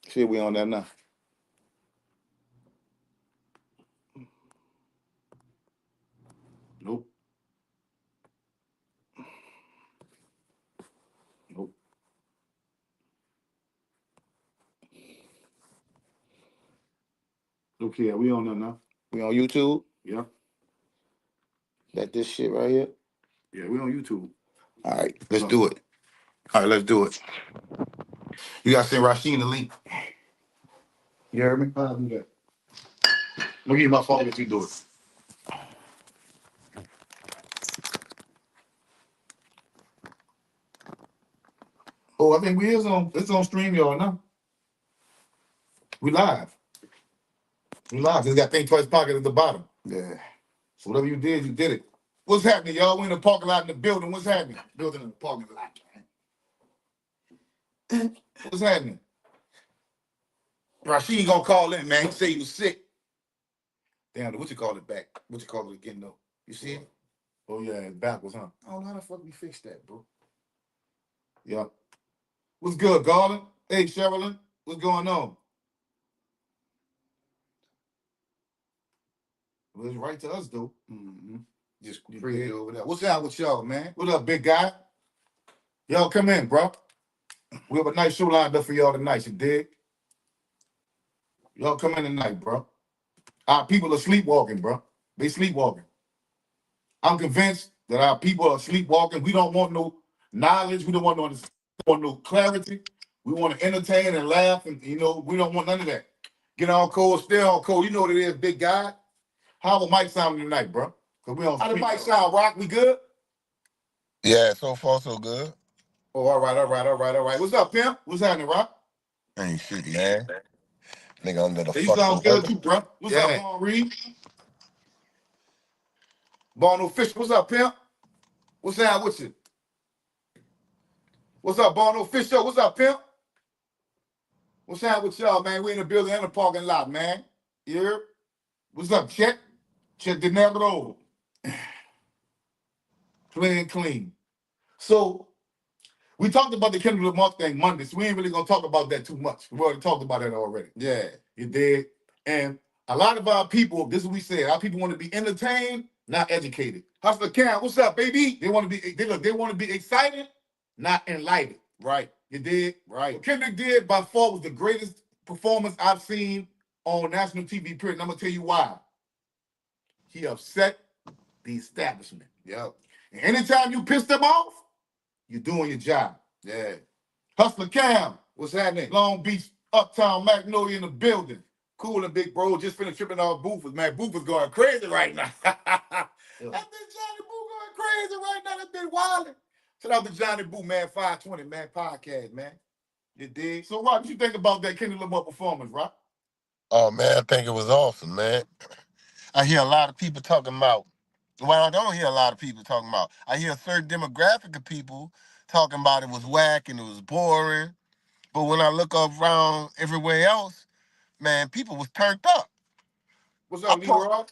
See, we on that now. Nope. Nope. Okay, we on there now. We on YouTube? Yeah. That this shit right here? Yeah, we on YouTube. All right, let's do it. All right, let's do it. You gotta send Rasheen the link. You heard me? I'll do that. I'm gonna give you my phone if you do it. Oh, I think we is on. It's on StreamYard now. We live. We live. It's got Think Twice Pocket at the bottom. Yeah. So whatever you did it. What's happening, y'all? We in the parking lot in the building. What's happening? Building in the parking lot. What's happening? Rasheen gonna call in, man. He say he was sick. Damn, what you call it back? What you call it again, though? You see it? Oh, yeah, it's backwards, huh? I don't know how the fuck we fix that, bro. Yeah. What's good, Garland? Hey, Sherilyn. What's going on? Well, it's right to us, though. Mm-hmm. Just crazy over there. What's out with y'all, man? What up, big guy? Y'all come in, bro. We have a nice show lined up for y'all tonight, you dig? Y'all come in tonight, bro. Our people are sleepwalking, bro. They sleepwalking. I'm convinced that our people are sleepwalking. We don't want no knowledge. We don't want no clarity. We want to entertain and laugh, and we don't want none of that. Get on cold, stay on cold. You know what it is, big guy. How the mic sound tonight, bro? Cause we on. How the mic sound, Rock? We good? Yeah, so far so good. Oh, all right. What's up, Pimp? What's happening, Rock? Ain't shit, man. Nigga under the You fucking sound good too, bro. What's up, Bon Reed? Bono Fish, what's up, Pimp? What's that with you? What's up, Bono Fish? What's up, Pimp? What's that with y'all, man? We in the building and the parking lot, man. You hear? What's up, Chet? Chet De Negro. Clean, clean. So, we talked about the Kendrick Lamar thing Monday, so we ain't really gonna talk about that too much. We already talked about that already. Yeah, you did. And a lot of our people, this is what we said, our people want to be entertained, not educated. Hustler Cam, what's up, baby? They want to be, they want to be excited, not enlightened. Right. You did? Right. What Kendrick did by far was the greatest performance I've seen on national TV, period. And I'm gonna tell you why. He upset the establishment. Yep. And anytime you piss them off, you're doing your job. Yeah. Hustler Cam, what's happening? Long Beach, Uptown, Magnolia in the building. Cool and big bro, just finished tripping off Boofers. Man, Boofers going crazy right now. That bitch Johnny Boo going crazy right now. That bitch wilding. Shout out to Johnny Boo, man, 520, man, podcast, man. You dig? So, Rock, what you think about that Kendrick Lamar performance, Rock? Oh, man, I think it was awesome, man. I hear a lot of people talking about, well, I don't hear a lot of people talking about, I hear a certain demographic of people talking about it was whack and it was boring. But when I look around everywhere else, man, people was turned up. What's up, Leroy?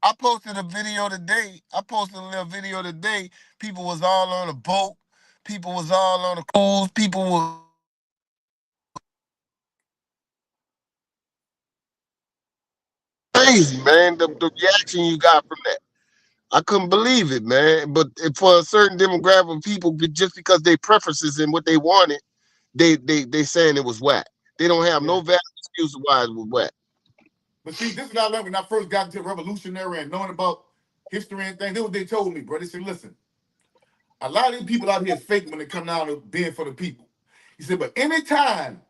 I posted a video today. I posted a little video today. People was all on a boat. People was all on a cruise. People was crazy, man. The reaction you got from that. I couldn't believe it, man. But for a certain demographic of people, just because they preferences and what they wanted, they saying it was whack. They don't have no valid excuse why it was whack. But see, this is what I learned when I first got into revolutionary and knowing about history and things. This is what they told me, bro. They said, listen, a lot of these people out here is fake when they come down to being for the people. He said, but anytime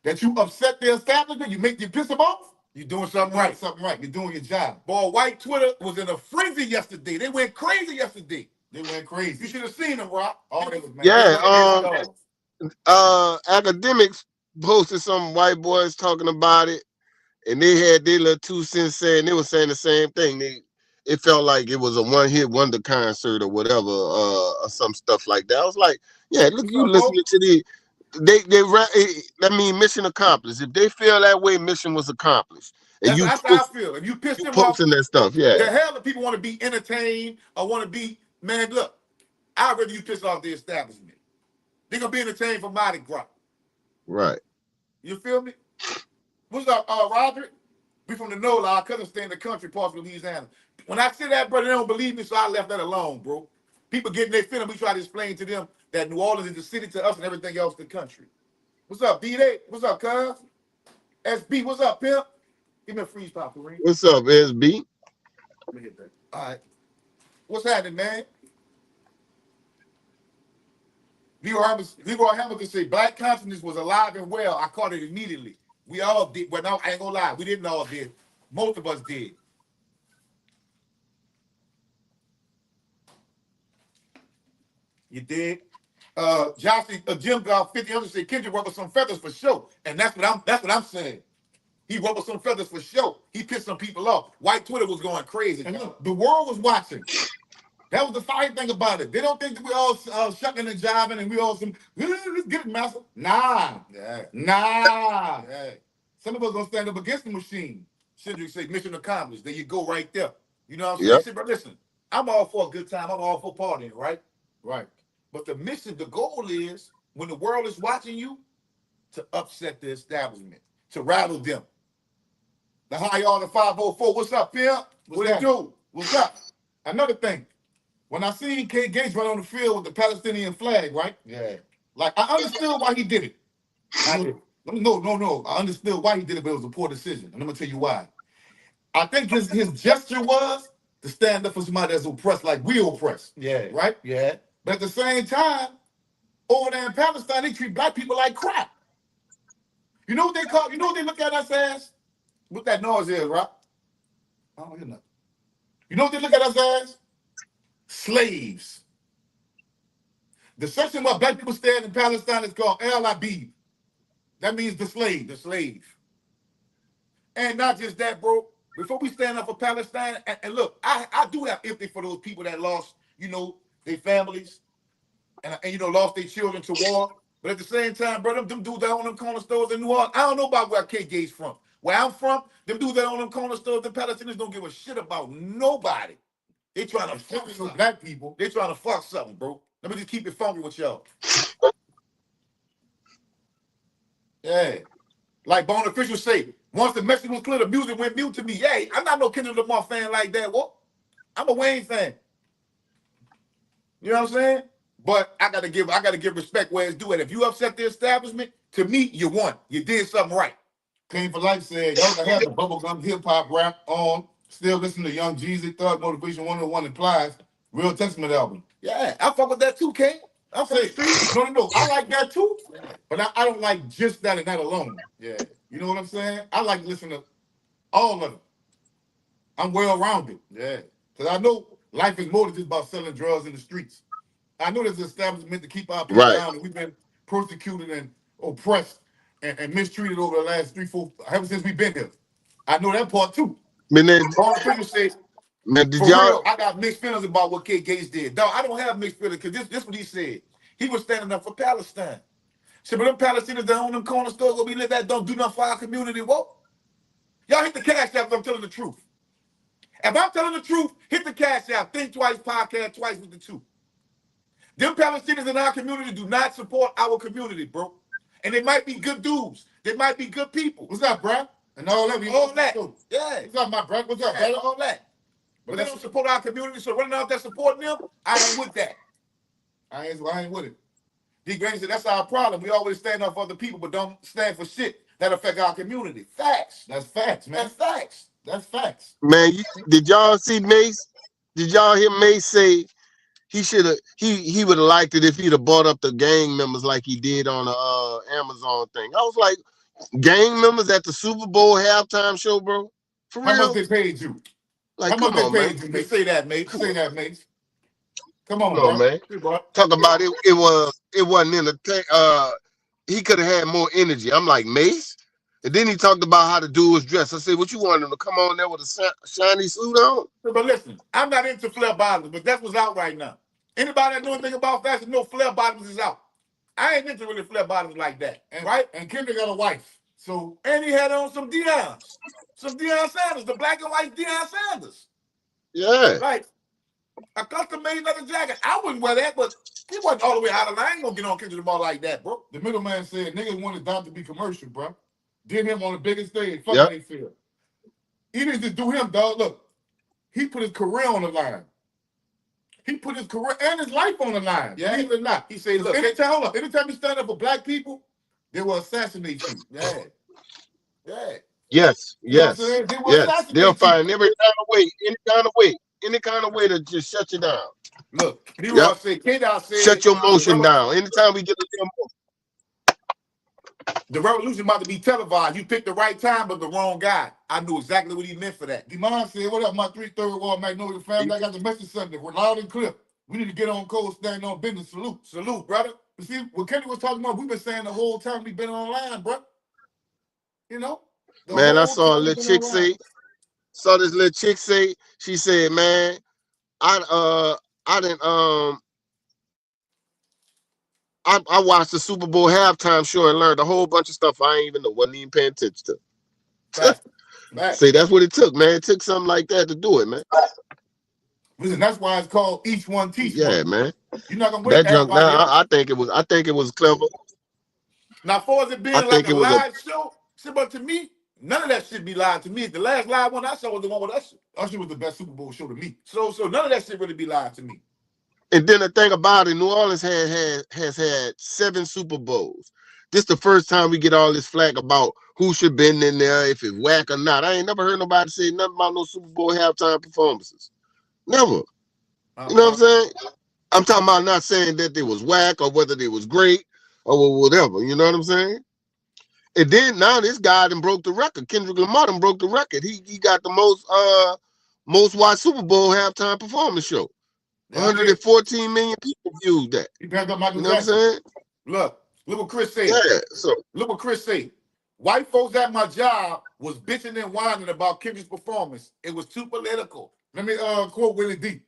that you upset the establishment, you piss them off, you're doing something right. You're doing your job. Boy, white Twitter was in a frenzy yesterday. They went crazy yesterday. They went crazy. You should have seen them, Rock. Oh, they was, man. Yeah, academics posted some white boys talking about it, and they had their little 2 cents saying they were saying the same thing. It felt like it was a one-hit wonder concert or whatever, or some stuff like that. I was like, yeah, look, you listening to mission accomplished. If they feel that way, mission was accomplished. And that's how I feel. If you piss them off, that stuff, yeah. The hell if people want to be entertained or want to be, man, look, I'd rather you piss off the establishment. They're gonna be entertained for Mardi Gras. Right. You feel me? What's up, Roderick? We from the NOLA. Our cousins stay in the country, parts of Louisiana. When I say that, brother, they don't believe me, so I left that alone, bro. People getting their feeling. We try to explain to them that New Orleans is the city to us and everything else the country. What's up, D-Day? What's up, cuz? SB, what's up, pimp? Give me a freeze pop, Kareem. What's up, SB? Let me hit that. All right. What's happening, man? Leroy Hamilton said, Black consciousness was alive and well. I caught it immediately. We all did. Well, no, I ain't gonna lie. We didn't all did. Most of us did. You did. Josh, Jim got 50 said Kendrick rubbed some feathers for show. And that's what I'm saying. He rubbed some feathers for show. He pissed some people off. White Twitter was going crazy. And look, the world was watching. That was the fine thing about it. They don't think that we all shucking and jiving and we all some, let's get it, master. Nah. Yeah. Nah. Yeah. Some of us gonna stand up against the machine. Kendrick say mission accomplished. There you go right there. You know what I'm saying? Yep. But listen, I'm all for a good time. I'm all for partying, right? Right. But the mission, the goal is when the world is watching you, to upset the establishment, to rattle them. The high on the 504. What's up, Pimp? What it do? What's up? Another thing. When I seen K. Gates run on the field with the Palestinian flag, right? Yeah. Like, I understood why he did it. I did. No. I understood why he did it, but it was a poor decision. And I'm going to tell you why. I think his gesture was to stand up for somebody that's oppressed like we oppressed. Yeah. Right? Yeah. But at the same time, over there in Palestine, they treat black people like crap. You know what they call, you know what they look at us as? What that noise is, right? I don't hear nothing. You know what they look at us as? Slaves. The section where black people stand in Palestine is called El-Abid. That means the slave, the slave. And not just that, bro. Before we stand up for Palestine, and look, I do have empathy for those people that lost, you know, their families and you know, lost their children to war. But at the same time, bro, them dudes that own them corner stores in New Orleans, I don't know about where K. Gates from. Where I'm from, them dudes that own them corner stores, the Palestinians don't give a shit about nobody. They trying to fuck some black people. They trying to fuck something, bro. Let me just keep it funky with y'all. Yeah. Like Bone Official say, once the message was clear, the music went mute to me. Hey, I'm not no Kendrick Lamar fan like that. What? I'm a Wayne fan. You know what I'm saying? But I gotta give respect where it's due. And if you upset the establishment, to me, you won. You did something right. Came for Life said, y'all gonna have the bubblegum hip hop rap on. Still listen to Young Jeezy, Thug Motivation 101 implies Real Testament album. Yeah, I fuck with that too, King. I'm saying, no. I like that too. But I don't like just that and that alone. Yeah. You know what I'm saying? I like to listen to all of them. I'm well-rounded. Yeah. Because I know life is more than just about selling drugs in the streets. I know there's an establishment to keep our people down, and we've been persecuted and oppressed and mistreated over the last 3-4, ever since we've been here. I know that part too. Man, people say, man, for real, I got mixed feelings about what K. Gates did. Dog, I don't have mixed feelings because this what he said. He was standing up for Palestine. So, but them Palestinians that own them corner stores where we live at don't do nothing for our community. What? Y'all hit the cash app if I'm telling the truth. If I'm telling the truth, hit the cash app. Think Twice podcast twice with the two. Them Palestinians in our community do not support our community, bro. And they might be good dudes. They might be good people. What's up, bro? And all that. All that. Yeah. What's up, my brother? What's up, brother? All that. But they don't support our community, so running out there supporting them, I ain't with that. I ain't with it. D. Granny said, that's our problem. We always stand up for other people, but don't stand for shit that affect our community. Facts. That's facts, man. That's facts. That's facts. Man, did y'all see Mace? Did y'all hear Mace say he should have he would have liked it if he'd have bought up the gang members like he did on the Amazon thing? I was like, gang members at the Super Bowl halftime show, bro? For real? How much they paid you? Like, come on, man. You say that, mate. Say that, mate. Come on, bro. Man. Talk about it. It wasn't entertaining. He could have had more energy. I'm like, Mace. And then he talked about how the dude was dressed. I said, what you want him to come on there with a shiny suit on? But listen, I'm not into flare bottoms, but that's what's out right now. Anybody that know anything about fashion know flare bottoms is out. I ain't into really flare bottoms like that, right? And Kendrick got a wife. So, and he had on some Deion Sanders, the black and white Deion Sanders. Yeah. Right. A custom made leather jacket. I wouldn't wear that, but he wasn't all the way out of line. I ain't gonna get on Kendrick Lamar like that, bro. The middleman said niggas wanted Dom to be commercial, bro. Did him on the biggest stage. Fuck how they feel. He didn't just do him, dog. Look, he put his career on the line. He put his career and his life on the line. Yeah. Believe it or not. He said, look, anytime you stand up for black people, they will assassinate you. Yeah. Yeah. Yes, you yes, yes. They'll find every kind of way to just shut you down. Look, Leroy said, K-Dot said, shut your motion down. Anytime we get a damn motion. The revolution about to be televised. You picked the right time, but the wrong guy. I knew exactly what he meant for that. Demond said, what up, my 3-3 Wall Magnolia family? I got the message Sunday. We're loud and clear. We need to get on code, stand on business. Salute. Salute, brother. You see, what Kenny was talking about, we've been saying the whole time we've been online, bro. You know? Man, I saw a little chick say, this little chick say, she said, man, I watched the Super Bowl halftime show and learned a whole bunch of stuff I ain't even know, wasn't even paying attention to. See, that's what it took, man. It took something like that to do it, man. Listen, that's why it's called each one teach one. Yeah, man. You're not gonna wait that junk. Now, I think it was clever. Now, for as it being like a live show, but to me, none of that shit be live to me. The last live one I saw was the one with Usher. Usher was the best Super Bowl show to me. So none of that shit really be live to me. And then the thing about it, New Orleans has had 7 Super Bowls. This the first time we get all this flack about who should been in there, if it's whack or not. I ain't never heard nobody say nothing about no Super Bowl halftime performances. Never. You know what I'm saying? I'm talking about not saying that they was whack or whether they was great or whatever. You know what I'm saying? And then now this guy done broke the record. Kendrick Lamar done broke the record. He got the most watched Super Bowl halftime performance show. 114 million people viewed that. He backed up Michael Jackson. You know what I'm saying? Look what Chris said. Yeah, so look what Chris said. White folks at my job was bitching and whining about Kendrick's performance. It was too political. Let me quote Willie D.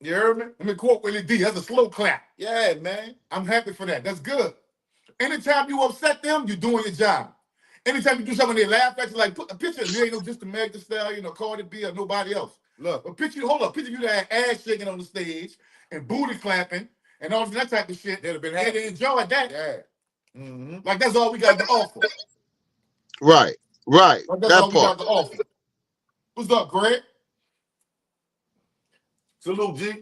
You heard me? Let me quote Willie D. That's a slow clap. Yeah, man. I'm happy for that. That's good. Anytime you upset them, you're doing your job. Anytime you do something, they laugh at you. Like, put a picture of you, just to Meg Thee Stallion or Cardi B or nobody else. Look, picture you that ass shaking on the stage and booty clapping and all that type of shit. They'd have been happy. They enjoyed that. Yeah. Mm-hmm. Like, that's all we got to offer. Right. Like, that's all we got to offer. What's up, Greg? Salute, G.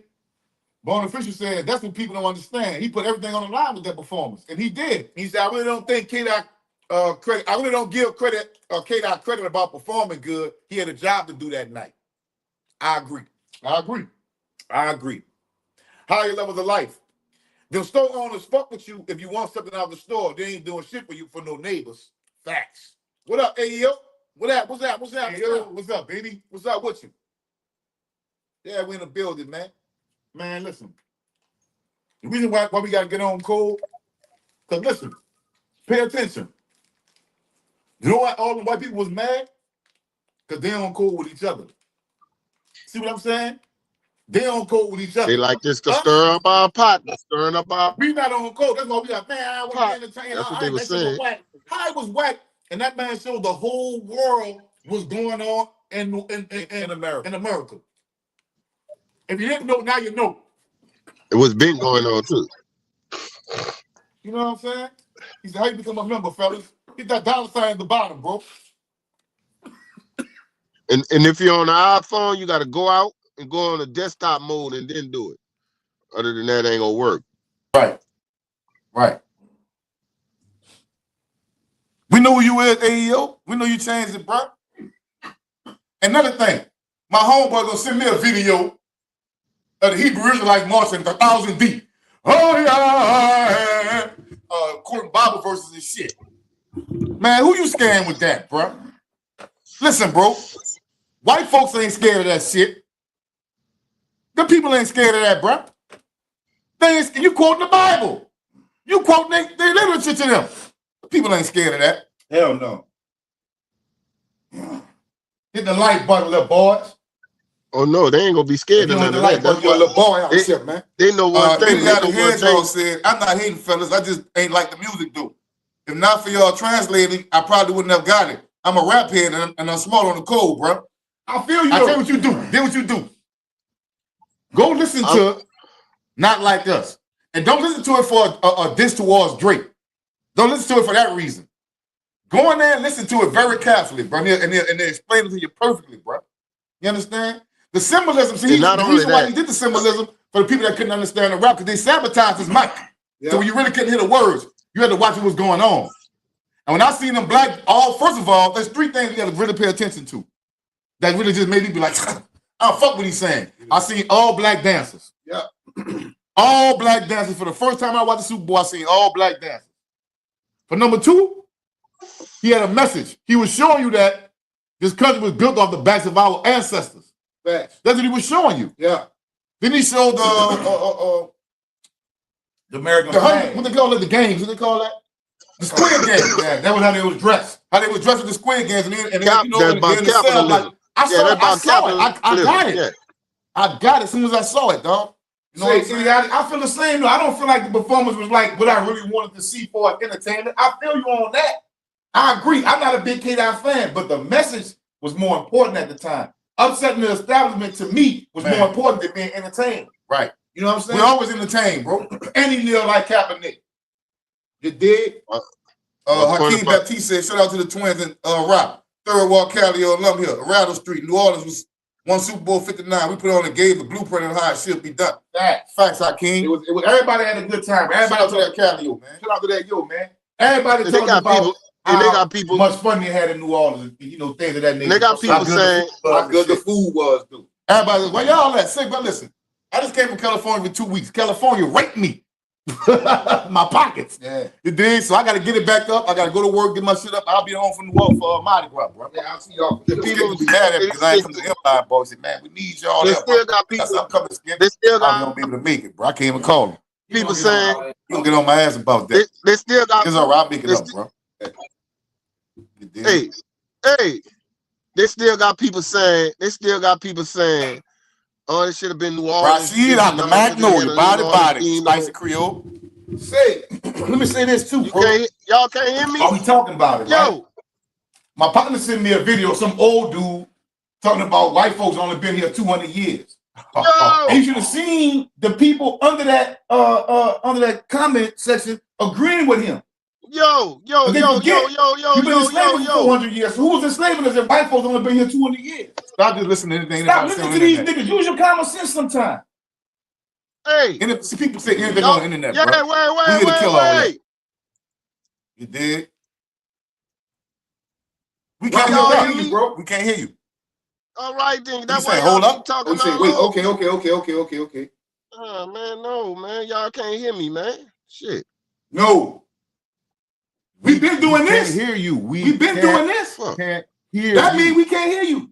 Bonifacio said that's what people don't understand. He put everything on the line with that performance, and he did. He said, I really don't think K-Dot credit. I really don't give credit K-Dot credit about performing good. He had a job to do that night. I agree. Higher levels of life. The store owners fuck with you if you want something out of the store. They ain't doing shit for you for no neighbors. Facts. What up, AEO? What up? What's up? What's up, baby? What's up with you? Yeah, we in the building, man. Man, listen. The reason why we got to get on code, because listen, pay attention. You know why all the white people was mad? Because they on code with each other. See what I'm saying? They on code with each other. They like this to stir up our pot. Stirring up our We not on code. That's why we got, man, I was entertained. That's what they were saying. How it was whack. And that man showed the whole world was going on in America. If you didn't know, now you know. It was been going on too. You know what I'm saying? He said, how you become a member, fellas? Hit that dollar sign at the bottom, bro. And if you're on the iPhone, you got to go out and go on the desktop mode and then do it. Other than that, it ain't gonna work. Right. We know who you is, AEO. We know you changed it, bro. Another thing, my homeboy gonna send me a video of the Hebrew Israelites marching 1,000 deep. Oh yeah, quoting Bible verses and shit. Man, who you scaring with that, bro? Listen, bro. White folks ain't scared of that shit. The people ain't scared of that, bro. You quoting the Bible. You quoting their literature to them. People ain't scared of that. Hell no. Hit the like button, little boys. Oh no, they ain't gonna be scared of none of that. That's your little boy out shit, man. They know one thing. Said, I'm not hating, fellas. I just ain't like the music, though. If not for y'all translating, I probably wouldn't have got it. I'm a rap head and I'm smart on the code, bro. I feel you. I tell you what you do. Then what you do. Go listen to Not Like Us. And don't listen to it for a diss towards Drake. Don't listen to it for that reason. Go in there and listen to it very carefully, bro. And they explain it to you perfectly, bro. You understand? The symbolism, see, the reason why he did the symbolism for the people that couldn't understand the rap, because they sabotaged his mic. Yep. So when you really couldn't hear the words, you had to watch what was going on. And when I seen them first of all, there's three things you got to really pay attention to. That really just made me be like, I don't fuck what he's saying. I seen all black dancers. Yeah. All black dancers. For the first time I watched the Super Bowl, I seen all black dancers. For number two, he had a message. He was showing you that this country was built off the backs of our ancestors. That's what he was showing you. Yeah. Then he showed the American flag. What they call it? The games. What they call that? The Squid Games. Yeah, that was how they was dressed. How they was dressed with the Squid Games, and then you know, in the cell, like I saw it. I got it. Yeah. I got it as soon as I saw it, dog. You know I feel the same. Though. I don't feel like the performance was like what I really wanted to see for entertainment. I feel you on that. I agree. I'm not a big K-Dot fan, but the message was more important at the time. Upsetting the establishment to me was more important than being entertained. Right. You know what I'm saying? We're always entertained, bro. Any deal like Kaepernick. You dig? Hakeem Baptiste said, shout out to the twins in Rock. Third Wall, Cali, alum here. Rattle Street, New Orleans was won Super Bowl 59. We put on and gave the blueprint on how it should be done. Facts, Hakeem. It was everybody had a good time. Everybody shout out to that Cali, man. Shout out to that man. Everybody talking about how much fun they had in New Orleans, you know, things of that nature. They got people saying how good the food was, dude. Everybody, why y'all at? Say, but listen, I just came from California for 2 weeks. California raped me. My pockets. Yeah. You dig? So I got to get it back up. I got to go to work, get my shit up. I'll be home from New York for Mardi Gras, bro. Yeah, I'll see y'all. The people be mad at me because I ain't come to the Empire, boy. Say, man, we need y'all. They still got people. I'm coming to They still got. I'm gonna be able to make it, bro. I can't even call them. People saying you don't get on my ass about that. They still got. It's all right. I'll make it up, bro. Hey, they still got people saying. Oh, it should have been New Orleans. Rashid out the Magnolia, body, Spicy Creole. Say, let me say this too, bro. Y'all can't hear me? Are we talking about it? Yo. Right? My partner sent me a video of some old dude talking about white folks only been here 200 years. And you should have seen the people under that comment section agreeing with him. You've been enslaved for 400 years. So who was enslaving us if white folks only been here 200 years? Stop just listening to anything. Stop listening to these niggas. Use your common sense sometime. Hey. And if people say anything on the internet, yeah, bro. Wait. You did? We can't hear you, bro. We can't hear you. All right, then. That's why hold up. Talking wait, okay. Oh, man, no, man. Y'all can't hear me, man. Shit. No. We've been doing this. Can't hear you. We've been doing this. Can't hear that means we can't hear you.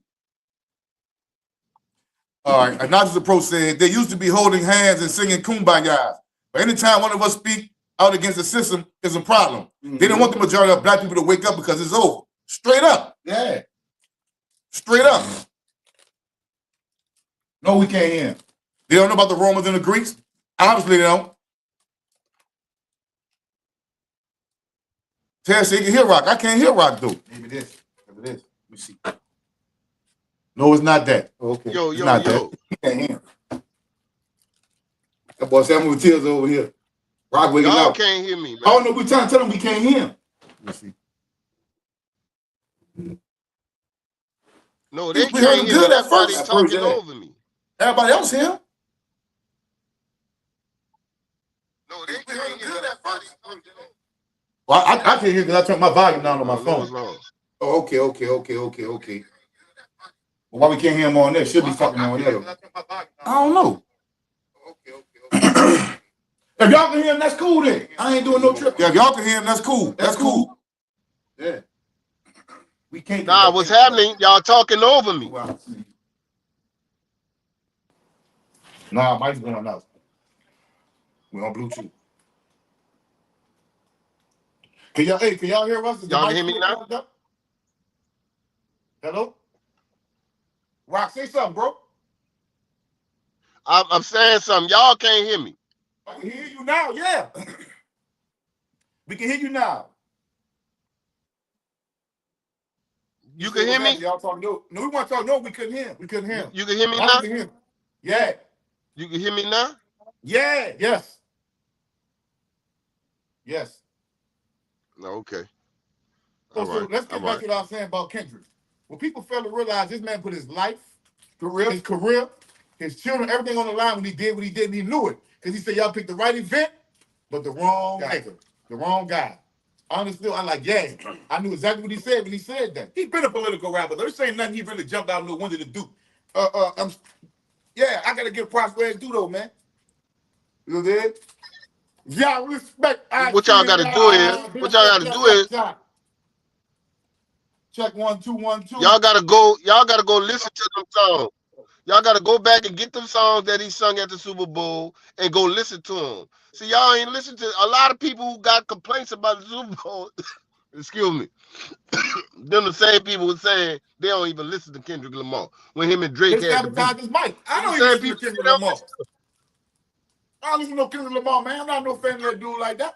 All right. Anonymous the Pro said they used to be holding hands and singing kumbaya. But anytime one of us speak out against the system, is a problem. Mm-hmm. They don't want the majority of black people to wake up because it's over. Straight up. Yeah. Straight up. No, we can't hear. They don't know about the Romans and the Greeks. Obviously, they don't. Tell say you can hear rock. I can't hear rock, dude. Maybe this. Let me see. No, it's not that. Okay. Yo. That. You can't hear. That boy said I'm moving tears over here. Rock waking Y'all out. Can't hear me, man. I don't know. We trying to tell them we can't hear him. Let's see. No, they can't hear me. Everybody's talking over me. Everybody else here? No, they can't hear everybody talking over me. Well, I can't hear because I turned my volume down on my phone. Oh, okay. Well, why we can't hear him on this? Should be fucking on there. I don't know. Okay. If y'all can hear him, that's cool then. I ain't doing no trip. Yeah, if y'all can hear him, that's cool. That's cool. Yeah. We can't. Nah, what's happening? Y'all talking over me. Nah, Mike's going out. We're on Bluetooth. Can y'all hear us? Y'all can hear me now? Hello? Rock, say something, bro. I'm saying something. Y'all can't hear me. I can hear you now, yeah. We can hear you now. You can hear me? Y'all talking no, we want to talk. No, we couldn't hear him. We couldn't hear him. You can hear me now? now? Can hear him. Yeah. You can hear me now? Yeah. Yes. Yes. Okay. So let's get back to what I was saying about Kendrick. When people fail to realize this man put his life, his career, his children, everything on the line when he did what he did, and he knew it. Because he said, y'all picked the right event, but the wrong nigga, the wrong guy. I understood. I'm like, yeah, I knew exactly what he said when he said that. He's been a political rapper. There's ain't nothing he really jumped out and wanted to do. Yeah, I got to give props where it's due, though, man. You did? Y'all respect. What y'all got to do is, check 1 2 1 2. Y'all gotta go listen to them songs. Y'all gotta go back and get them songs that he sung at the Super Bowl and go listen to them. See, y'all ain't listen to a lot of people who got complaints about the Super Bowl. Excuse me. Them the same people who saying they don't even listen to Kendrick Lamar when him and Drake had the beef. His mic. I don't even listen to Kendrick Lamar. I don't listen to Kendrick Lamar, man. I'm not no fan of that dude like that.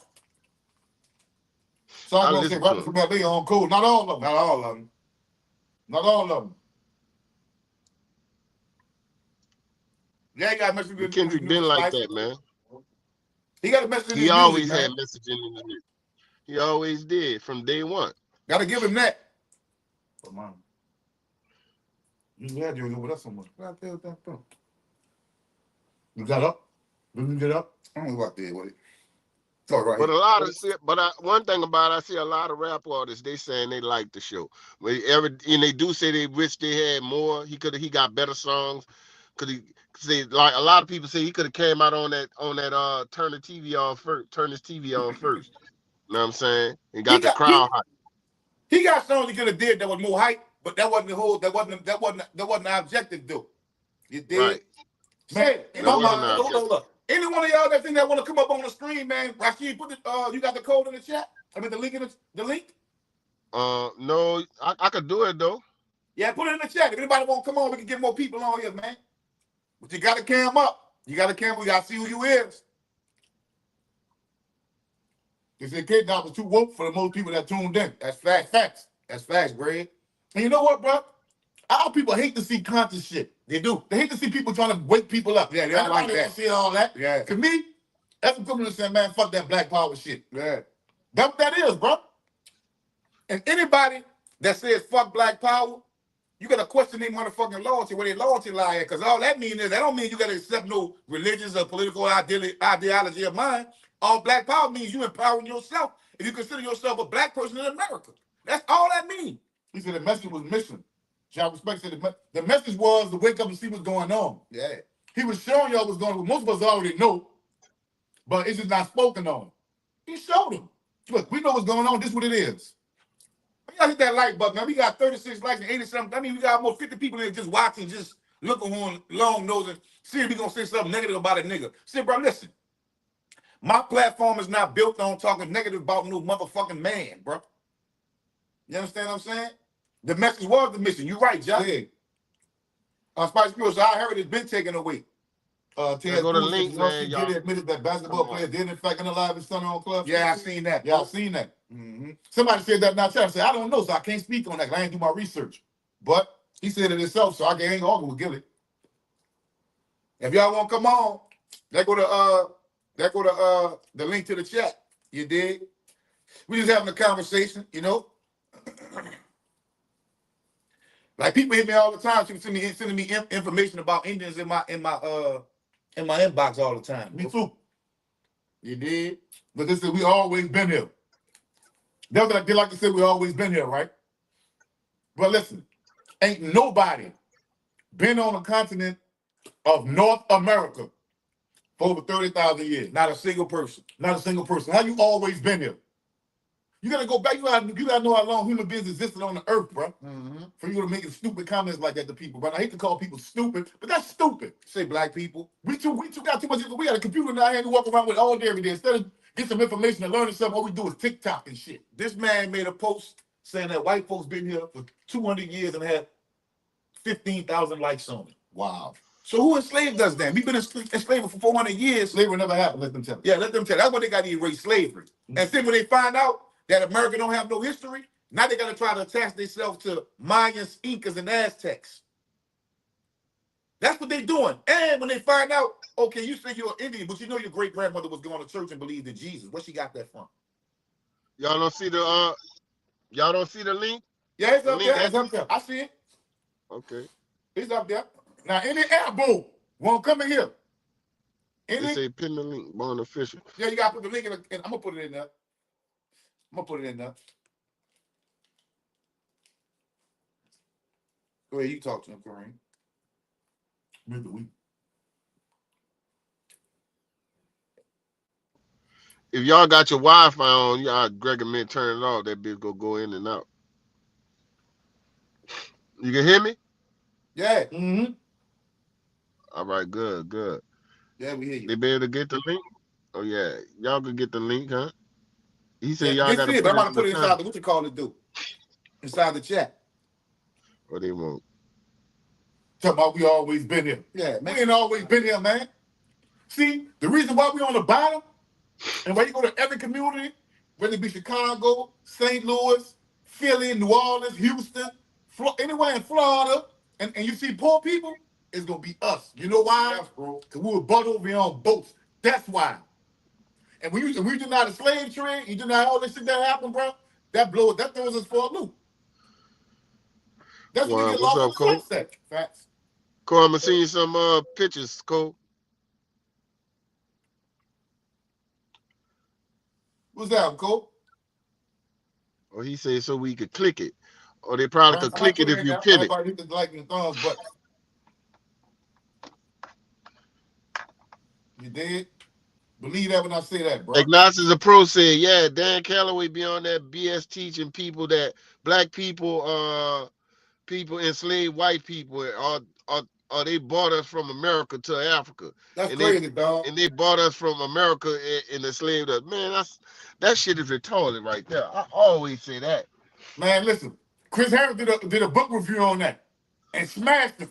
So I'm gonna say rappers from LA on cool. Not all of them. Not all of them. Not all of them. Yeah, he got a message in Kendrick been like that, man. He got a message in his music. He always man. had message in his music. He always did from day one. Gotta give him that. But man, you glad you were with us so much. You got up? Didn't you get up? I don't know what I did with it. Right but one thing about it, I see a lot of rap artists. They saying they like the show. And they do say they wish they had more. He got better songs. Could he say like a lot of people say he could have came out on that turn his TV on first. You know what I'm saying? And got the crowd hype. He got songs he could have did that was more hype, but that wasn't the whole. That wasn't the objective, though. You did, right. Man. Hold on. Any one of y'all that think that want to come up on the screen, man? Rashid, put the you got the code in the chat. I mean the link in the link. No, I could do it though. Yeah, put it in the chat. If anybody want to come on, we can get more people on here, man. But you got to cam up. You got to cam. We got to see who you is. They said K-Dot was too woke for the most people that tuned in. That's facts. That's facts, Greg. And you know what, bro? Our people hate to see conscious shit. They do. They hate to see people trying to wake people up. Yeah, they don't like that. See all that. Yeah. To me, that's equivalent to saying, man, fuck that black power shit. Yeah. That's what that is, bro. And anybody that says fuck black power, you got to question their motherfucking loyalty, where their loyalty lie at. Because all that means is, that don't mean you got to accept no religious or political ideology of mine. All black power means you empowering yourself if you consider yourself a black person in America. That's all that means. He said the message was mission. Y'all respect said the message was to wake up and see what's going on. Yeah. He was showing y'all what's going on. Most of us already know, but it's just not spoken on. He showed them. Look, we know what's going on. This is what it is. We gotta hit that like button, man. We got 36 likes and 87. I mean, we got almost 50 people in just watching, just looking on long nose and see if we gonna say something negative about a nigga. See, bro, listen. My platform is not built on talking negative about no motherfucking man, bro. You understand what I'm saying? The message was the mission. You right, Josh. Yeah. Spice Girls, I heard it's been taken away. Go to the link, man. Y'all admitted that basketball player did in fact unalive his son on club. Yeah, I seen that. Y'all seen that. Mm-hmm. Somebody said that now. I said, I don't know, so I can't speak on that. I ain't do my research. But he said it himself, so I ain't argue with Gilly. If y'all want to come on, that go to the link to the chat. You dig? We just having a conversation, you know. Like people hit me all the time. She sending me information about Indians in my inbox all the time. Me too. You did. But they said we always been here. That's what they like to say. We always been here, right? But listen, ain't nobody been on the continent of North America for over 30,000 years. Not a single person. Not a single person. How you always been here? You gotta go back. You gotta know how long human beings existed on the earth, bro. Mm-hmm. For you to make stupid comments like that to people, bro. I hate to call people stupid, but that's stupid. Say black people. We too got too much. We got a computer in our hand to walk around with all day every day. Instead of get some information and learning something, all we do is TikTok and shit. This man made a post saying that white folks been here for 200 years and had 15,000 likes on it. Wow. So who enslaved us then? We've been enslaved for 400 years. Slavery never happened. Let them tell you. Yeah, let them tell you. That's what they got to erase slavery. Mm-hmm. And then when they find out that America don't have no history, Now they got to try to attach themselves to Mayans, Incas, and Aztecs. That's what they're doing. And when they find out, okay, you say you're an Indian, but you know your great grandmother was going to church and believed in Jesus. Where she got that from? Y'all don't see the link? Yeah, it's The up link there. It's up there. I see it. Okay. It's up there. Now, any elbow won't come in here. They say pin the link, Born Official. Yeah, you got to put the link in. I'm going to put it in there. I'm going to put it in there. Go ahead, you talk to him, Kareem. Mr. Week. If y'all got your Wi-Fi on, y'all recommend turn it off. That bitch go in and out. You can hear me? Yeah. Mm-hmm. All right, good. Yeah, we hear you. They be able to get the link? Oh, yeah. Y'all can get the link, huh? He said Yeah, y'all got to put it I'm about to put it inside what you call it, inside the chat. Or they won't. Talking about we always been here. Yeah, man. We ain't always been here, man. See, the reason why we on the bottom, and why you go to every community, whether it be Chicago, St. Louis, Philly, New Orleans, Houston, anywhere in Florida, and you see poor people, it's going to be us. You know why? Yes, bro. Because we were butt over here on boats. That's why. And we deny the slave trade, you deny all this shit that happened, bro, that throws us for a loop. That's when we get What's lost up, in the Cole? sunset. Facts. Cole, I'm going to send you some pictures, Cole. What's that, Cole? Or he said so we could click it. Or they probably could click it if you pin it. Everybody hit the like and thumbs button. You did? Believe that when I say that, bro. Ignatius a Pro said, yeah, Dan Calloway be on that BS teaching people that black people enslaved white people or they bought us from America to Africa. That's crazy, dog. And they bought us from America and enslaved us. Man, that shit is retarded right there. I always say that. Man, listen. Chris Harris did a book review on that and smashed him.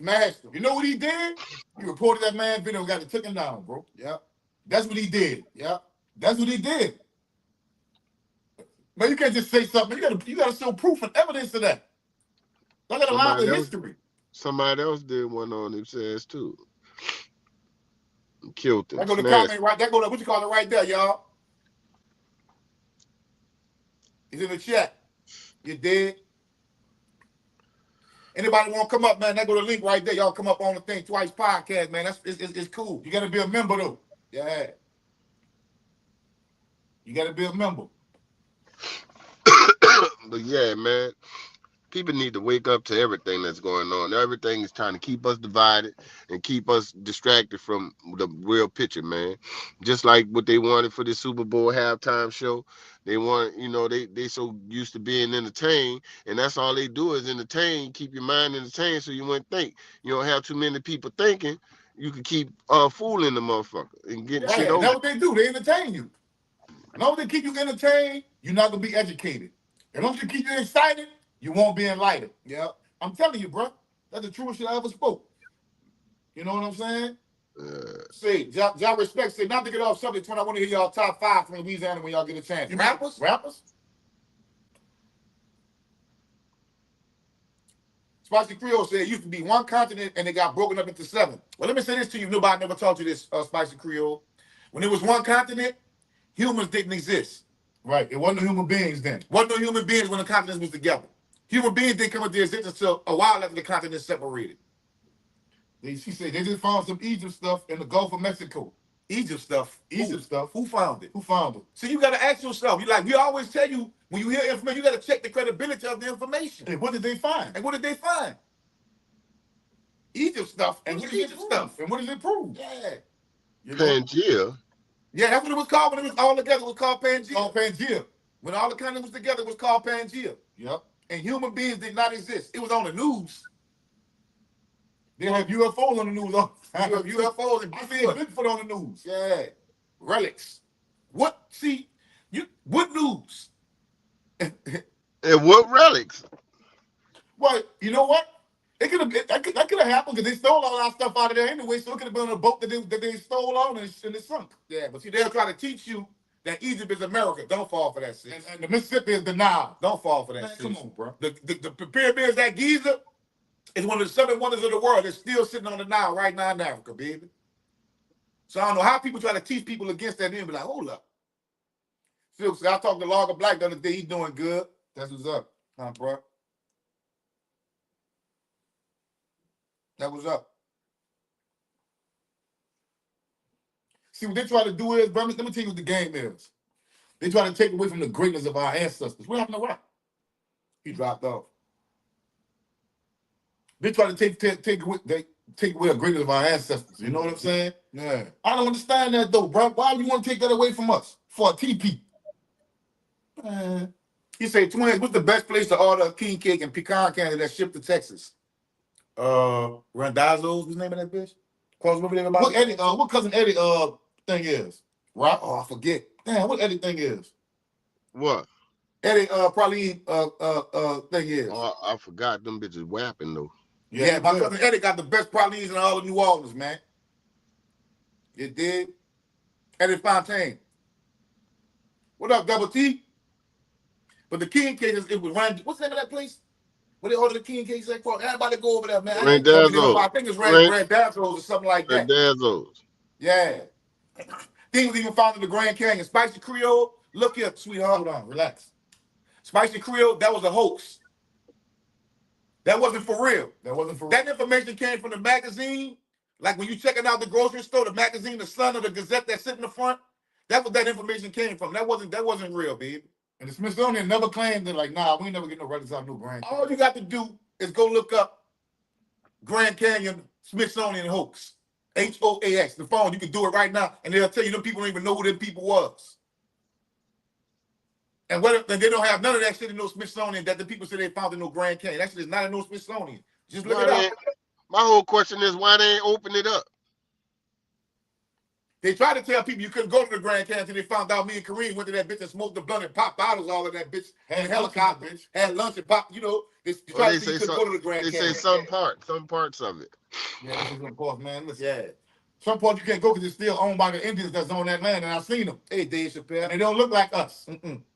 You know what he did? He reported that man video and got it taken down, bro. Yeah. That's what he did. Yeah. That's what he did. Man, you can't just say something. You gotta show proof and evidence of that. Look at a lot of history. Somebody else did one on him says too. Killed him. That go to comment right. That go to what you call it right there, y'all. He's in the chat. You did. Anybody want to come up, man? That go to the link right there. Y'all come up on the Think Twice podcast, man. It's cool. You got to be a member, though. Yeah. You got to be a member. But yeah, man. People need to wake up to everything that's going on. Everything is trying to keep us divided and keep us distracted from the real picture, man. Just like what they wanted for the Super Bowl halftime show. They want, they so used to being entertained, and that's all they do is entertain, keep your mind entertained so you wouldn't think. You don't have too many people thinking. You can keep fooling the motherfucker and getting shit over. That's what they do. They entertain you. As long as they keep you entertained, you're not going to be educated. As long as they keep you excited, you won't be enlightened. Yeah. I'm telling you, bro. That's the truest shit I ever spoke. You know what I'm saying? Say, y'all respect. Say, not to get off subject, when I want to hear y'all top 5 from Louisiana when y'all get a chance. You rappers? Spicy Creole said it used to be one continent and it got broken up into 7. Well, let me say this to you. Nobody never taught you this, Spicy Creole. When it was one continent, humans didn't exist. Right. It wasn't no human beings then. Wasn't no human beings when the continents was together. Human beings didn't come into existence until a while after the continents separated. She said they just found some Egypt stuff in the Gulf of Mexico. Egypt stuff. Who found it? So you got to ask yourself. We always tell you, when you hear information, you got to check the credibility of the information. And what did they find? Egypt stuff. And what is Egypt stuff? And what does it prove? Yeah. Pangea. Yeah, that's what it was called when it was all together. It was called Pangea. When all the continents was together, it was called Pangea. Yep. And human beings did not exist. It was on the news. They have UFOs on the news. UFOs and Bigfoot on the news. Yeah. Relics. What news? And what relics? Well, you know what? That could have happened because they stole all our stuff out of there anyway, so it could have been on a boat that they stole on and it sunk. Yeah, but see, they'll try to teach you that Egypt is America. Don't fall for that shit. And the Mississippi is the Nile. Don't fall for that shit. Come on, bro. The pyramids at Giza is one of the 7 wonders of the world. It's still sitting on the Nile right now in Africa, baby. So I don't know how people try to teach people against that and be like, hold up. I talked to Logger Black the other day. He's doing good. That's what's up, huh, bro? That was up. See, what they try to do is, bro, let me tell you what the game is. They try to take away from the greatness of our ancestors. What happened to Rock? He dropped off. They try to take away the greatness of our ancestors. You know what I'm saying? Yeah. I don't understand that, though, bro. Why do you want to take that away from us for a TP? He say, twins, what's the best place to order king cake and pecan candy that's shipped to Texas? Randazzo's, what's the name of that bitch? What cousin Eddie thing is? Right? Oh, I forget. Damn, what Eddie thing is? What? Eddie probably thing is. Oh, I forgot them bitches whapping though. Yeah, my cousin Eddie got the best pralines in all of New Orleans, man. You did? Eddie Fontaine. What up, Double T? But the king cake it was Rand. What's the name of that place? Where they order the king cakes like for? Everybody go over there, man. I think it's Randazzo's or something like that. Randazzo's. Yeah. Thing was even found in the Grand Canyon. Spicy Creole, look here, sweetheart. Hold on, relax. Spicy Creole, that was a hoax. That wasn't for real. That information came from the magazine. Like when you checking out the grocery store, the magazine, the Sun or the Gazette that sit in the front, that's what that information came from. That wasn't real, baby. And the Smithsonian never claimed that, like, nah, we ain't never get no records out no Grand Canyon. All you got to do is go look up Grand Canyon Smithsonian hoax. HOAX, the phone. You can do it right now, and they'll tell you them people don't even know who them people was. And they don't have none of that shit in no Smithsonian that the people say they found in no Grand Canyon. That shit is not in no Smithsonian. Just look it up. My whole question is why they ain't open it up. They tried to tell people you couldn't go to the Grand Canyon until they found out me and Kareem went to that bitch and smoked the blunt and popped bottles all of that bitch. Had helicopter, bitch. Had lunch and popped, you know. They tried to say you couldn't go to the Grand Canyon. They say some parts of it. Yeah, this is some parts, man. Listen. Yeah. Some parts you can't go because it's still owned by the Indians that's on that land, and I've seen them. Hey, Dave Chappelle. And they don't look like us.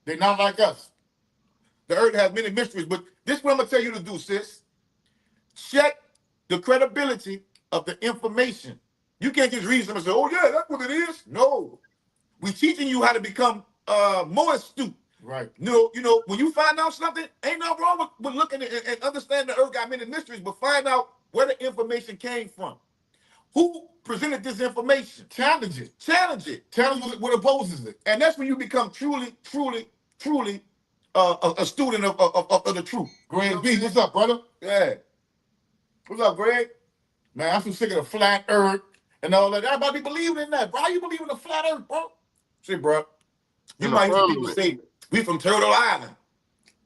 They're not like us. The earth has many mysteries, but this is what I'm going to tell you to do, sis. Check the credibility of the information. You can't just read something and say, oh, yeah, that's what it is. No. We're teaching you how to become more astute. Right. You know, when you find out something, ain't nothing wrong with looking and understanding the earth got many mysteries, but find out where the information came from. Who presented this information? Challenge it. Challenge what opposes it. And that's when you become truly a student of the truth. Greg B, what's up, brother? Yeah. What's up, Greg? Man, I'm so sick of the flat earth and all that. Everybody believing in that, bro. How you believe in the flat earth, bro? See, bro, you might hear people say, we from Turtle Island.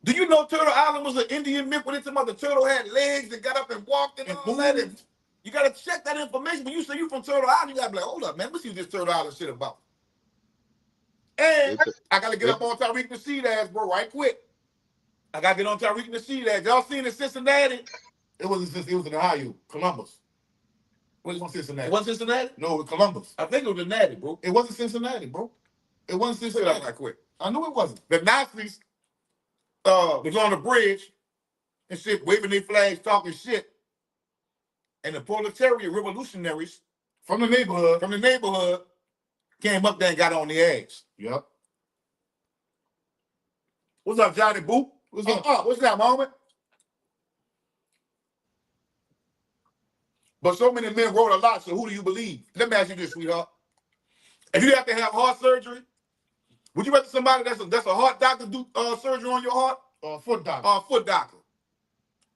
Do you know Turtle Island was an Indian myth when it's about the turtle had legs and got up and walked and all that? And you got to check that information. When you say you from Turtle Island, you got to be like, hold up, man, let's see what this Turtle Island shit about. And I got to get up on Tariq Nasheed ass, bro, right quick. I got to get on Tariq Nasheed ass. Y'all seen in Cincinnati? It was in Ohio, Columbus. It wasn't Cincinnati. It wasn't Cincinnati? No, it was Columbus. I think it was Cincinnati, bro. It wasn't Cincinnati, bro. It wasn't Cincinnati. Right quick. I knew it wasn't. The Nazis was on the bridge and shit, waving their flags, talking shit. And the proletariat revolutionaries from the neighborhood came up there and got on the ass. Yep. What's up, Johnny Boop? What's up? What's that, moment? But so many men wrote a lot, so who do you believe? Let me ask you this, sweetheart. If you have to have heart surgery, would you rather somebody that's a heart doctor do surgery on your heart? Or a foot doctor? Or a foot doctor.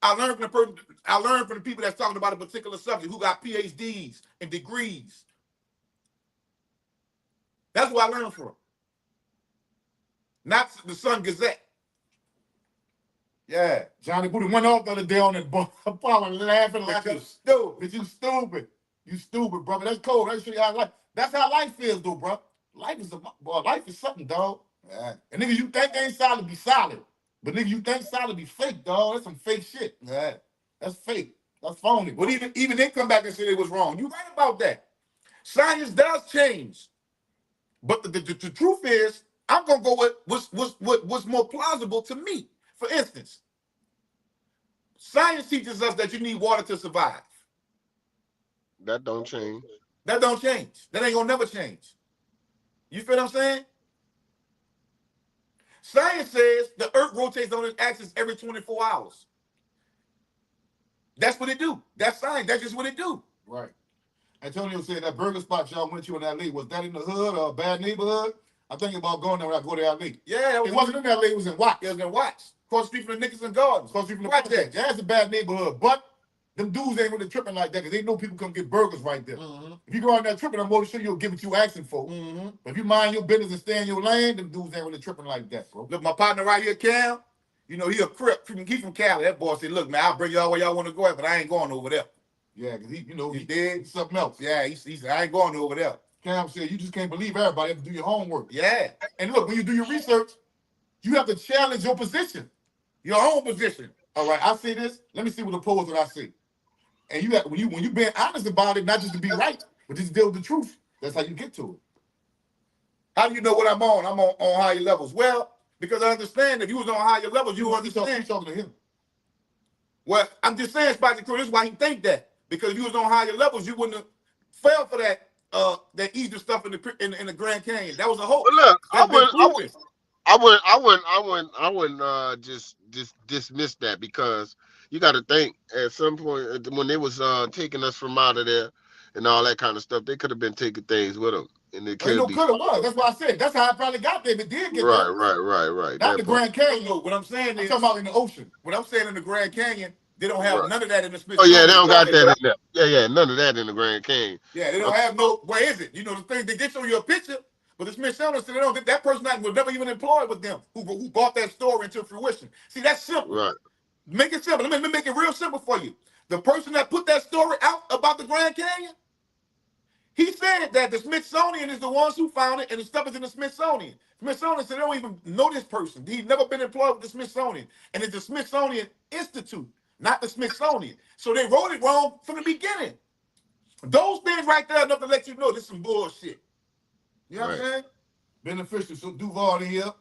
I learned from the people that's talking about a particular subject who got PhDs and degrees. That's what I learned from. Not the Sun Gazette. Yeah, Johnny Booty went off the other day on that parlor laughing like you stupid. You stupid, brother. That's cold. That's how life feels, though, bro. Life is something, dog. Yeah. And niggas, you think ain't solid, be solid. But niggas, you think solid, be fake, dog. That's some fake shit. Yeah. That's fake. That's phony. But even they come back and say they was wrong. You right about that. Science does change. But the truth is, I'm gonna go with what's more plausible to me. For instance, science teaches us that you need water to survive. That don't change. That don't change. That ain't gonna never change. You feel what I'm saying? Science says the earth rotates on its axis every 24 hours. That's what it do. That's science. That's just what it do. Right. Antonio said that burger spot y'all went to in LA, was that in the hood or a bad neighborhood? I think about going there when I go to LA. Yeah, it wasn't in LA, it was in Watts. It was in Watts. Across the street from the Nicholson Gardens. Across the street from the project. Yeah, it's a bad neighborhood, but them dudes ain't really tripping like that because they know people come get burgers right there. If you go out there tripping, I'm more sure you'll give what you asking for. But if you mind your business and stay in your lane, them dudes ain't really tripping like that, bro. Look, my partner right here, Cam, you know, he a Crip. He from Cali. That boy said, look, man, I'll bring y'all where y'all want to go at, but I ain't going over there. Yeah, because he did something else. Yeah, he said, I ain't going over there. Cam said, you just can't believe everybody have to do your homework. Yeah. And look, when you do your research, you have to challenge your position, your own position. All right, I see this. Let me see what the polls that I see. And you have, when you being honest about it, not just to be right, but just deal with the truth. That's how you get to it. How do you know what I'm on? I'm on higher levels. Well, because I understand if you was on higher levels, you understand. You're talking to him. Well, I'm just saying, Spicy Crew, this is why he think that. Because if you was on higher levels, you wouldn't have fell for that Easter stuff in the Grand Canyon. That was a hoax. But look, I wouldn't just dismiss that, because you got to think at some point when they was taking us from out of there and all that kind of stuff, they could have been taking things with them. And it could have was. That's why I said. That's how I probably got there. But did get right, there. Right. Not the Grand Canyon. What I'm saying is, I'm talking about in the ocean. What I'm saying in the Grand Canyon, they don't have none of that in the Smithsonian. Oh yeah, they don't got that in there. Yeah, none of that in the Grand Canyon. Yeah, they don't have no. Where is it? You know, the thing they show you a picture, but the Smithsonian said they don't. That person was never even employed with them. Who brought that story into fruition? See, that's simple. Right. Make it simple. Let me make it real simple for you. The person that put that story out about the Grand Canyon, he said that the Smithsonian is the ones who found it, and the stuff is in the Smithsonian. Smithsonian said they don't even know this person. He's never been employed with the Smithsonian, and it's the Smithsonian Institute, not the Smithsonian. So they wrote it wrong from the beginning. Those things right there enough to let you know this is some bullshit. You know what I'm saying? Beneficial. So Duval in here.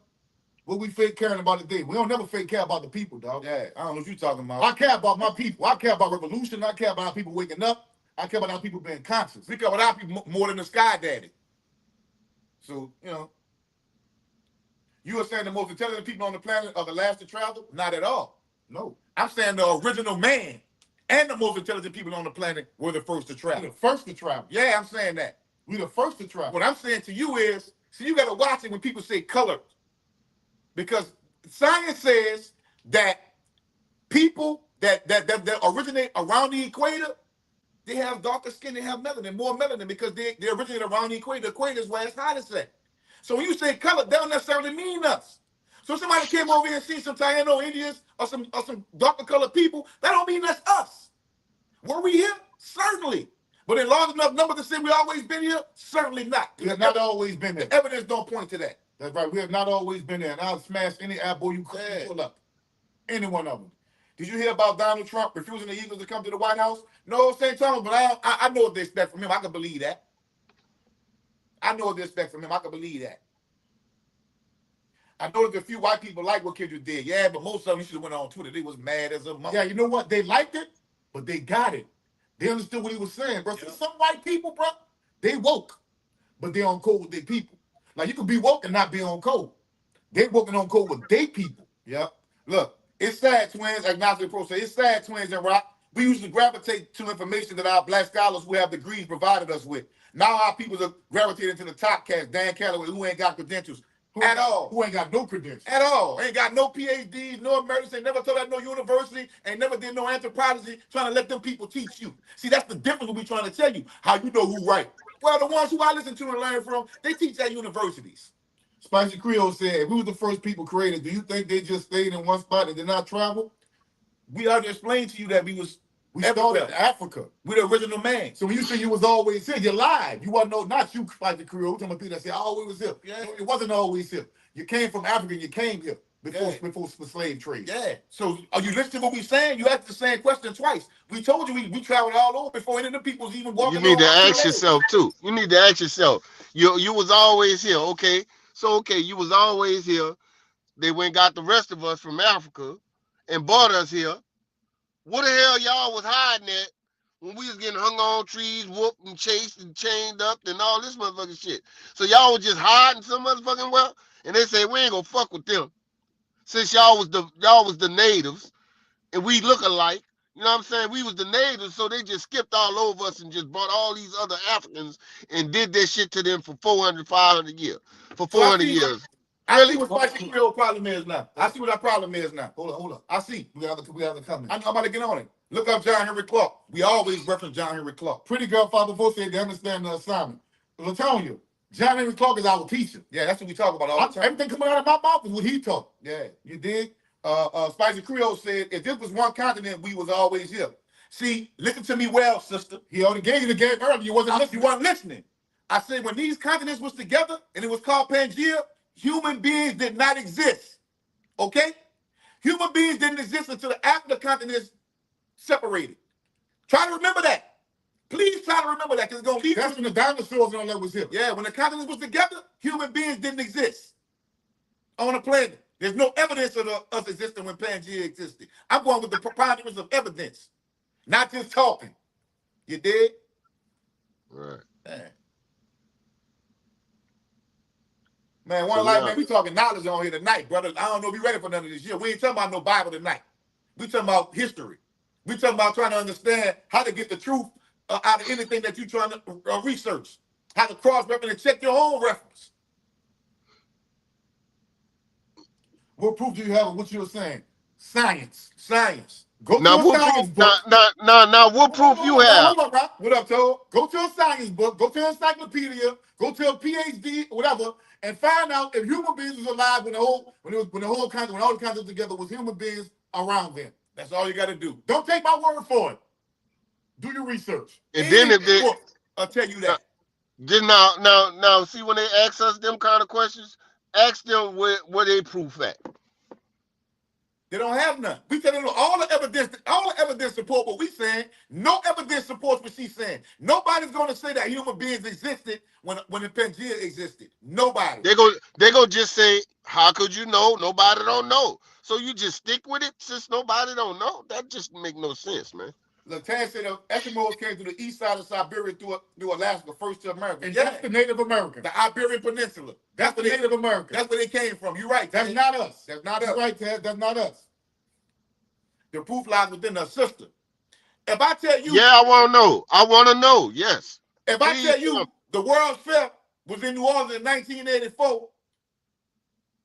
What we fake caring about today? We don't never fake care about the people, dog. Yeah, I don't know what you're talking about. I care about my people. I care about revolution. I care about how people waking up. I care about how people being conscious. We care about our people more than the sky daddy. So, you know, you are saying the most intelligent people on the planet are the last to travel? Not at all. No. I'm saying the original man and the most intelligent people on the planet were the first to travel. We're the first to travel. Yeah, I'm saying that. We're the first to travel. What I'm saying to you is, see, you got to watch it when people say color. Because science says that people that originate around the equator, they have darker skin, they have melanin, more melanin, because they originate around the equator. The equator is where it's hottest at. So when you say color, that don't necessarily mean us. So if somebody came over here and see some Taino Indians or some darker colored people, that don't mean that's us. Were we here? Certainly. But in large enough numbers to say we always been here? Certainly not. We have not always been there. The evidence don't point to that. That's right. We have not always been there. And I'll smash any apple you pull up. Any one of them. Did you hear about Donald Trump refusing the Eagles to come to the White House? No, St. Thomas, but I know what they expect from him. I can believe that. I know what they expect from him. I can believe that. I know that a few white people like what Kendrick did. Yeah, but most of them, you should have went on Twitter. They was mad as a mother. Yeah, you know what? They liked it, but they got it. They understood what he was saying, bro. Yeah. Some white people, bro, they woke, but they on code with their people. Like, you could be woke and not be on code. They woken on code with their people. Yep. Look, it's sad, twins. Agnostic Pro say, it's sad, twins and rock. We usually gravitate to information that our black scholars who have degrees provided us with. Now our people are gravitating to the top cats, Dan Calloway, who ain't got credentials. At all. Who ain't got no credentials. At all. Ain't got no PhDs, no emeritus, ain't never taught at no university, ain't never did no anthropology, trying to let them people teach you. See, that's the difference we trying to tell you, how you know who right. Well, the ones who I listen to and learn from, they teach at universities. Spicy Creole said, if we were the first people created, do you think they just stayed in one spot and did not travel? We already explained to you that we started in Africa. We're the original man. So when you say you was always here, you lied. You wasn't not you, Spicy Creole. We're talking about people that say, I always was here. Yeah. It wasn't always here. You came from Africa and you came here before the slave trade. Yeah. So are you listening to what we saying? You asked the same question twice. We told you we traveled all over before any of the people even walking. You need to ask yourself too. You need to ask yourself, You was always here. Okay. So okay, you was always here. They went and got the rest of us from Africa and brought us here. What the hell y'all was hiding at when we was getting hung on trees, whooped and chased and chained up and all this motherfucking shit? So y'all was just hiding some motherfucking well, and they say we ain't gonna fuck with them since y'all was the natives and we look alike. You know what I'm saying? We was the natives, so they just skipped all over us and just brought all these other Africans and did that shit to them for 400, 500 years. For 400 years. I see what Spicy Creole problem is now. I see what our problem is now. Hold on. I see. We have the comment. I'm about to get on it. Look up John Henry Clark. We always reference John Henry Clark. Pretty Girl Father Vote said they understand the assignment. But I'm telling you, John Henry Clark is our teacher. Yeah, that's what we talk about all the time. Everything coming out of my mouth is what he taught. Yeah, you dig? Spicy Creole said, if this was one continent, we was always here. See, listen to me well, sister. He already gave you the game earlier. You wasn't listening. I said when these continents was together and it was called Pangea, human beings did not exist. Okay? Human beings didn't exist until after the continents separated. Try to remember that. Please try to remember that, because it's going to keep. That's when the dinosaurs and all that was here. Yeah, when the continents was together, human beings didn't exist on the planet. There's no evidence of us existing when Pangea existed. I'm going with the preponderance of evidence, not just talking. You did? Right. Man, man, we talking knowledge on here tonight, brother. I don't know if you ready for none of this shit. We ain't talking about no Bible tonight. We talking about history. We talking about trying to understand how to get the truth out of anything that you trying to research. How to cross-reference and check your own reference. What proof do you have of what you were saying? Science. Go to a science book. Now, what proof you have? Hold on, Rob. What up, Toad? Go to a science book. Go to an encyclopedia. Go to a PhD, whatever, and find out if human beings was alive when all the continents together was human beings around them. That's all you got to do. Don't take my word for it. Do your research. And then if they, I'll tell you that. Then now, see when they ask us them kind of questions, ask them where they proof at. They don't have none. We tell them all the evidence support what we saying. No evidence supports what she's saying. Nobody's going to say that human beings existed when the Pangea existed. Nobody. They go just say, how could you know? Nobody don't know. So you just stick with it since nobody don't know. That just make no sense, man. Latan said the Eskimos came to the east side of Siberia through Alaska, first to America. And that's the Native American. The Iberian Peninsula. That's the Native American. That's where they came from. You're right. That's not us. That's not us. Right, Ted. That's not us. The proof lies within us, sister. If I tell you... Yeah, I want to know. Yes. If I tell you the World's Fair was in New Orleans in 1984,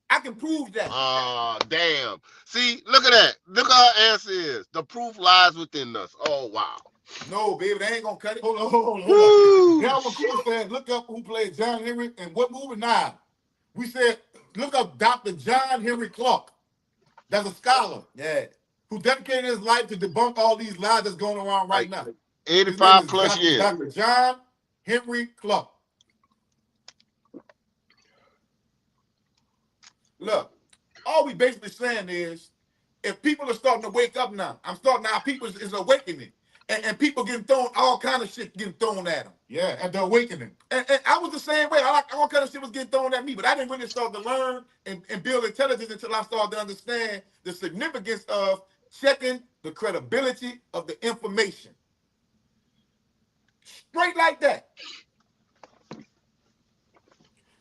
I can prove that. Damn. See, look at that. Look how our answer is. The proof lies within us. Oh, wow. No, baby, they ain't gonna cut it. Hold on. Dalvin Cooper said, look up who played John Henry and what movie. Now, we said, look up Dr. John Henry Clark. That's a scholar. Yeah. Who dedicated his life to debunk all these lies that's going around right now. 85 plus years. Dr. John Henry Clark. Look, all we basically saying is, if people are starting to wake up now, people is awakening. And people getting thrown, all kind of shit getting thrown at them. Yeah, at the awakening. And I was the same way. All kind of shit was getting thrown at me, but I didn't really start to learn and build intelligence until I started to understand the significance of checking the credibility of the information. Straight like that.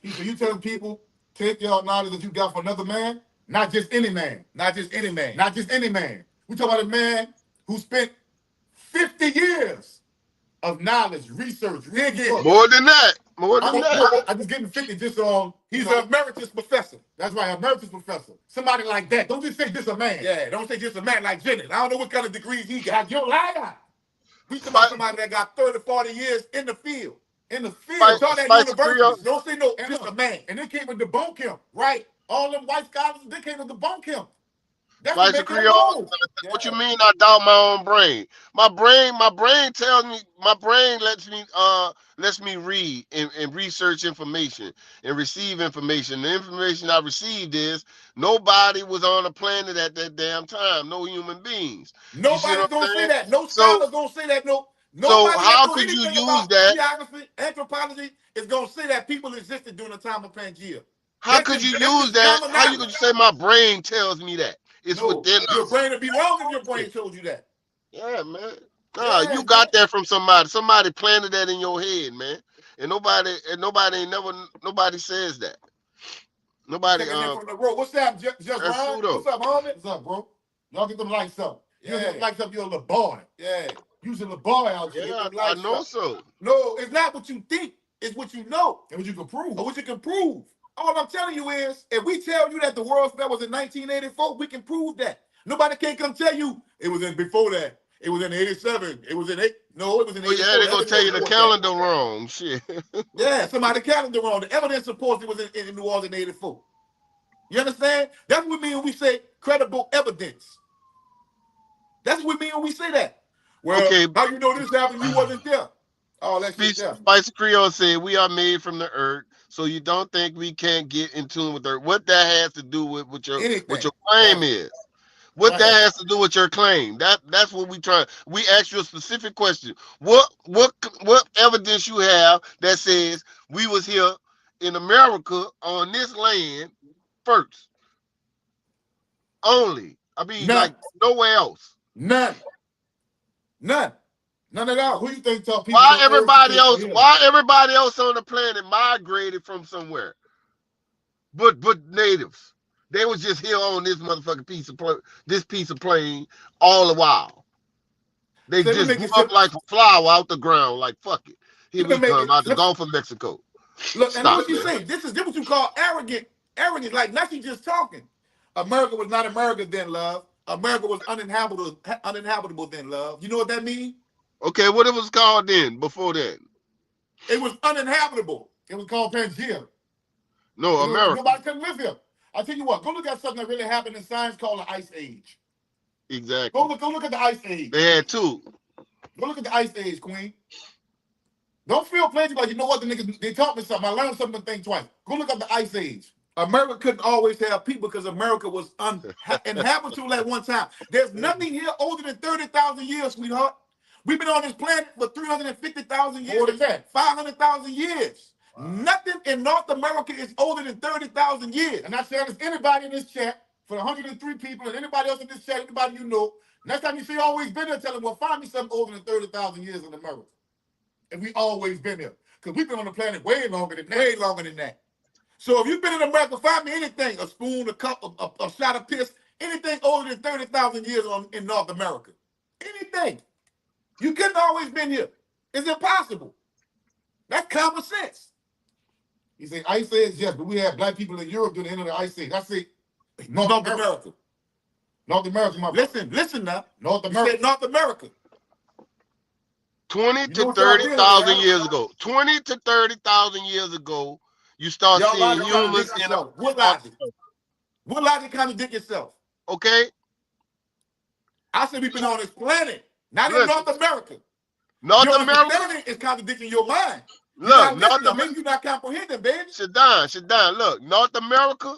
So you telling people, take your knowledge that you got from another man? Not just any man. Not just any man. Not just any man. We talk about a man who spent 50 years of knowledge, research, research. More than that. I'm just getting 50 just on, he's an emeritus professor. That's right, emeritus professor. Somebody like that. Don't just say just a man. Yeah, don't say just a man like Jennings. I don't know what kind of degrees he got. You're liar. We talk about somebody that got 30, 40 years in the field. In the field. Taught at universities. Don't say no, just a man. And they came to debunk him. Right. All them white scholars, they came to debunk him. That's Creole. What you mean I doubt my own brain? My brain tells me, my brain lets me read and research information and receive information. The information I received is nobody was on the planet at that damn time. No human beings. Nobody's gonna say that. No scholars gonna say that. No, So Nobody that how know could you anything use about that? geography, anthropology, is gonna say that people existed during the time of Pangea. How could you That's use just that? common How you knowledge. could say my brain tells me that? It's No, within your us. brain would be wrong if your brain told you that. Yeah, man. Nah, Yeah, you got that from somebody. Somebody planted that in your head, man. And nobody ain't never nobody says that. Nobody Taking that from the road. What's up, Just that's Ryan? pseudo. What's up, homie? What's up, bro? Y'all get them lights up. You get them lights up, you're a little boy. Yeah. You's a little boy out here. Yeah, Get them I lights know up. so. No, it's not what you think. It's what you know. And what you can prove. Or what you can prove. All I'm telling you is, if we tell you that the world spell was in 1984, we can prove that. Nobody can come tell you it was in before that. It was in 87. It was in 8. No, it was in Oh 84. yeah, they're gonna Evidence tell you the supports calendar wrong. Shit. that. Yeah, somebody calendar wrong. The evidence supports it was in New Orleans in 84. You understand? That's what we mean when we say credible evidence. That's what we mean when we say that. Well, Okay. how you know this happened? You wasn't there. Oh, that shit there. Spice Creole said we are made from the earth, so you don't think we can't get in tune with the earth. What that has to do with what your claim is. What that has to do with your claim. That's what we try. We ask you a specific question. What evidence you have that says we was here in America on this land first? Only. I mean, None. like nowhere else. None. None. None at all. Who you think taught people? Why everybody else? Why everybody else on the planet migrated from somewhere? But natives, they was just here on this motherfucking piece of plane all the while. They just grew up like a flower out the ground. Like fuck it, here we come out the Gulf of Mexico. Look, and what you say? This is what you call arrogant. Arrogant, like nothing just talking. America was not America then, love. America was uninhabitable then, love. You know what that means? Okay, what it was called then? Before that, it was uninhabitable. It was called Pangea. No, America. Nobody couldn't live here. I tell you what, go look at something that really happened in science called the Ice Age. Exactly. Go look at the Ice Age. They had two. Go look at the Ice Age, Queen. Don't feel plenty, but you know what? The niggas, they taught me something. I learned something think twice. Go look up the Ice Age. America couldn't always have people because America was uninhabitable at one time. There's nothing here older than 30,000 years, sweetheart. We've been on this planet for 350,000 years. More than that. 500,000 years. Wow. Nothing in North America is older than 30,000 years. And I say there's anybody in this chat, for 103 people, and anybody else in this chat, anybody you know, next time you see always been there, tell them, well, find me something older than 30,000 years in America. And we always been there. Because we've been on the planet way longer than that. So if you've been in America, find me anything, a spoon, a cup, a shot of piss, anything older than 30,000 years in North America. Anything. You couldn't always been here. It's impossible. That's common sense. You say Ice Age, yes, but we had black people in Europe during the end of the Ice Age. I say North America. North America, my listen now. North America. You said North America. 20 to 30,000 years ago. 20 to 30,000 years ago, you start seeing humans in a... What logic? What logic contradict yourself? Okay. I said we've been on this planet, not in North America. North your America understanding is contradicting your mind. Look, North America, you're not comprehending, baby. Shadan, look, North America,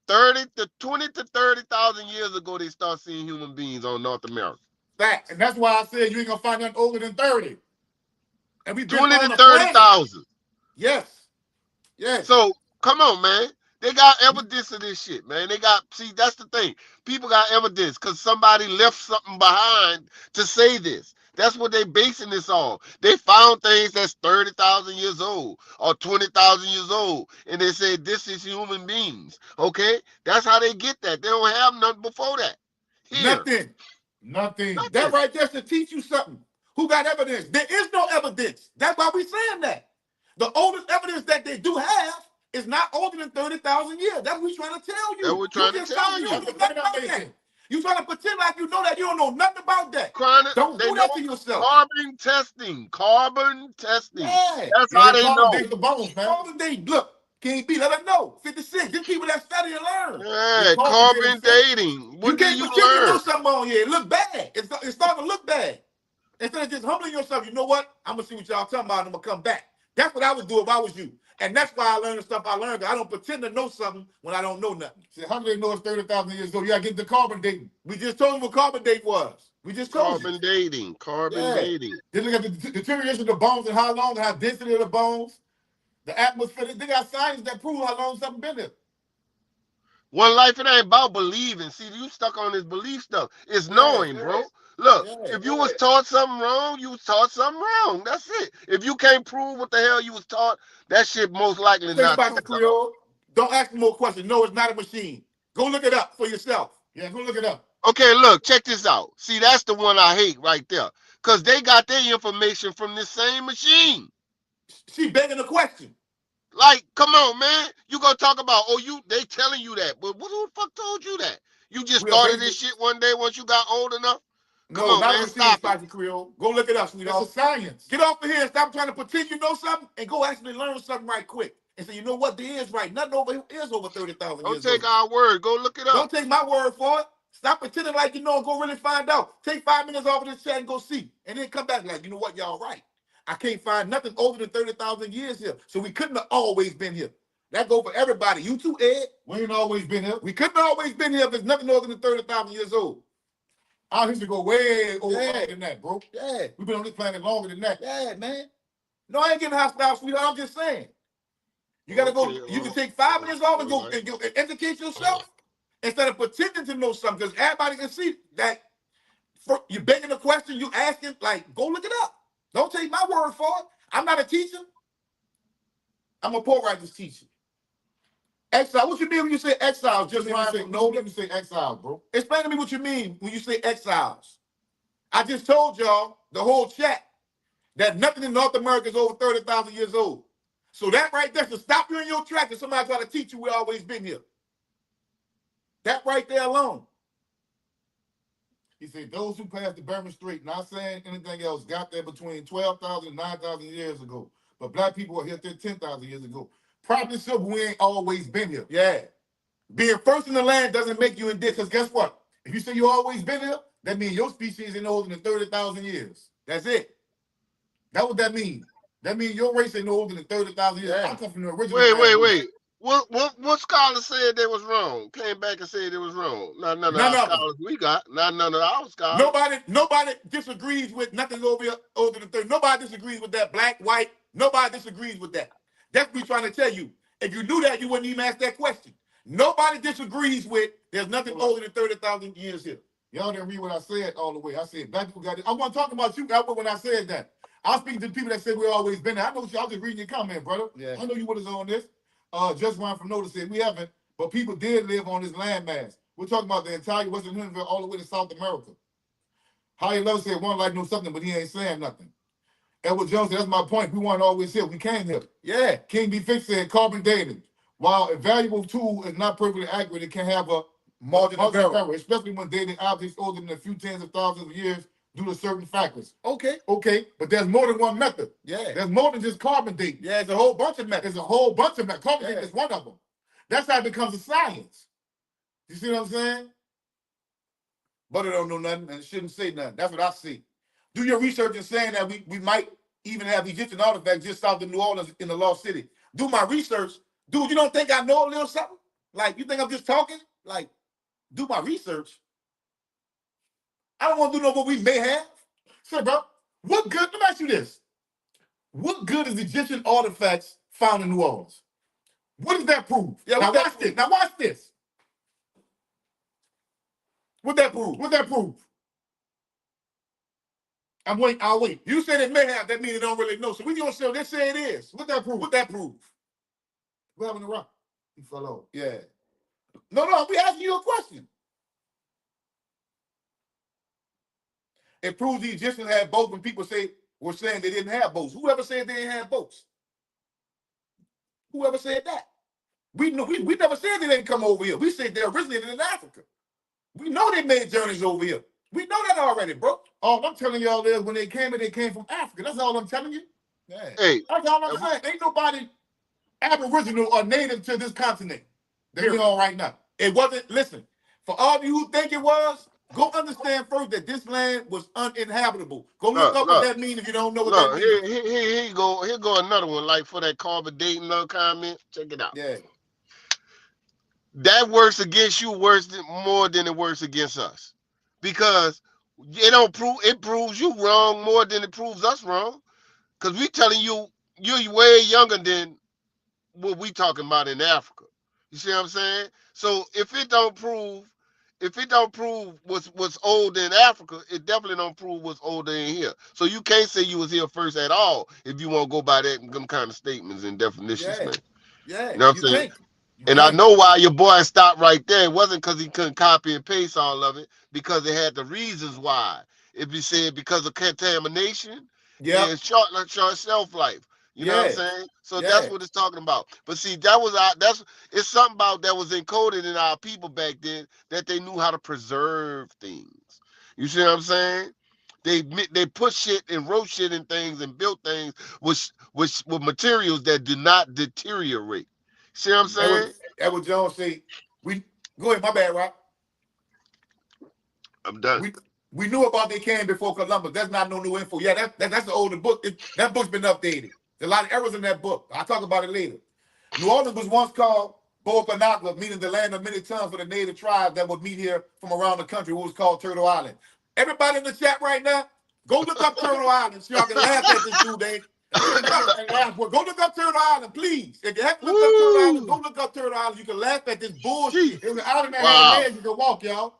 20 to 30,000 years ago, they start seeing human beings on North America. Fact, and that's why I said you ain't gonna find nothing older than 30. And we've been 20 to 30,000. Yes. Yes. So come on, man. They got evidence of this shit, man. See, that's the thing. People got evidence because somebody left something behind to say this. That's what they basing this on. They found things that's 30,000 years old or 20,000 years old, and they say this is human beings. Okay, that's how they get that. They don't have nothing before that. Here. Nothing. That right there to teach you something. Who got evidence? There is no evidence. That's why we're saying that. The oldest evidence that they do have is not older than 30,000 years. That's what we're trying to tell you. That's what we're trying to tell you. You trying to pretend like you know that. You don't know nothing about that. Don't do that to yourself. Carbon testing. Yeah. That's how they know. The bones, man. Carbon date. Look, can't be. Let us know. 56. These people that study and learn. Yeah, carbon dating. What do you pretend you know something on here. It look bad. It's starting to look bad. Instead of just humbling yourself, you know what? I'm going to see what y'all talking about and I'm going to come back. That's what I would do if I was you. And that's why I learned the stuff I learned. I don't pretend to know something when I don't know nothing. See, how do they know it's 30,000 years ago? You got to get the carbon dating. We just told them what carbon date was. We just told carbon dating. Carbon dating. They look at the deterioration of the bones and how long, how density of the bones, the atmosphere. They got science that prove how long something been there. One life, it ain't about believing. See, you stuck on this belief stuff. It's knowing, bro. Look, if you was taught something wrong, you was taught something wrong. That's it. If you can't prove what the hell you was taught, that shit most likely not true. Creole. Don't ask me more questions. No, it's not a machine. Go look it up for yourself. Yeah, go look it up. Okay, look, check this out. See, that's the one I hate right there. Because they got their information from this same machine. She begging a question. Like, come on, man. You gonna talk about, they telling you that. But who the fuck told you that? You just started this shit one day once you got old enough? Come on, man, stop it. Creole. Go look it up, sweetheart. It's a science. Get off of here and stop trying to pretend you know something and go actually learn something right quick. And say, you know what, there is right. Nothing over here is over 30,000 years old. Don't take our word. Go look it up. Don't take my word for it. Stop pretending like you know and go really find out. Take 5 minutes off of this chat and go see. And then come back like, you know what, y'all right. I can't find nothing older than 30,000 years here. So we couldn't have always been here. That go for everybody. You too, Ed. We ain't always been here. We couldn't have always been here if there's nothing older than 30,000 years old. Our history go way older than that, bro. Yeah. We've been on this planet longer than that. Yeah, man. No, I ain't getting hostile, sweetheart. I'm just saying. You gotta go. You can take 5 minutes off and go and educate yourself instead of pretending to know something. Because everybody can see that you're begging a question, you asking, like, go look it up. Don't take my word for it. I'm not a teacher. I'm a poor righteous teacher. Exile. What you mean when you say exiles? Just let me say exiles, bro. Explain to me what you mean when you say exiles. I just told y'all the whole chat that nothing in North America is over 30,000 years old. So that right there should stop you in your tracks if somebody try to teach you we always been here. That right there alone. He said, those who passed the Bering Strait, not saying anything else, got there between 12,000 and 9,000 years ago. But black people were here 10,000 years ago. Probably so, but we ain't always been here. Yeah. Being first in the land doesn't make you indigenous. Because guess what? If you say you always been here, that means your species ain't older than 30,000 years. That's it. That's what that means. That means your race ain't older than 30,000 years. Yeah. I come from the original. Wait. What scholars said they was wrong? Came back and said it was wrong. Not none of our scholars we got. Not none of our scholars. Nobody disagrees with nothing over here older than 30. Nobody disagrees with that. Black, white. Nobody disagrees with that. That's me trying to tell you. If you knew that, you wouldn't even ask that question. Nobody disagrees with there's nothing older than 30,000 years here. Y'all didn't read what I said all the way. I said black people got it. I wasn't talking about you when I said that. I was speaking to people that said we always been there. I know you. I was just reading your comment, brother. Yeah. I know you with us on this. Just one from notice said we haven't, but people did live on this landmass. We're talking about the entire Western Hemisphere all the way to South America. Howie Love said one life knows something, but he ain't saying nothing. Edward Jones said, that's my point. We weren't always here. We came here. Yeah. King B. Fix said carbon dating. While a valuable tool is not perfectly accurate, it can have a margin of error, especially when dating objects older than a few tens of thousands of years due to certain factors. Okay. But there's more than one method. Yeah. There's more than just carbon dating. Yeah, there's a whole bunch of methods. Carbon dating is one of them. That's how it becomes a science. You see what I'm saying? Butter don't know nothing and shouldn't say nothing. That's what I see. Do your research in saying that we might even have Egyptian artifacts just south of New Orleans in the Lost City. Do my research. Dude, you don't think I know a little something? Like, you think I'm just talking? Like, do my research. I don't want to do no what we may have. Say, bro, what good? Let me ask you this. What good is Egyptian artifacts found in New Orleans? What does that prove? Yeah, now watch this. Now watch this. What that prove? I'll wait. You said it may have, that means they don't really know. So we gonna say they say it is. What that prove? What happened to Rock? He fell off. Yeah. No, we asking you a question. It proves the Egyptians had boats when people were saying they didn't have boats. Whoever said they didn't have boats? Whoever said that? We never said they didn't come over here. We said they originated in Africa. We know they made journeys over here. We know that already, bro. All I'm telling y'all is when they came from Africa. That's all I'm telling you. Yeah. Hey, that's all I'm saying. Ain't nobody aboriginal or native to this continent that we on right now. It wasn't, listen, for all of you who think it was, go understand first that this land was uninhabitable. Go look up what that means if you don't know what that means. Here go another one, like for that carbon dating little comment. Check it out. Yeah. That works against you more than it works against us. Because It don't prove it proves you wrong more than it proves us wrong. Cause we telling you you're way younger than what we talking about in Africa. You see what I'm saying? So if it don't prove what's old in Africa, it definitely don't prove what's older in here. So you can't say you was here first at all if you want to go by them kind of statements and definitions, Yeah, man. yeah. You know what You I'm saying? can't. You And I can't. know why your boy stopped right there. It wasn't because he couldn't copy and paste all of it, because it had the reasons why. If he said because of contamination, Yep. then short shelf life. You know what I'm Yeah. saying? So that's Yeah. what it's talking about. But see, that was that's it's something about that was encoded in our people back then, that they knew how to preserve things. You see what I'm saying? They put shit and wrote shit in things and built things with materials that do not deteriorate. See what I'm saying? Edward Jones say, we go ahead, my bad, Rock. I'm done. We knew about they came before Columbus. That's not no new info. Yeah, that's the older book. That book's been updated. There's a lot of errors in that book. I'll talk about it later. New Orleans was once called Boakanakla, meaning the land of many tongues for the native tribes that would meet here from around the country, who was called Turtle Island. Everybody in the chat right now, go look up Turtle Island so y'all can laugh at this dude, Dave. And laugh. Well, go look up Turtle Island, please. If you haven't looked up Turtle Island, go look up Turtle Island. You can laugh at this bullshit. It was an island that had Wow. legs you can walk, y'all.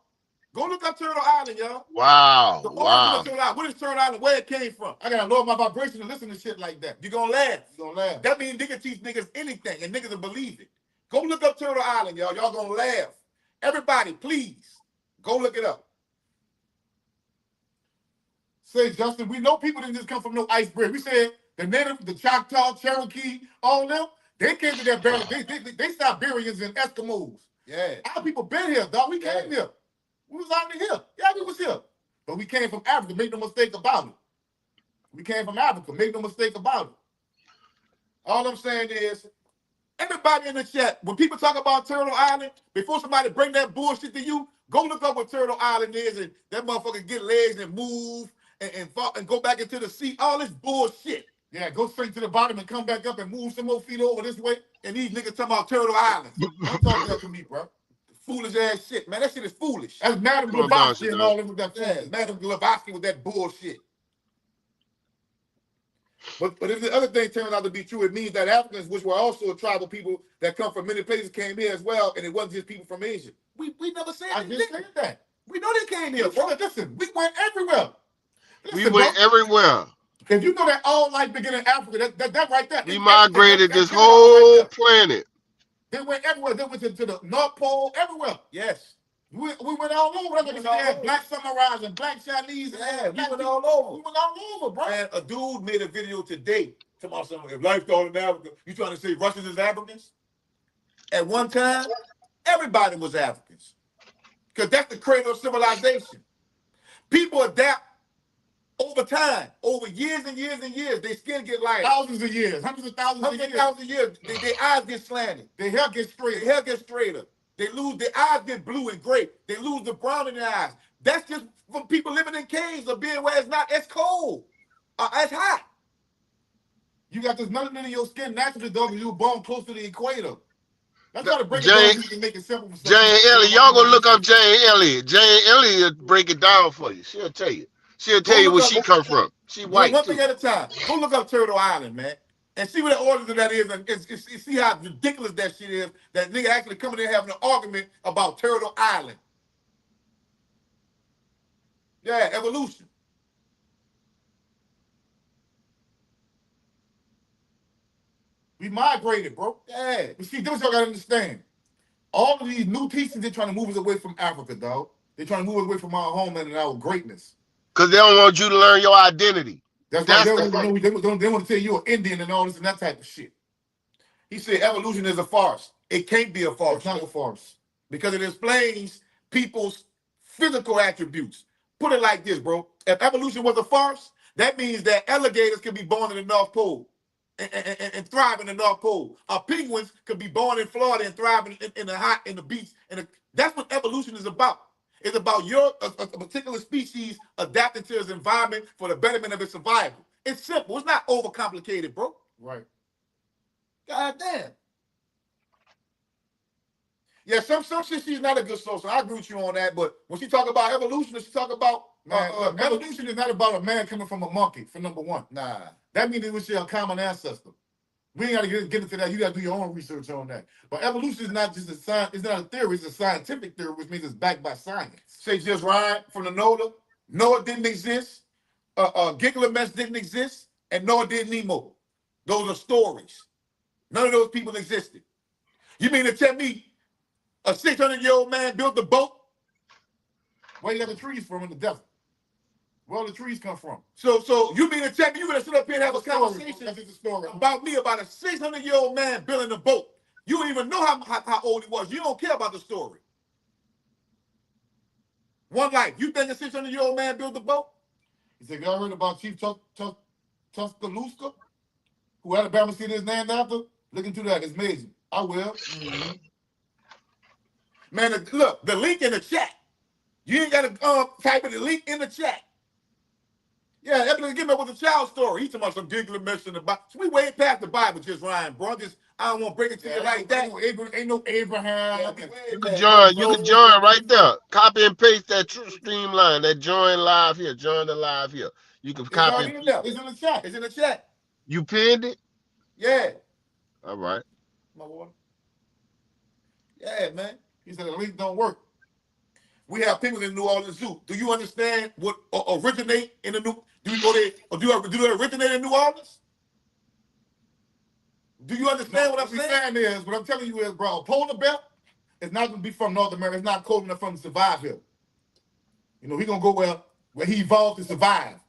Go look up Turtle Island, y'all. Wow. The origin Wow. of Turtle Island. What is Turtle Island? Where it came from? I gotta lower my vibration to listen to shit like that. You're gonna laugh. You're gonna laugh. That means niggas teach niggas anything and niggas will believe it. Go look up Turtle Island, y'all. Y'all gonna laugh. Everybody, please, go look it up. Say, Justin, we know people didn't just come from no iceberg. We said the native, the Choctaw, Cherokee, all of them, they came to that barrier. They Siberians and Eskimos. Yeah. Our people been here, dog. We came here. We was already here. Yeah, we was here. But we came from Africa. Make no mistake about it. We came from Africa. Make no mistake about it. All I'm saying is, everybody in the chat, when people talk about Turtle Island, before somebody bring that bullshit to you, go look up what Turtle Island is, and that motherfucker get legs and move and go back into the sea. All this bullshit. Yeah, go straight to the bottom and come back up and move some more feet over this way. And these niggas talking about Turtle Island. Don't talk that to me, bro. Foolish ass shit, man. That shit is foolish. That's Madam Blavatsky and all them with that. Yeah, Madam Blavatsky with that bullshit. But if the other thing turns out to be true, it means that Africans, which were also a tribal people that come from many places, came here as well, and it wasn't just people from Asia. We never said that. I just said that. We know they came here, bro. Listen, we went everywhere. Listen, We went everywhere. If you know that all life began in Africa, that right there. We migrated this whole planet. They went everywhere. They went to the North Pole, everywhere. Yes. We went all over. We had black samurais and black Chinese. Yeah, we went all over. We went all over, bro. And a dude made a video today talking about something. If life started in Africa, you trying to say Russians is Africans? At one time, everybody was Africans. Because that's the cradle of civilization. People adapt over time, over years and years and years. Their skin get lighter. Thousands of years, hundreds of thousands of years. Their eyes get slanted. Their hair gets straight. Their hair gets straighter. They lose, their eyes get blue and gray. They lose the brown in their eyes. That's just from people living in caves or being where it's not as cold, as hot. You got this melanin in your skin naturally, dog, because you were born close to the equator. Let's try to break it down so you can make it simple for Jane Elliott, y'all gonna look up Jane Elliott. Jane Elliott break it down for you. She'll tell you. She'll tell you where she come from. She white one too. thing at a time. Go look up Turtle Island, man. And see what the origin of that is, and see how ridiculous that shit is. That nigga actually coming in having an argument about Turtle Island. Yeah, evolution. We migrated, bro. Yeah. But see, this y'all gotta understand. All of these new teachings, they're trying to move us away from Africa, dog. They're trying to move us away from our homeland and our greatness. Because they don't want you to learn your identity. That's right. They want to tell you you're an Indian and all this and that type of shit. He said evolution is a farce. It can't be a farce. It's not a farce. Because it explains people's physical attributes. Put it like this, bro. If evolution was a farce, that means that alligators can be born in the North Pole and thrive in the North Pole. Penguins could be born in Florida and thrive in the beach. That's what evolution is about. It's about a particular species adapting to its environment for the betterment of its survival. It's simple. It's not overcomplicated, bro. Right. God damn. Yeah, some shit she's not a good source. So I agree with you on that. But when she talk about evolution, she talk about evolution is not about a man coming from a monkey. For number one, nah, that means it was a common ancestor. We ain't got to get into that. You got to do your own research on that. But evolution is not just a science. It's not a theory. It's a scientific theory, which means it's backed by science. Say just Ryan from the Nola. Noah didn't exist. Gilgamesh didn't exist, and Noah didn't Nemo. Those are stories. None of those people existed. You mean to tell me a 600-year-old man built a boat? Where you got the trees from in the desert? Where all the trees come from? So you mean to tell me you gonna sit up here and have a conversation about me about a 600-year-old man building a boat? You don't even know how old he was. You don't care about the story. One life. You think a 600-year-old man built a boat? He said, y'all heard about Chief Tuscaloosa? Who Alabama City is named after? Look into that. It's amazing. I will. Mm-hmm. Man, look, the link in the chat. You ain't got to type in the link in the chat. Yeah, Evelyn give me with the child story. He's talking about some Gilgamesh in the Bible. So we way past the Bible, just Ryan, bro. I don't want to break it to you like that. Ain't no Abraham. You can join right there. Copy and paste that streamline, that join live here. Join the live here. You can copy and paste. It's in the chat. It's in the chat. You pinned it? Yeah. All right. My water. Yeah, man. He said the link don't work. We have people in New Orleans Zoo. Do you understand what originate in the New? Do you go there or do they originate in New Orleans? Do you understand what I'm saying? Is what I'm telling you is, bro. Polar bear is not gonna be from North America. It's not cold enough for him to survive here. You know, he gonna go where he evolved to survive.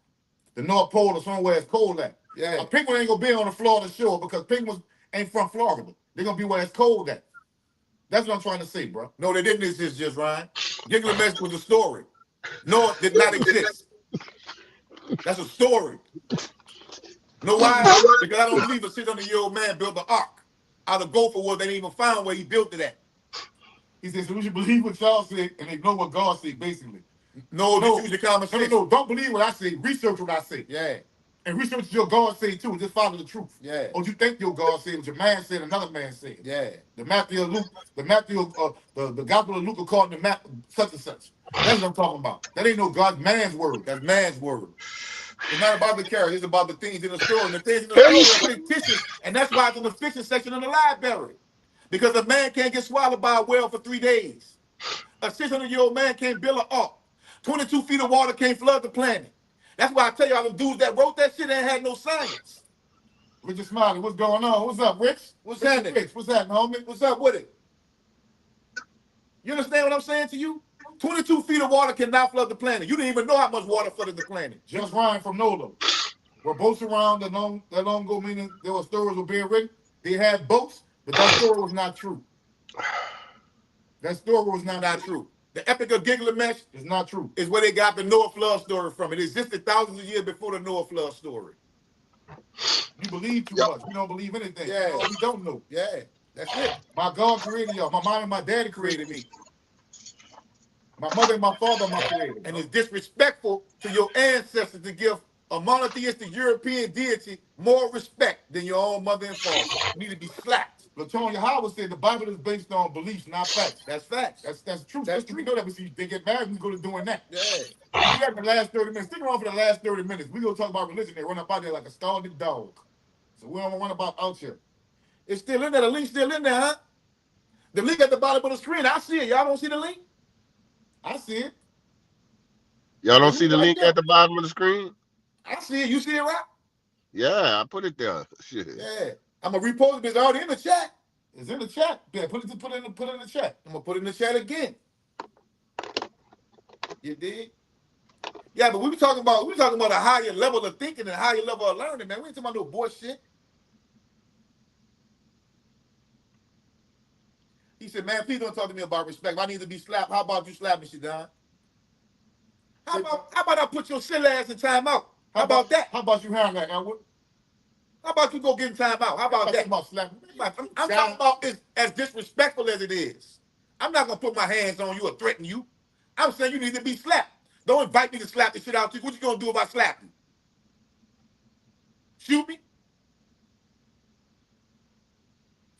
The North Pole or somewhere it's cold at. Yeah. A penguin ain't gonna be on the Florida shore because penguins ain't from Florida. They're gonna be where it's cold at. That's what I'm trying to say, bro. No, they didn't exist, just Ryan. Gilgamesh was a story. No, it did not exist. That's a story. Know why? Because I don't believe a 600-year-old man built an ark out of gopher wood. They didn't even find where he built it at. He said, so we should believe what y'all said and ignore what God said, basically. No, use the common sense. No, don't believe what I say. Research what I say. Yeah. And research what your God say too. Just follow the truth. Yeah. Or you think your God said what your man said, another man said. Yeah. The Gospel of Luke according to such and such. That's what I'm talking about. That ain't no God's man's word. That's man's word. It's not about the character. It's about the things in the story. And the things in the story are fictitious. And that's why it's in the fiction section of the library. Because a man can't get swallowed by a whale for 3 days. A 600-year-old man can't build an ark. 22 feet of water can't flood the planet. That's why I tell y'all, them dudes that wrote that shit ain't had no science. Richard Smiley, what's going on? What's up, Rich? What's happening? Rich, what's happening, homie? What's up with it? You understand what I'm saying to you? 22 feet of water cannot flood the planet. You didn't even know how much water flooded the planet. Just Ryan from NOLA. Were boats around that long ago, meaning there were stories were being written. They had boats, but that story was not true. That story was not true. The Epic of Gilgamesh is not true. It's where they got the Noah flood story from. It existed thousands of years before the Noah flood story. You believe too much. We don't believe anything. Yeah. No, we don't know. Yeah. That's it. My God created y'all. My mom and my daddy created me. My mother and my father are my creator. And it's disrespectful to your ancestors to give a monotheistic European deity more respect than your own mother and father. You need to be slapped. Latonya Howard said the Bible is based on beliefs, not facts. That's facts. That's true. That's true. We know that. We see they get married, we go to doing that. Yeah. We do that in the last 30 minutes. Stick around for the last 30 minutes. We gonna talk about religion. They run up out there like a starving dog. So we don't run about out here. It's still in there. The link's still in there, huh? The link at the bottom of the screen. I see it. Y'all don't see the link? I see it. Y'all don't see the link at the bottom of the screen? I see it. You see it, right? Yeah, I put it there. Shit. Yeah. I'm gonna repost it. It's already in the chat. It's in the chat. Yeah, put it in the chat. I'm gonna put it in the chat again. You did? Yeah, but we talking about a higher level of thinking and a higher level of learning, man. We ain't talking about no bullshit. He said, man, please don't talk to me about respect. If I need to be slapped, how about you slap me, Shadon? How about I put your silly ass in timeout? How about that? How about you handle that, Edward? How about you go get in timeout? How about that? I'm talking about it as disrespectful as it is. I'm not gonna put my hands on you or threaten you. I'm saying you need to be slapped. Don't invite me to slap the shit out of you. What you gonna do if I slap you? Shoot me?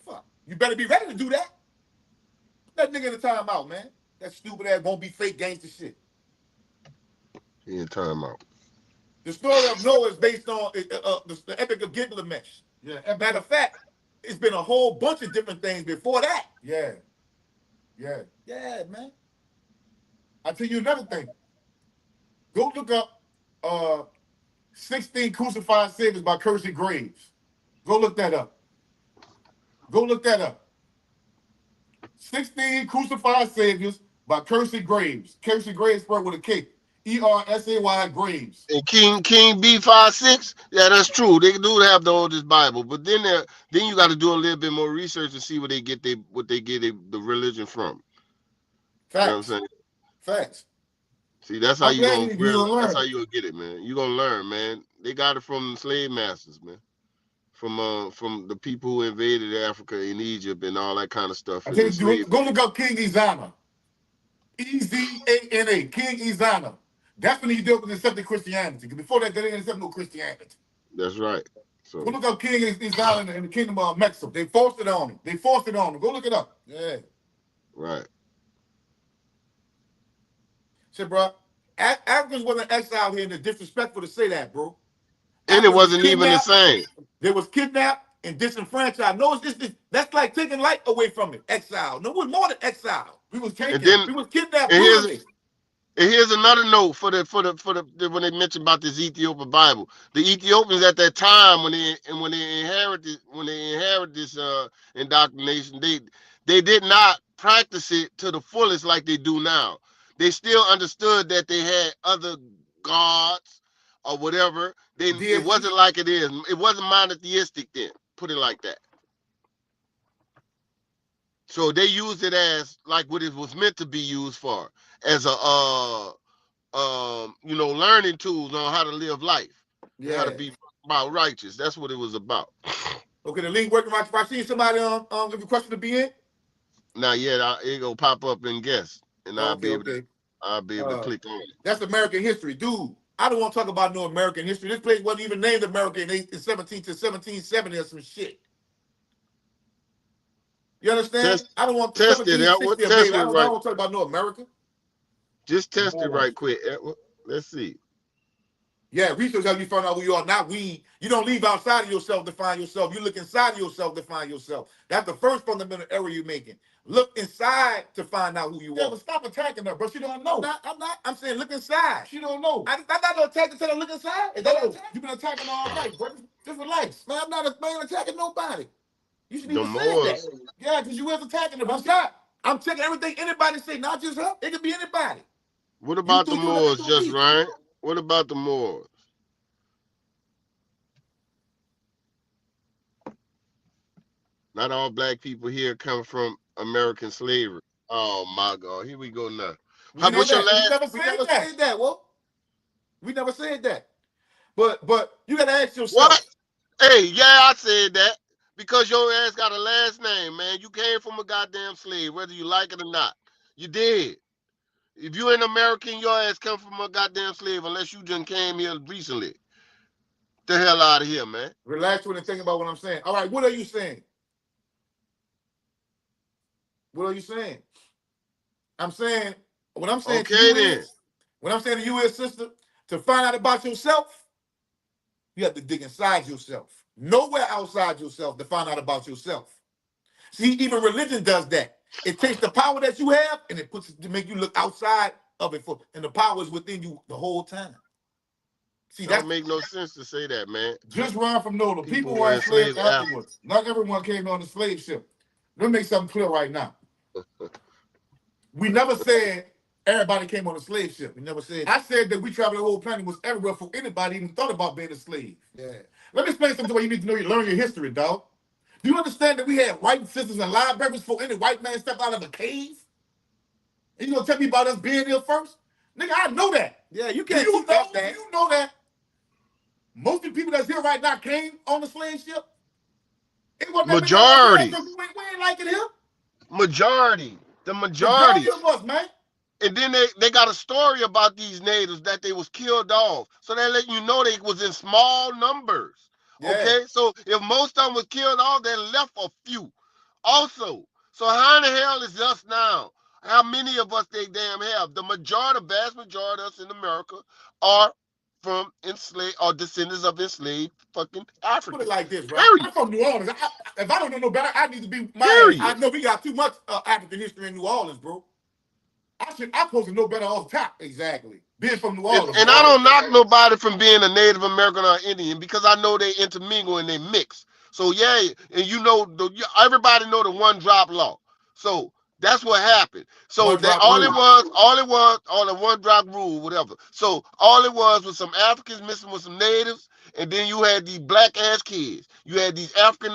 Fuck. You better be ready to do that. That nigga in the timeout, man. That stupid ass won't be fake gangster shit. He in timeout. The story of Noah is based on the epic of Gilgamesh. Yeah. Matter of fact, it's been a whole bunch of different things before that. Yeah. Yeah. Yeah, man. I'll tell you another thing. Go look up 16 Crucified Saviors by Cursey Graves. Go look that up. Go look that up. 16 Crucified Saviors by Cursey Graves. Cursey Graves spelled with a K. Ersay Graves. And King B56, yeah, that's true. They do have the oldest Bible, but then you got to do a little bit more research to see where they get the religion from. Facts. You know what I'm saying? Facts. See, that's how learn. That's how you gonna get it, man. You gonna learn, man. They got it from slave masters, man. From the people who invaded Africa and Egypt and all that kind of stuff. I tell you, go look up King Ezana. Ezana. King Ezana. That's when he dealt with accepting Christianity. Because before that, they didn't accept no Christianity. That's right. So go look up King Ezana in the Kingdom of Mexico. They forced it on him. Go look it up. Yeah. Right. Shit, bro. Africans wasn't exiled here, and it's disrespectful to say that, bro. And it wasn't even the same. They was kidnapped and disenfranchised. No, that's like taking life away from it. Exile. No, it was more than exile. We was taken. We was kidnapped. And here's another note for the when they mentioned about this Ethiopian Bible. The Ethiopians at that time when they inherited this indoctrination, they did not practice it to the fullest like they do now. They still understood that they had other gods or whatever. It wasn't like it is. It wasn't monotheistic then. Put it like that. So they used it as like what it was meant to be used for, as a learning tools on how to live life, how to be about righteous. That's what it was about. Okay, the link working right. If I see somebody if a question to be in, not yet. It gonna pop up and guess, and I'll be able to click on it. That's American history, dude. I don't want to talk about no American history. This place wasn't even named America in 1770 or some shit. You understand? I don't want to test it. I don't want to talk about no America. Just test it right quick. Let's see. Yeah, research how you find out who you are. Not we. You don't leave outside of yourself to find yourself. You look inside of yourself to find yourself. That's the first fundamental error you're making. Look inside to find out who you are. Yeah, but stop attacking her, bro. She don't know. I'm not. I'm saying look inside. She don't know. I'm not attacking until I look inside. You've been attacking all right, bro. Just relax. Man, I'm not attacking nobody. You should even say that. Yeah, because you was attacking her. I'm checking everything anybody say, not just her. It could be anybody. What about the Moors, just Ryan? What about the Moors? Not all black people here come from American slavery. Oh my God, here we go now. What's your last? We never said that. Well, we never said that. But you gotta ask yourself. What? Hey, yeah, I said that. Because your ass got a last name, man. You came from a goddamn slave, whether you like it or not. You did. If you're an American, your ass come from a goddamn slave, unless you just came here recently. The hell out of here, man. Relax when and think about what I'm saying. All right, what are you saying? What are you saying? I'm saying, what I'm saying to you is, sister, to find out about yourself, you have to dig inside yourself. Nowhere outside yourself to find out about yourself. See, even religion does that. It takes the power that you have and it puts it to make you look outside of it, and the power is within you the whole time. See, that don't make no sense to say that, man. Just run from Nola. People were enslaved afterwards. Not everyone came on the slave ship. Let me make something clear right now. We never said everybody came on a slave ship. We never said. I said that we traveled the whole planet was everywhere before anybody even thought about being a slave. Yeah. Let me explain something why you need to know. You learn your history, dog. Do you understand that we had white sisters and libraries before any white man stepped out of a cave? And you gonna tell me about us being here first? Nigga, I know that. Yeah, you can't. Do you know that? Most of the people that's here right now came on the slave ship. It wasn't majority. We ain't like it here. Majority. The majority of us, man. And then they got a story about these natives that they was killed off. So they let you know they was in small numbers. Yeah. Okay, so if most of them was killed off, they left a few. Also, So how in the hell is us now? How many of us they damn have? The vast majority of us in America are from enslaved or descendants of enslaved fucking Africans. Put it like this, right? Period. I'm from New Orleans. If I don't know no better, I need to be my Period. ass. I know we got too much African history in New Orleans, bro. I'm supposed to know better off top. Exactly. Being from New Orleans. And I don't knock nobody from being a Native American or Indian because I know they intermingle and they mix. So yeah, and you know, everybody know the one drop law. So that's what happened. So One drop all rule. the one drop rule, whatever. So all it was some Africans mixing with some natives, and then you had these black ass kids. You had these African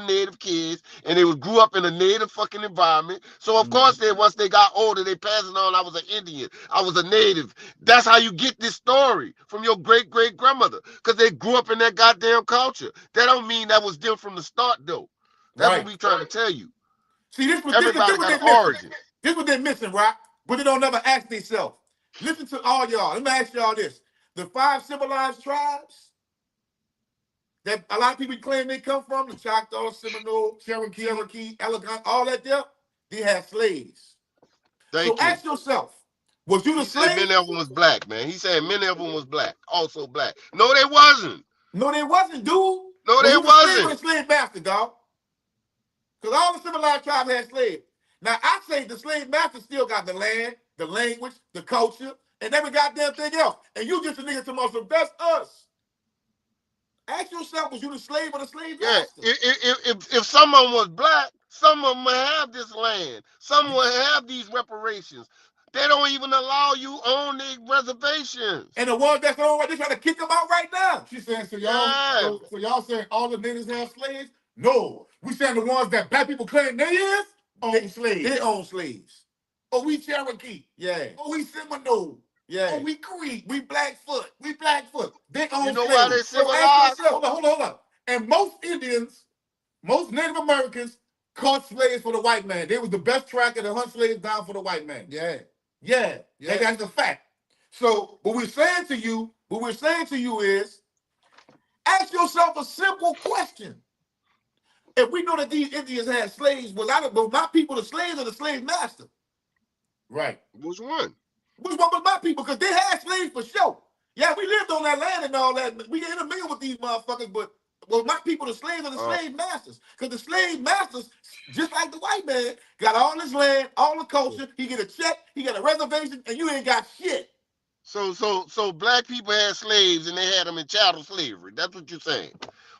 native kids, and they grew up in a native fucking environment. So of course once they got older, they passed it on. I was an Indian. I was a native. That's how you get this story from your great grandmother, because they grew up in that goddamn culture. That don't mean that was them from the start though. That's what we trying to tell you. See, Everybody got an origin. This is what they're missing, right? But they don't never ask themselves. Listen to all y'all. Let me ask y'all this. The 5 civilized tribes that a lot of people claim they come from, the Choctaw, Seminole, Cherokee, Elegant, all that there, they had slaves. So ask yourself, was you the slave? Many of them was black, man. He said many of them was black, also black. No, they wasn't. No, they wasn't, dude. No, they wasn't. Slave or the slave master, dog. Because all the civilized tribes had slaves. Now, I say the slave master still got the land, the language, the culture, and every goddamn thing else. And you just a nigga to most of that's us. Ask yourself, was you the slave or the slave master? If someone was black, some of them would have this land. Some would have these reparations. They don't even allow you on the reservations. And the ones that's on, they're trying to kick them out right now. She's saying, so y'all saying all the niggas have slaves? No. We saying the ones that black people claim they is own slaves. They own slaves. Oh, we Cherokee. Yeah. Oh, we Seminole. Yeah. Oh, we Creek. We Blackfoot. We Blackfoot. They own slaves. You know why they civilized? Hold on. And most Indians, most Native Americans caught slaves for the white man. They was the best tracker to hunt slaves down for the white man. Yeah. And that's the fact. So what we're saying to you is, ask yourself a simple question. If we know that these Indians had slaves, was my people the slaves or the slave master? Right. Which one? Which one was my people? Because they had slaves for sure. Yeah, we lived on that land and all that. We intermingled with these motherfuckers, but was my people the slaves or the slave masters? Because the slave masters, just like the white man, got all his land, all the culture. He get a check, he got a reservation, and you ain't got shit. So black people had slaves and they had them in chattel slavery. That's what you're saying.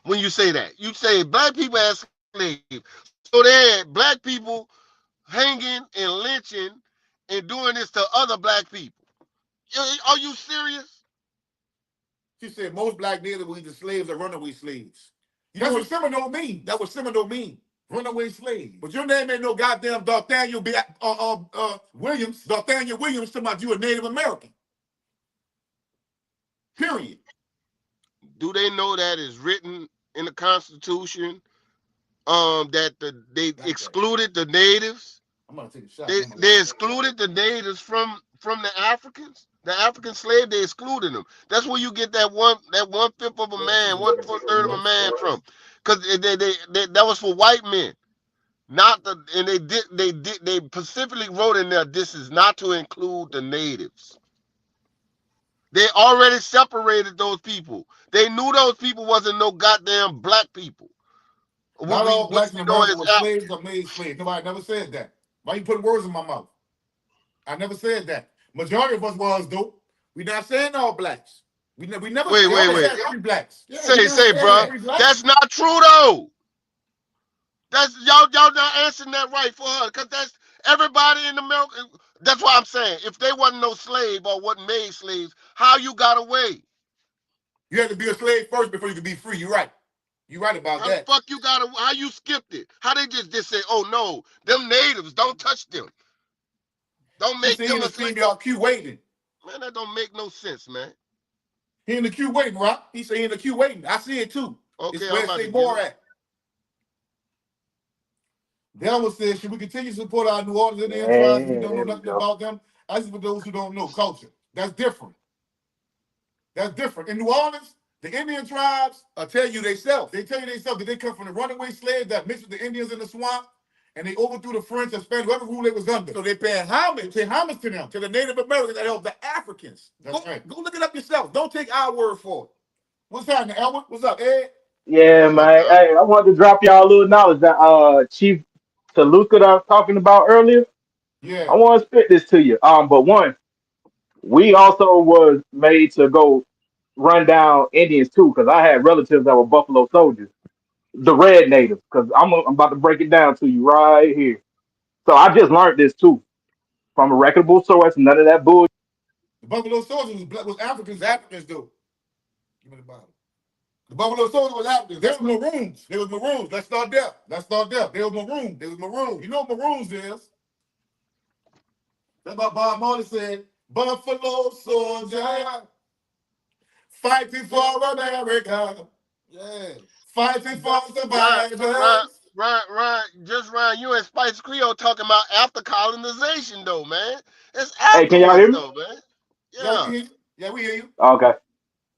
When you say that, you say black people had slaves. So they had black people hanging and lynching and doing this to other black people. Are you serious? She said most black niggas were either slaves or runaway slaves. That's what Seminole mean. That was Seminole mean. Runaway slave. But your name ain't no goddamn Nathaniel Williams. Nathaniel Williams talking about you a Native American. Period. Do they know that is written in the Constitution that they excluded the natives? I'm gonna take a shot. They excluded the natives from the Africans. The African slave, they excluded them. That's where you get that one fifth of a man, 1/3 of a man from, because that was for white men, they specifically wrote in there, this is not to include the natives. They already separated those people. They knew those people wasn't no goddamn black people. Not all blacks in America were slaves or made slaves. Nobody never said that. Why you putting words in my mouth? I never said that. Majority of us was, though. We're not saying all blacks. We never wait. said every blacks. Yeah, say, bro. That's not true, though. That's y'all not answering that right for her, because that's everybody in America. That's why I'm saying, if they wasn't no slave or wasn't made slaves, how you got away? You had to be a slave first before you could be free. You're right. You're right about that. Fuck you got how you skipped it? How they just say, oh no, them natives, don't touch them. Don't make them a slave. Y'all queue waiting. Man, that don't make no sense, man. He in the queue waiting, right? He say he in the queue waiting. I see it too. Okay, it's where say more at. Delma says, should we continue to support our New Orleans Indian tribes? We don't know nothing about them. I just for those who don't know culture. That's different. That's different. In New Orleans, the Indian tribes tell you themselves. They tell you themselves that they come from the runaway slaves that mixed with the Indians in the swamp. and they overthrew the French and Spanish, whatever rule they was under. So they pay homage to them, to the Native Americans that helped the Africans. That's right. Go look it up yourself. Don't take our word for it. What's happening, Elwood? What's up, Ed? Yeah, man. Hey, I wanted to drop y'all a little knowledge that Chief Toluca that I was talking about earlier. Yeah. I want to spit this to you. But one, we also was made to go run down Indians too, because I had relatives that were Buffalo Soldiers, the Red Natives. Because I'm about to break it down to you right here. So I just learned this too from a reputable source. None of that bullshit. The Buffalo Soldiers was Africans. Africans do. Give me the Bible. The Buffalo Soldiers was Africans. They was Maroons. They was Maroons. Let's start there. They was Maroons. They was Maroons. You know what Maroons is? That's what Bob Marley said. Buffalo Soldier, fighting for America. Yeah. Fighting for survivors. Right. Just Ryan, you and Spice Creole talking about after colonization, though, man. It's Hey, can y'all hear afterwards, me? though, man. Yeah, we hear you. Okay.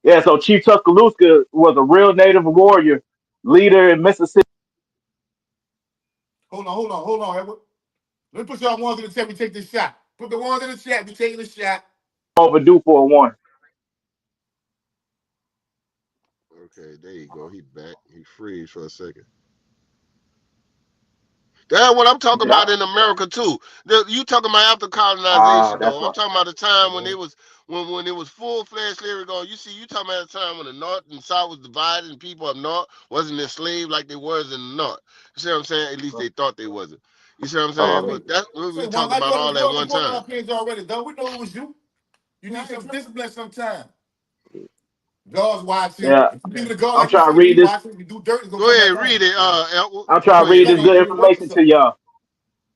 Yeah, so Chief Tuscaloosa was a real Native warrior leader in Mississippi. Hold on, Edward. Let me put y'all ones in the chat. We take this shot. Put the ones in the chat. We taking the shot. Overdue for a one. Okay, there you go. He back. He freeze for a second. That's what I'm talking about in America too. You talking about after colonization That's though. I'm right. talking about the time when it was when it was full-fledged slavery going. You talking about the time when the North and South was divided and people up north wasn't enslaved like they was in the North. You see what I'm saying? At least they thought they wasn't. You see what I'm saying? But that's we talking about all at one time. Already done. We know it was you. You need some discipline sometime. God's watching. Yeah. If you be the God I'm like you trying to say read you this. watching, you do dirt, it's gonna Go come ahead, back on. read it. I'm trying to read this good information to y'all.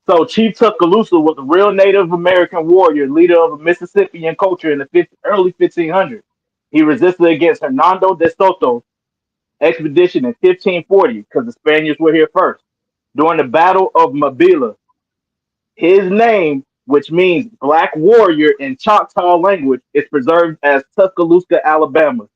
So Chief Tuscaloosa was a real Native American warrior, leader of a Mississippian culture in the early 1500s. He resisted against Hernando de Soto's expedition in 1540 because the Spaniards were here first. During the Battle of Mabila, his name, which means Black Warrior in Choctaw language, is preserved as Tuscaloosa, Alabama.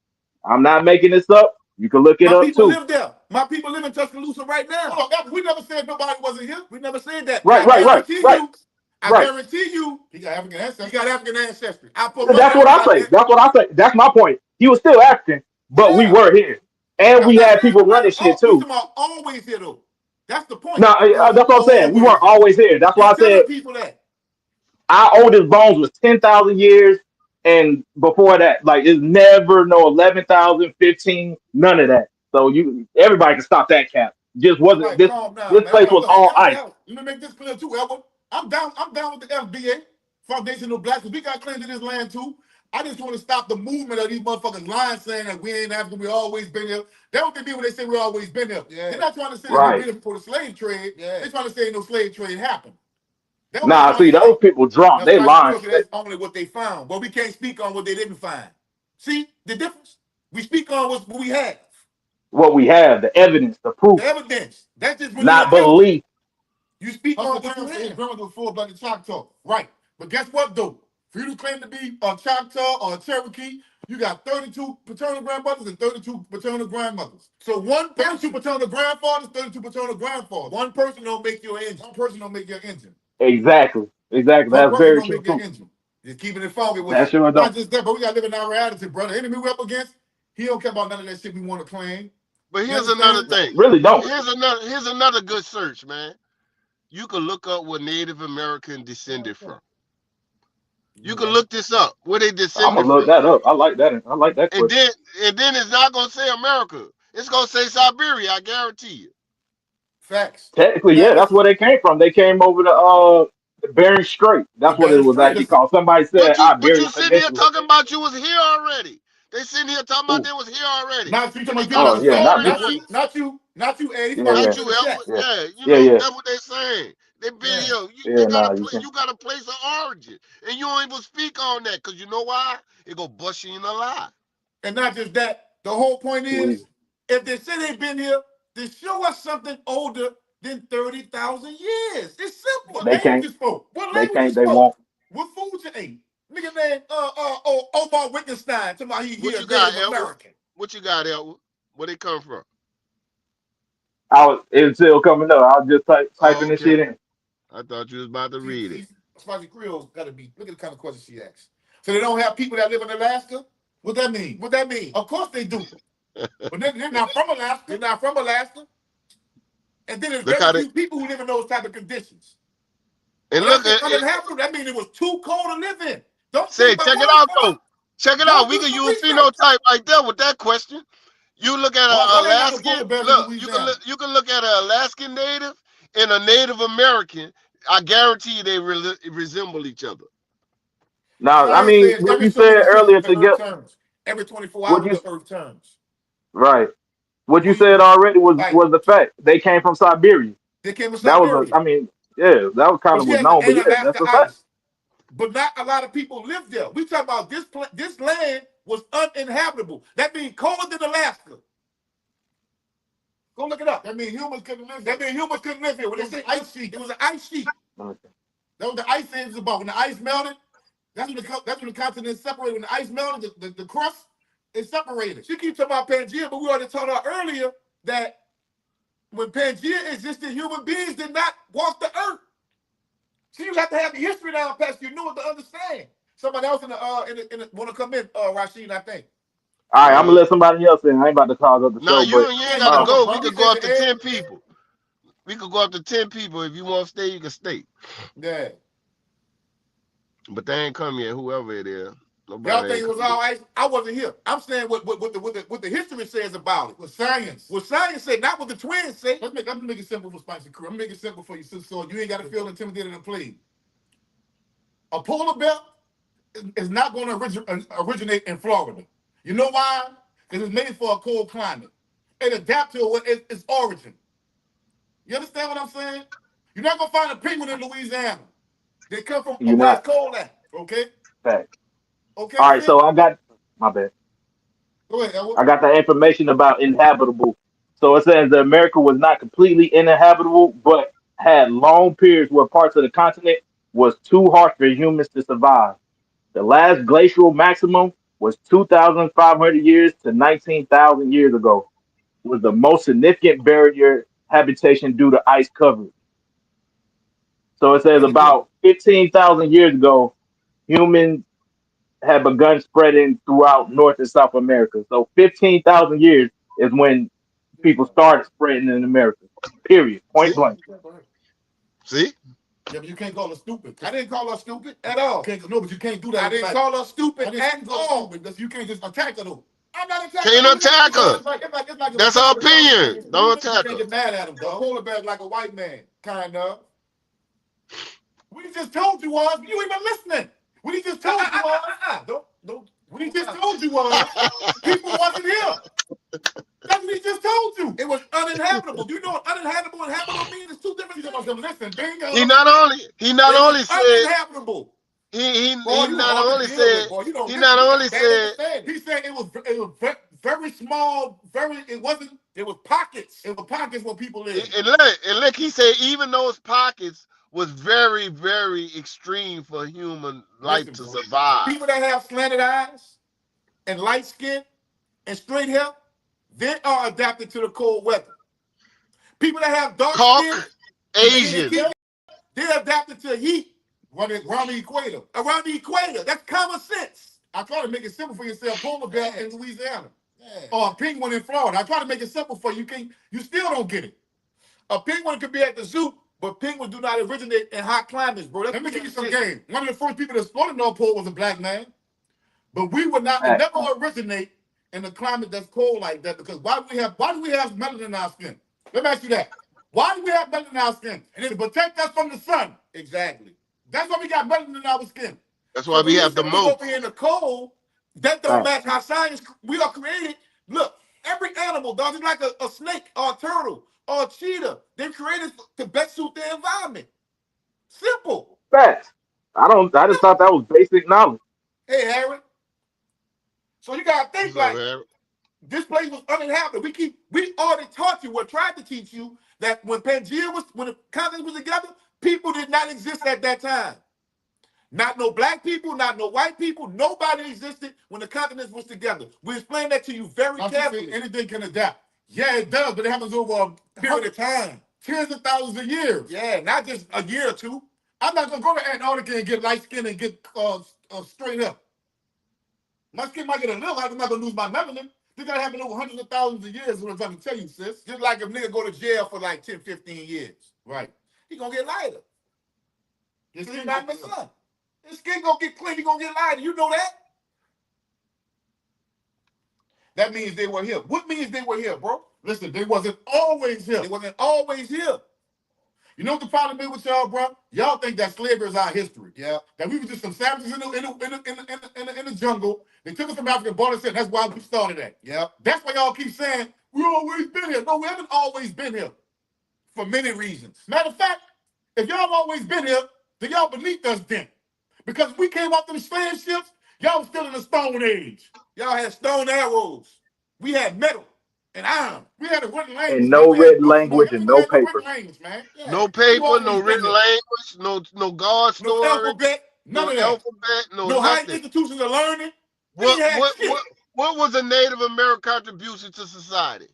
I'm not making this up. You can look it My up people too. live there. My people live in Tuscaloosa right now. Hold on, we never said nobody wasn't here. We never said that. Right. I guarantee you, he got African ancestry. He got African ancestry. I put That's what I say. That's what I say. That's my point. He was still African, but we were here, and we had people running shit We too. talking about always here though. That's the point. No, that's what I'm saying. We weren't always here. That's why I said people that our oldest bones was 10,000 years, and before that, like it's never no 11,000, 15, none of that. So everybody can stop that cap. Just wasn't this. Calm down, This man. place was all ice. Let me make this clear too, Elwood. I'm down with the FBA, Foundational Blacks, because we got claims to this land too. I just want to stop the movement of these motherfuckers lying saying that we ain't African, we always been here. That's what they mean when they say we always been here. Yeah. They're not trying to say that we've been here before the slave trade. Yeah. They're trying to say no slave trade happened. Nah, see, those people drunk. They lying. That's only what they found, but we can't speak on what they didn't find. See the difference? We speak on what we have. What we have, the evidence, the proof. The evidence. That's just when not belief. You speak on what you have. His grandmother was full-blooded Choctaw. Right. But guess what, though? For you to claim to be a Choctaw or a Cherokee, you got 32 paternal grandmothers and 32 paternal grandmothers. So 32 paternal grandfathers, 32 paternal grandfathers. One person don't make your engine. One person don't make your engine. Exactly. That's very true. Just keeping it funky with that. Sure not just that, but we got to live in our reality, brother. Enemy we up against, he don't care about none of that shit we want to claim. But here's another thing. Really don't. Here's another good search, man. You can look up where Native American descended from. You can look this up where they descended. I'm gonna look that up. I like that. And then it's not gonna say America. It's gonna say Siberia. I guarantee you. Facts. Technically, yeah, that's where they came from. They came over the Bering Strait. That's what it was actually called. Somebody said Iberian Peninsula. But you sitting here talking about you was here already. They sitting here talking about they was here already. Not you talking about you. Not you, Eddie. Not you, Edward. Yeah, that's what they saying. They been here. You got a place of origin, and you don't even speak on that because you know why? It go bust you in the lie. And not just that. The whole point is, if they say they've been here, they show us something older than 30,000 years. It's simple. What language spoke? They won't. What food you ate? Nigga named Omar Wittgenstein. Somebody he here, Native American. What you got, Elwood? Where they come from? It's still coming up. I was just typing Oh, this shit okay. in. I thought you was about to read it. Spicy Creole's got to be. Look at the kind of question she asks. So they don't have people that live in Alaska? What that mean? What that mean? Of course they do. But they're not from Alaska. They're not from Alaska. And then there's Look very how they few people who live in those type of conditions. and So look that's at it. uninhabitable. That means it was too cold to live in. Don't Say, take my check it word out for though. it. Check it Go out. We do can some use research. phenotype right there with that question. You look at Why an they got the polar Alaskan. bears in Look, you Louisiana? can look at an Alaskan native and a Native American. I guarantee you they resemble each other. Now, I Science mean, says what every you said 20 seconds earlier the to earth get turns. Every 24 what hours you the earth turns. right. What you We said already like was the fact. They came from Siberia. they came from That was Siberia. I mean, yeah, that was kind But of she was has known, but ain't yeah, that's Alaska a fact. ice. But not a lot of people live there. We talk about this land was uninhabitable. That means colder than Alaska. Go look it up. That means humans couldn't live. That means humans couldn't live here. When they say ice sheet, it was an ice sheet. Okay. That was the ice age was about. When the ice melted, that's when the continents separated. When the ice melted, the crust is separated. She keeps talking about Pangea, but we already told her earlier that when Pangea existed, human beings did not walk the earth. So you have to have the history down past you knew it to understand. Somebody else in the want to come in, Rashid, I think. All right, I'm gonna let somebody else in. I ain't about to cause up the Now show, but you ain't gotta Come on, go. bro. We He could go said up the to egg. 10 people. We could go up to 10 people. If you want to stay, you can stay. Yeah. But they ain't come yet, whoever it is. Y'all Nobody think ain't it was come all yet. ice? I wasn't here. I'm saying what the history says about it. What science? What science said, not what the twins say. I'm gonna make it simple for Spicy Crew. I'm gonna make it simple for you, so you ain't got to feel intimidated and played. A polar bear is not going to originate in Florida. You know why? Because it's made for a cold climate. It adapts to its origin. You understand what I'm saying? You're not gonna find a penguin in Louisiana. They come from you're where it's not. cold at. Okay. Fact. Okay, All right, Sid? so I got my bad. Go ahead, Elwood. I got the information about inhabitable. So it says that America was not completely uninhabitable, but had long periods where parts of the continent was too harsh for humans to survive. The last glacial maximum was 2,500 years to 19,000 years ago. It was the most significant barrier habitation due to ice coverage. So it says That's a good one. about 15,000 years ago, humans had begun spreading throughout North and South America. So 15,000 years is when people started spreading in America. Period. See? Point blank. See? Yeah, but you can't call her stupid. I didn't call her stupid at all. No, but you can't do that. I didn't call her stupid at all. Because you can't just attack her though. I'm not attacking Can't her. attack her. It's like That's her opinion. Don't you attack can't her. get mad at him, dog. Polar bear's like a white man, kind of. We just told you was, you ain't been listening. We just told you was. Don't. We just told you was. People wasn't here. That's what he just told you. It was uninhabitable. Do you know what uninhabitable and habitable mean? It's two different things. Listen, bingo. He not only was said uninhabitable. Boy, he you not hard only to deal with, said boy. You don't he listen. not You only got bad said understanding. He said it was very small, it was pockets. It was pockets where people live. and look, he said even those pockets was very, very extreme for human life to survive. People that have slanted eyes and light skin and straight hair, they are adapted to the cold weather. People that have dark skin, Asian. they're adapted to heat around the equator. Around the equator. That's common sense. I try to make it simple for yourself. Polar bear in Louisiana. Or a penguin in Florida. I try to make it simple for you. You still don't get it. A penguin could be at the zoo, but penguins do not originate in hot climates, bro. Let me give you some game. One of the first people to explore the North Pole was a black man. But we would not never originate in a climate that's cold like that, because why do we have melanin in our skin? Let me ask you that. Why do we have melanin in our skin? And it's to protect us from the sun. Exactly. That's why we got melanin in our skin. That's why we have the We most. over here in the cold, that don't match how science we are created. Look, every animal, dog, is like a snake or a turtle or a cheetah. They're created to best suit their environment. Simple. Facts. I just thought that was basic knowledge. Hey, Harry. So you gotta think What's up, like Harry? this place was uninhabitable. We already taught you, or tried to teach you, that when the continent was together, people did not exist at that time. Not no black people, not no white people. Nobody existed when the continents was together. We explained that to you very carefully. Anything can adapt. Yeah, it does, but it happens over a period of time. Tens of thousands of years. Yeah, not just a year or two. I'm not going to go to Antarctica and get light skin and get straight up. My skin might get a little light. I'm not going to lose my melanin. This got to happen over hundreds of thousands of years is what I'm trying to tell you, sis. Just like if nigga go to jail for like 10, 15 years. Right. He going to get lighter. His skin not in the sun. His skin going to get clean. He going to get lighter. You know that? That means they were here. What means they were here, bro? Listen, they wasn't always here. They wasn't always here. You know what the problem is with y'all, bro? Y'all think that slavery is our history. Yeah. That we were just some savages in the jungle. They took us from Africa and brought us in. That's why we started that. Yeah. That's why y'all keep saying, we always been here. No, we haven't always been here. For many reasons. Matter of fact, if y'all always been here, then y'all beneath us then. Because if we came off them slave ships, y'all was still in the Stone Age. Y'all had stone arrows. We had metal and iron. We had a written language. And no written language and no paper. Language, man. Yeah. No paper, no written language, no God story, no alphabet, none of that. Alphabet, no high nothing. Institutions of learning. What was a Native American contribution to society?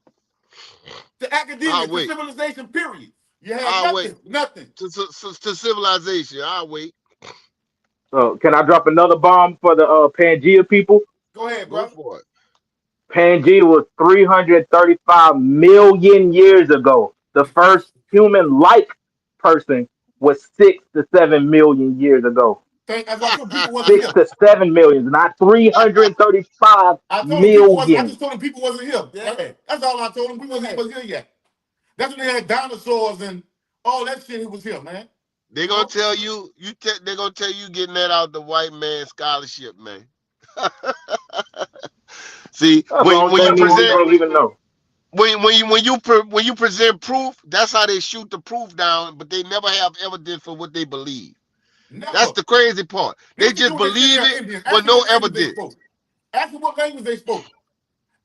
To academia, to civilization, period. You had nothing. To civilization. I'll wait. So can I drop another bomb for the Pangea people? Go ahead, bro. Go for it. Pangea was 335 million years ago. The first human-like person was 6 to 7 million years ago. 6 to 7 million, not 335 million. I just told them people wasn't here. Yeah. That's all I told them. We wasn't here yet. That's when they had dinosaurs and all that shit. It was here, man. They're gonna tell you, they're gonna tell you getting that out the white man scholarship, man. See, when you present, even know. when you present proof, that's how they shoot the proof down, but they never have evidence for what they believe. Never. That's the crazy part. They just believe it with no evidence. Ask them what language they spoke.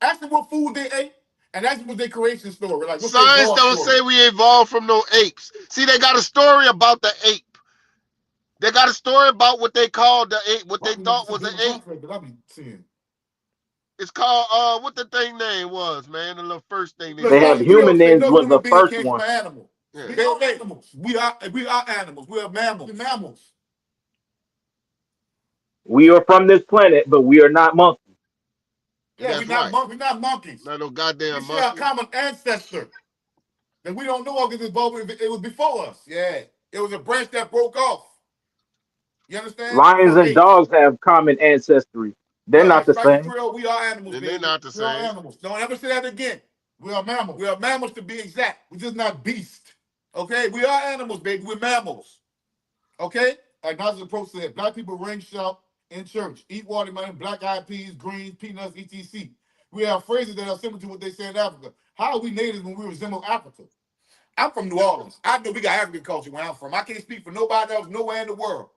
Ask them what food they ate. And that's what their creation story. Like, science don't say we evolved from no apes. See, they got a story about the ape. They got a story about what they called the ape, what they thought was an ape. It's called what the thing name was, man. The little first thing they have human names was the first one. Animal. Yeah. We are animals. We are animals. We are mammals. We're mammals. We are from this planet, but we are not monkeys. Yeah, we're not monkeys. Not no goddamn monkey. We share a common ancestor that we don't know because it was before us. Yeah, it was a branch that broke off. You understand? Lions and dogs have common ancestry. They're not the same. We are animals. They're not the same. We are animals. Don't ever say that again. We are mammals. We are mammals to be exact. We're just not beasts. Okay? We are animals, baby. We're mammals. Okay? Like Nazir Pro said, black people ring shout in church, eat watermelon, black-eyed peas, greens, peanuts, etc. We have phrases that are similar to what they say in Africa. How are we natives when we resemble Africa? I'm from New Orleans. I know we got African culture where I'm from. I can't speak for nobody else nowhere in the world.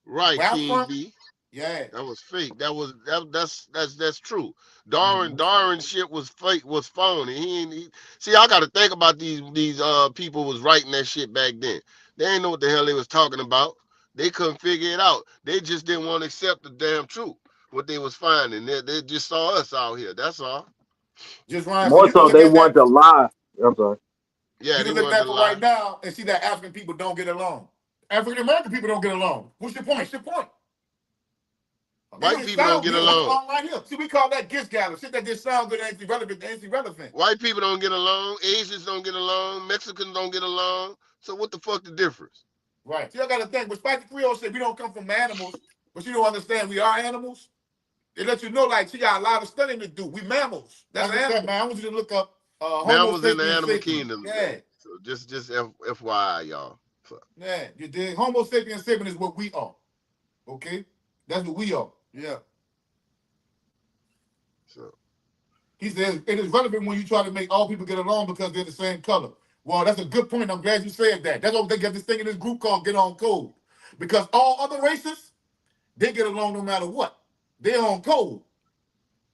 Right, King B. Yeah, that was fake. That's true. Darwin shit was fake, was phony. See, I got to think about these people was writing that shit back then. They didn't know what the hell they was talking about. They couldn't figure it out. They just didn't want to accept the damn truth, what they was finding. They just saw us out here. That's all. Just Ryan, more so they want to lie. I'm sorry. Yeah, you can look at that right now and see that African people don't get along. African American people don't get along. What's your point? What's your point? White people don't get along. Right here. See, we call that gift gather. Shit that just sounds good and ain't relevant. White people don't get along. Asians don't get along. Mexicans don't get along. So what the fuck the difference? Right. See, I got to think. Despite the Creole said we don't come from animals, but you don't understand we are animals. They let you know, like, she got a lot of studying to do. We mammals. That's an animal. Man, I want you to look up mammals in the animal kingdom. Yeah. So just FYI, y'all. So. Yeah, you did. Homo sapiens sapien is what we are. Okay? That's what we are. Yeah. So he says it is relevant when you try to make all people get along because they're the same color. Well, that's a good point. I'm glad you said that. That's why they got this thing in this group called Get On Code. Because all other races, they get along no matter what. They're on code.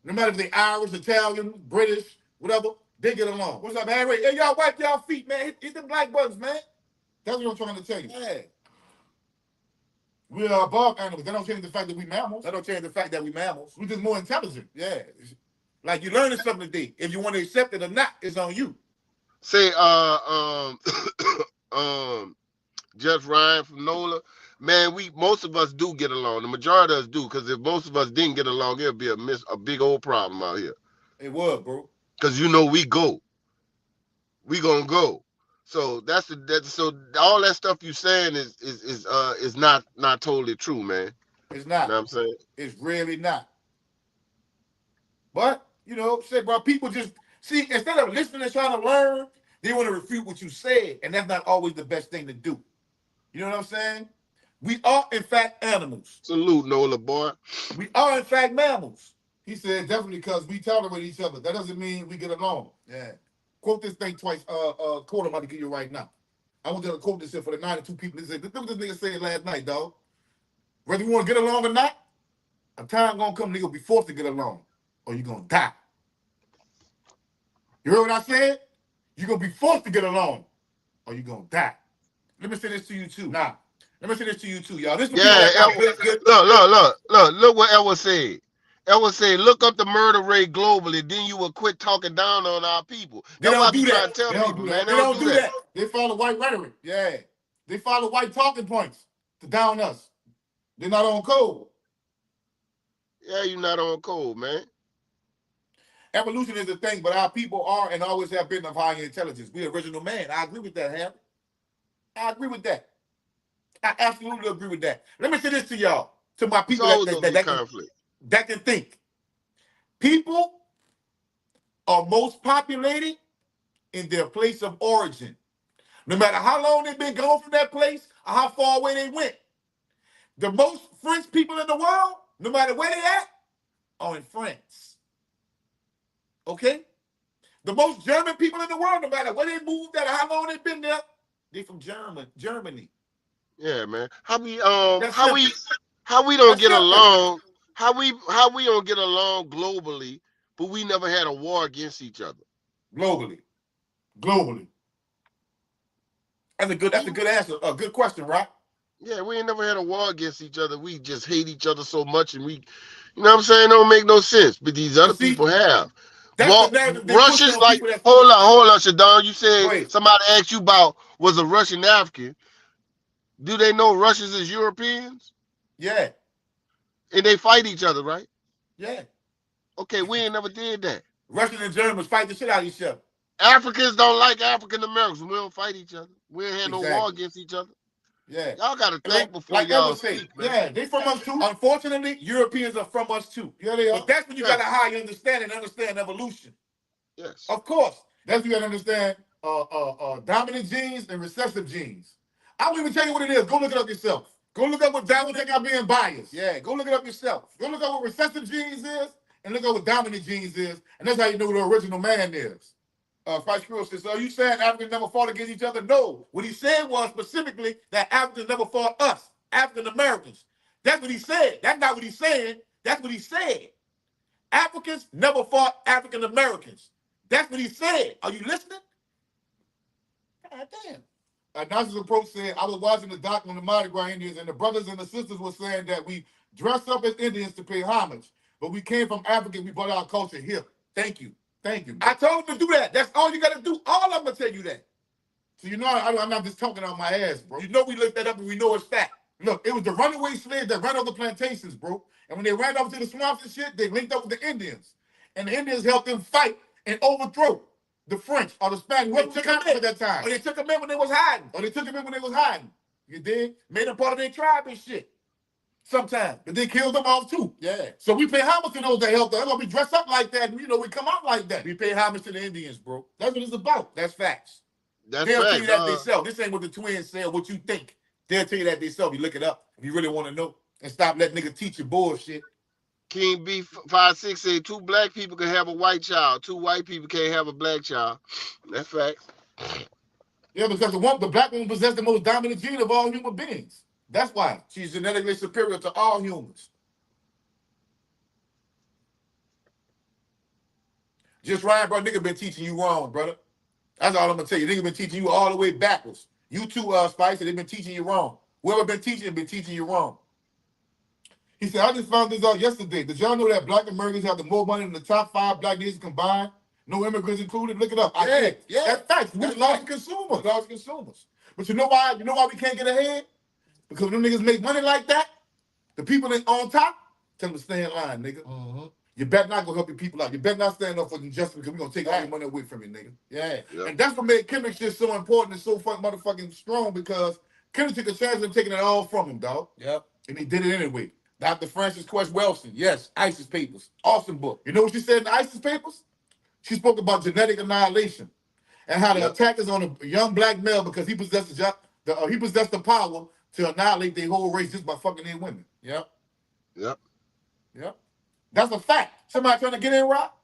No matter if they're Irish, Italian, British, whatever, they get along. What's up, man? Hey, y'all wipe y'all feet, man. Hit them black buttons, man. That's what I'm trying to tell you. Yeah. We are above animals. That don't change the fact that we mammals. That don't change the fact that we mammals. We're just more intelligent. Yeah. Like you learning something today. If you want to accept it or not, it's on you. Say, Just Ryan from NOLA, man, most of us do get along. The majority of us do, because if most of us didn't get along, it'd be a big old problem out here. It would, bro. Because we gonna go. So so all that stuff you saying is not totally true, man. It's You know not. what I'm saying? It's really not. But, say, bro, people just, see, instead of listening and trying to learn, they want to refute what you said, and that's not always the best thing to do. You know what I'm saying? We are, in fact, animals. Salute, Nola, boy. We are, in fact, mammals. He said, definitely, because we tolerate each other. That doesn't mean we get along. Yeah. Quote this thing twice. Quote I'm about to give you right now. I want you to quote this shit for the 92 people. This what this nigga said last night, dog. Whether you want to get along or not, a time gonna come, nigga, be forced to get along, or you gonna die. You heard what I said? You're gonna be forced to get along, or you gonna die. Let me say this to you too. Nah. Let me say this to you too, y'all. This is good. Look what Elwa said. Elwa said, look up the murder rate globally, then you will quit talking down on our people. That's why I be trying to tell people, man. They don't do that. They follow white rhetoric. Yeah. They follow white talking points to down us. They're not on code. Yeah, you're not on code, man. Evolution is a thing, but our people are and always have been of higher intelligence. We original man. I agree with that, Harry. I agree with that. I absolutely agree with that. Let me say this to y'all, to my people that can think. People are most populated in their place of origin. No matter how long they've been gone from that place or how far away they went. The most French people in the world, no matter where they at, are in France. Okay? The most German people in the world, no matter where they moved at or how long they've been there, they from Germany. Yeah, man. How we don't get along? How we don't get along globally, but we never had a war against each other? Globally. That's a good answer. A good question, right? Yeah, we ain't never had a war against each other. We just hate each other so much, and you know what I'm saying? Don't make no sense. But these other people have. Russians like, hold on, Shadon. You said somebody asked you about was a Russian African. Do they know Russians is Europeans? Yeah. And they fight each other, right? Yeah. Okay, we ain't never did that. Russians and Germans fight the shit out of each other. Africans don't like African Americans. We don't fight each other. We ain't had no war against each other. Yeah. Y'all got to think before y'all speak, man. Yeah, they from us too. Unfortunately, Europeans are from us too. Yeah, they are. But that's when you got a higher understanding and understand evolution. Yes. Of course. That's when you got to understand dominant genes and recessive genes. I won't even tell you what it is. Go look it up yourself. Go look up what dominant I'm being biased. Yeah, go look it up yourself. Go look up what recessive genes is and look up what dominant genes is. And that's how you know who the original man is. Vice Crew says, so are you saying Africans never fought against each other? No. What he said was specifically that Africans never fought us, African Americans. That's what he said. That's not what he's saying. That's what he said. Africans never fought African Americans. That's what he said. Are you listening? God damn. Nazis approach said, I was watching the doc on the Mardi Gras Indians, and the brothers and the sisters were saying that we dressed up as Indians to pay homage, but we came from Africa, we brought our culture here. Thank you. Thank you. I told them to do that. That's all you got to do. All of them will tell you that. So you know I'm not just talking out my ass, bro. You know we looked that up and we know it's fact. Look, it was the runaway slaves that ran over the plantations, bro. And when they ran over to the swamps and shit, they linked up with the Indians. And the Indians helped them fight and overthrow the French or the Spanish. They took them in at that time. Or they took them in when they was hiding. You dig? Made them part of their tribe and shit. Sometimes. But they killed them off too. Yeah. So we pay homage to those that helped us. We dress up like that and, we come out like that. We pay homage to the Indians, bro. That's what it's about. That's facts. They'll tell you that themselves. This ain't what the twins say or what you think. They'll tell you that themselves. You look it up if you really want to know. And stop letting niggas teach you bullshit. King B56 said 2 black people can have a white child. 2 white people can't have a black child. That's facts. Yeah, because the black woman possesses the most dominant gene of all human beings. That's why she's genetically superior to all humans. Just Ryan, bro, nigga been teaching you wrong, brother. That's all I'm gonna tell you. Nigga been teaching you all the way backwards. You too, Spicy, they've been teaching you wrong. Whoever been teaching you wrong. He said, I just found this out yesterday. Did y'all know that black Americans have the more money than the top 5 black nations combined? No immigrants included. Look it up. Yeah. That's facts. We're large consumers. Large consumers. But you know why? You know why we can't get ahead? Because when them niggas make money like that, the people that on top tell them to stay in line, nigga. Mm-hmm. You better not go help your people out. You better not stand up for injustice because we're gonna take all your money away from you, nigga. Yeah. Yep. And that's what made Kendrick shit so important and so fucking motherfucking strong because Kendrick took a chance of taking it all from him, dog. Yep. And he did it anyway. Dr. Frances Quest Welsing, yes, ISIS Papers. Awesome book. You know what she said in the ISIS Papers? She spoke about genetic annihilation and how the attack is on a young black male because he possessed the power to annihilate their whole race just by fucking their women. Yep. That's a fact. Somebody trying to get in, Rock?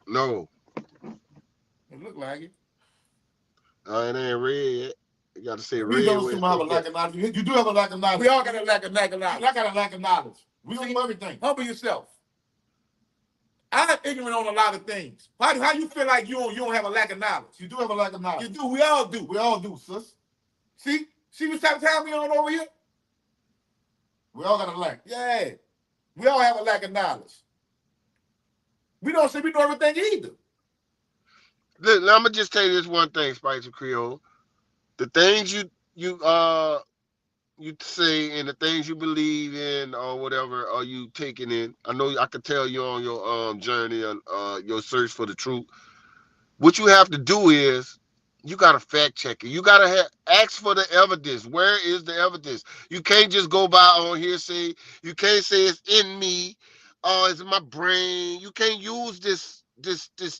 No. It look like it. It ain't red yet. You got to say red. We don't seem to have a lack of knowledge. You do have a lack of knowledge. We all got a lack of knowledge. I got a lack of knowledge. We don't know everything. Humble yourself. I'm ignorant on a lot of things. How you feel like you don't have a lack of knowledge? You do have a lack of knowledge. You do. We all do. We all do, sis. See what type of time we on over here? We all got a lack. Yeah. We all have a lack of knowledge. We don't say we know everything either. Look, I'm gonna just tell you this one thing, Spicy Creole. The things you say and the things you believe in or whatever are you taking in. I know I could tell you on your journey and your search for the truth. What you have to do is you gotta fact check it. You gotta ask for the evidence. Where is the evidence? You can't just go by on hearsay. You can't say it's in me. It's in my brain. You can't use this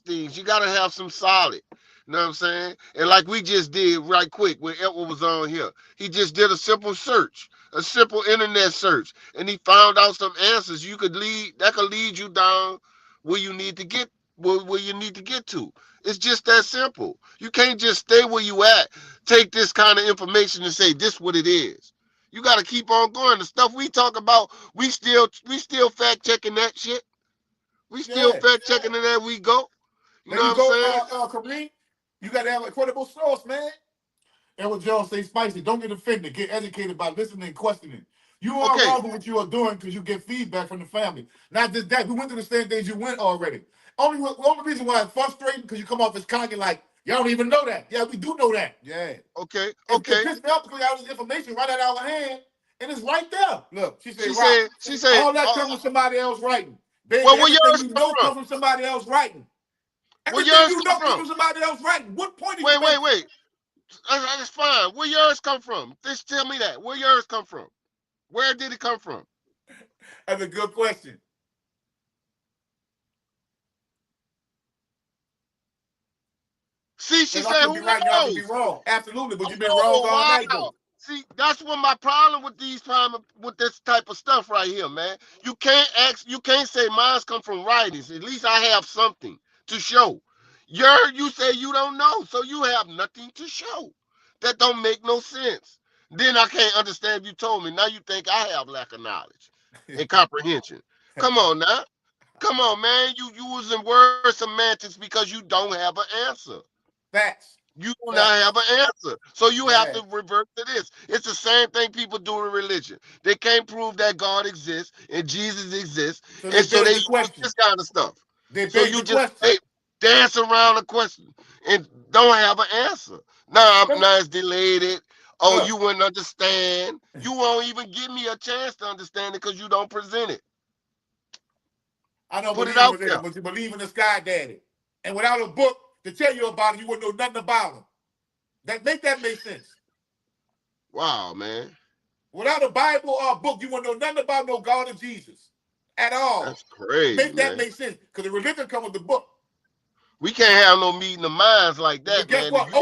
things. You gotta have some solid. You know what I'm saying? And like we just did right quick when Edward was on here, he just did a simple search, a simple internet search, and he found out some answers. That could lead you down where you need to get where you need to get to. It's just that simple. You can't just stay where you at, take this kind of information and say this what it is. You got to keep on going. The stuff we talk about, we still fact checking that shit. We still fact checking it as we go. You know what I'm saying? Kareem, you got to have a credible source, man. Edward Jones say spicy. Don't get offended. Get educated by listening and questioning. You are wrong for what you are doing because you get feedback from the family. Not just that. We went through the same things you went already. Only reason why it's frustrating because you come off as cocky like, y'all don't even know that. Yeah, we do know that. Yeah. Okay. It pissed me off because y'all this information right out of our hand, and it's right there. Look, she said, all that comes from somebody else writing. Baby, well, where yours you know comes from somebody else writing. Everything where yours you know comes from somebody else writing. What point? Wait. That's fine. Where yours come from? Just tell me that. Where yours come from? Where did it come from? That's a good question. See, she said, I could be right now, I could be wrong. Absolutely, but you've been wrong all night, though. See, that's what my problem with this type of stuff right here, man. You can't say mine's come from writings. At least I have something to show. You say you don't know, so you have nothing to show. That don't make no sense. Then I can't understand if you told me. Now you think I have lack of knowledge and comprehension. Come on now. Come on, man. You using word semantics because you don't have an answer. Facts. You do not have an answer. So you have to revert to this. It's the same thing people do in religion. They can't prove that God exists and Jesus exists. So they use this kind of stuff. So you just dance around the question and don't have an answer. Now it's delayed. Oh, you wouldn't understand. You won't even give me a chance to understand it because you don't present it. I don't believe in religion, but you believe in the Sky Daddy. And without a book to tell you about it, you wouldn't know nothing about him. That make sense. Wow, man. Without a Bible or a book, you wouldn't know nothing about no God or Jesus at all. That's crazy. Make sense. Because the religion comes with the book. We can't have no meeting of minds like that, man. What? If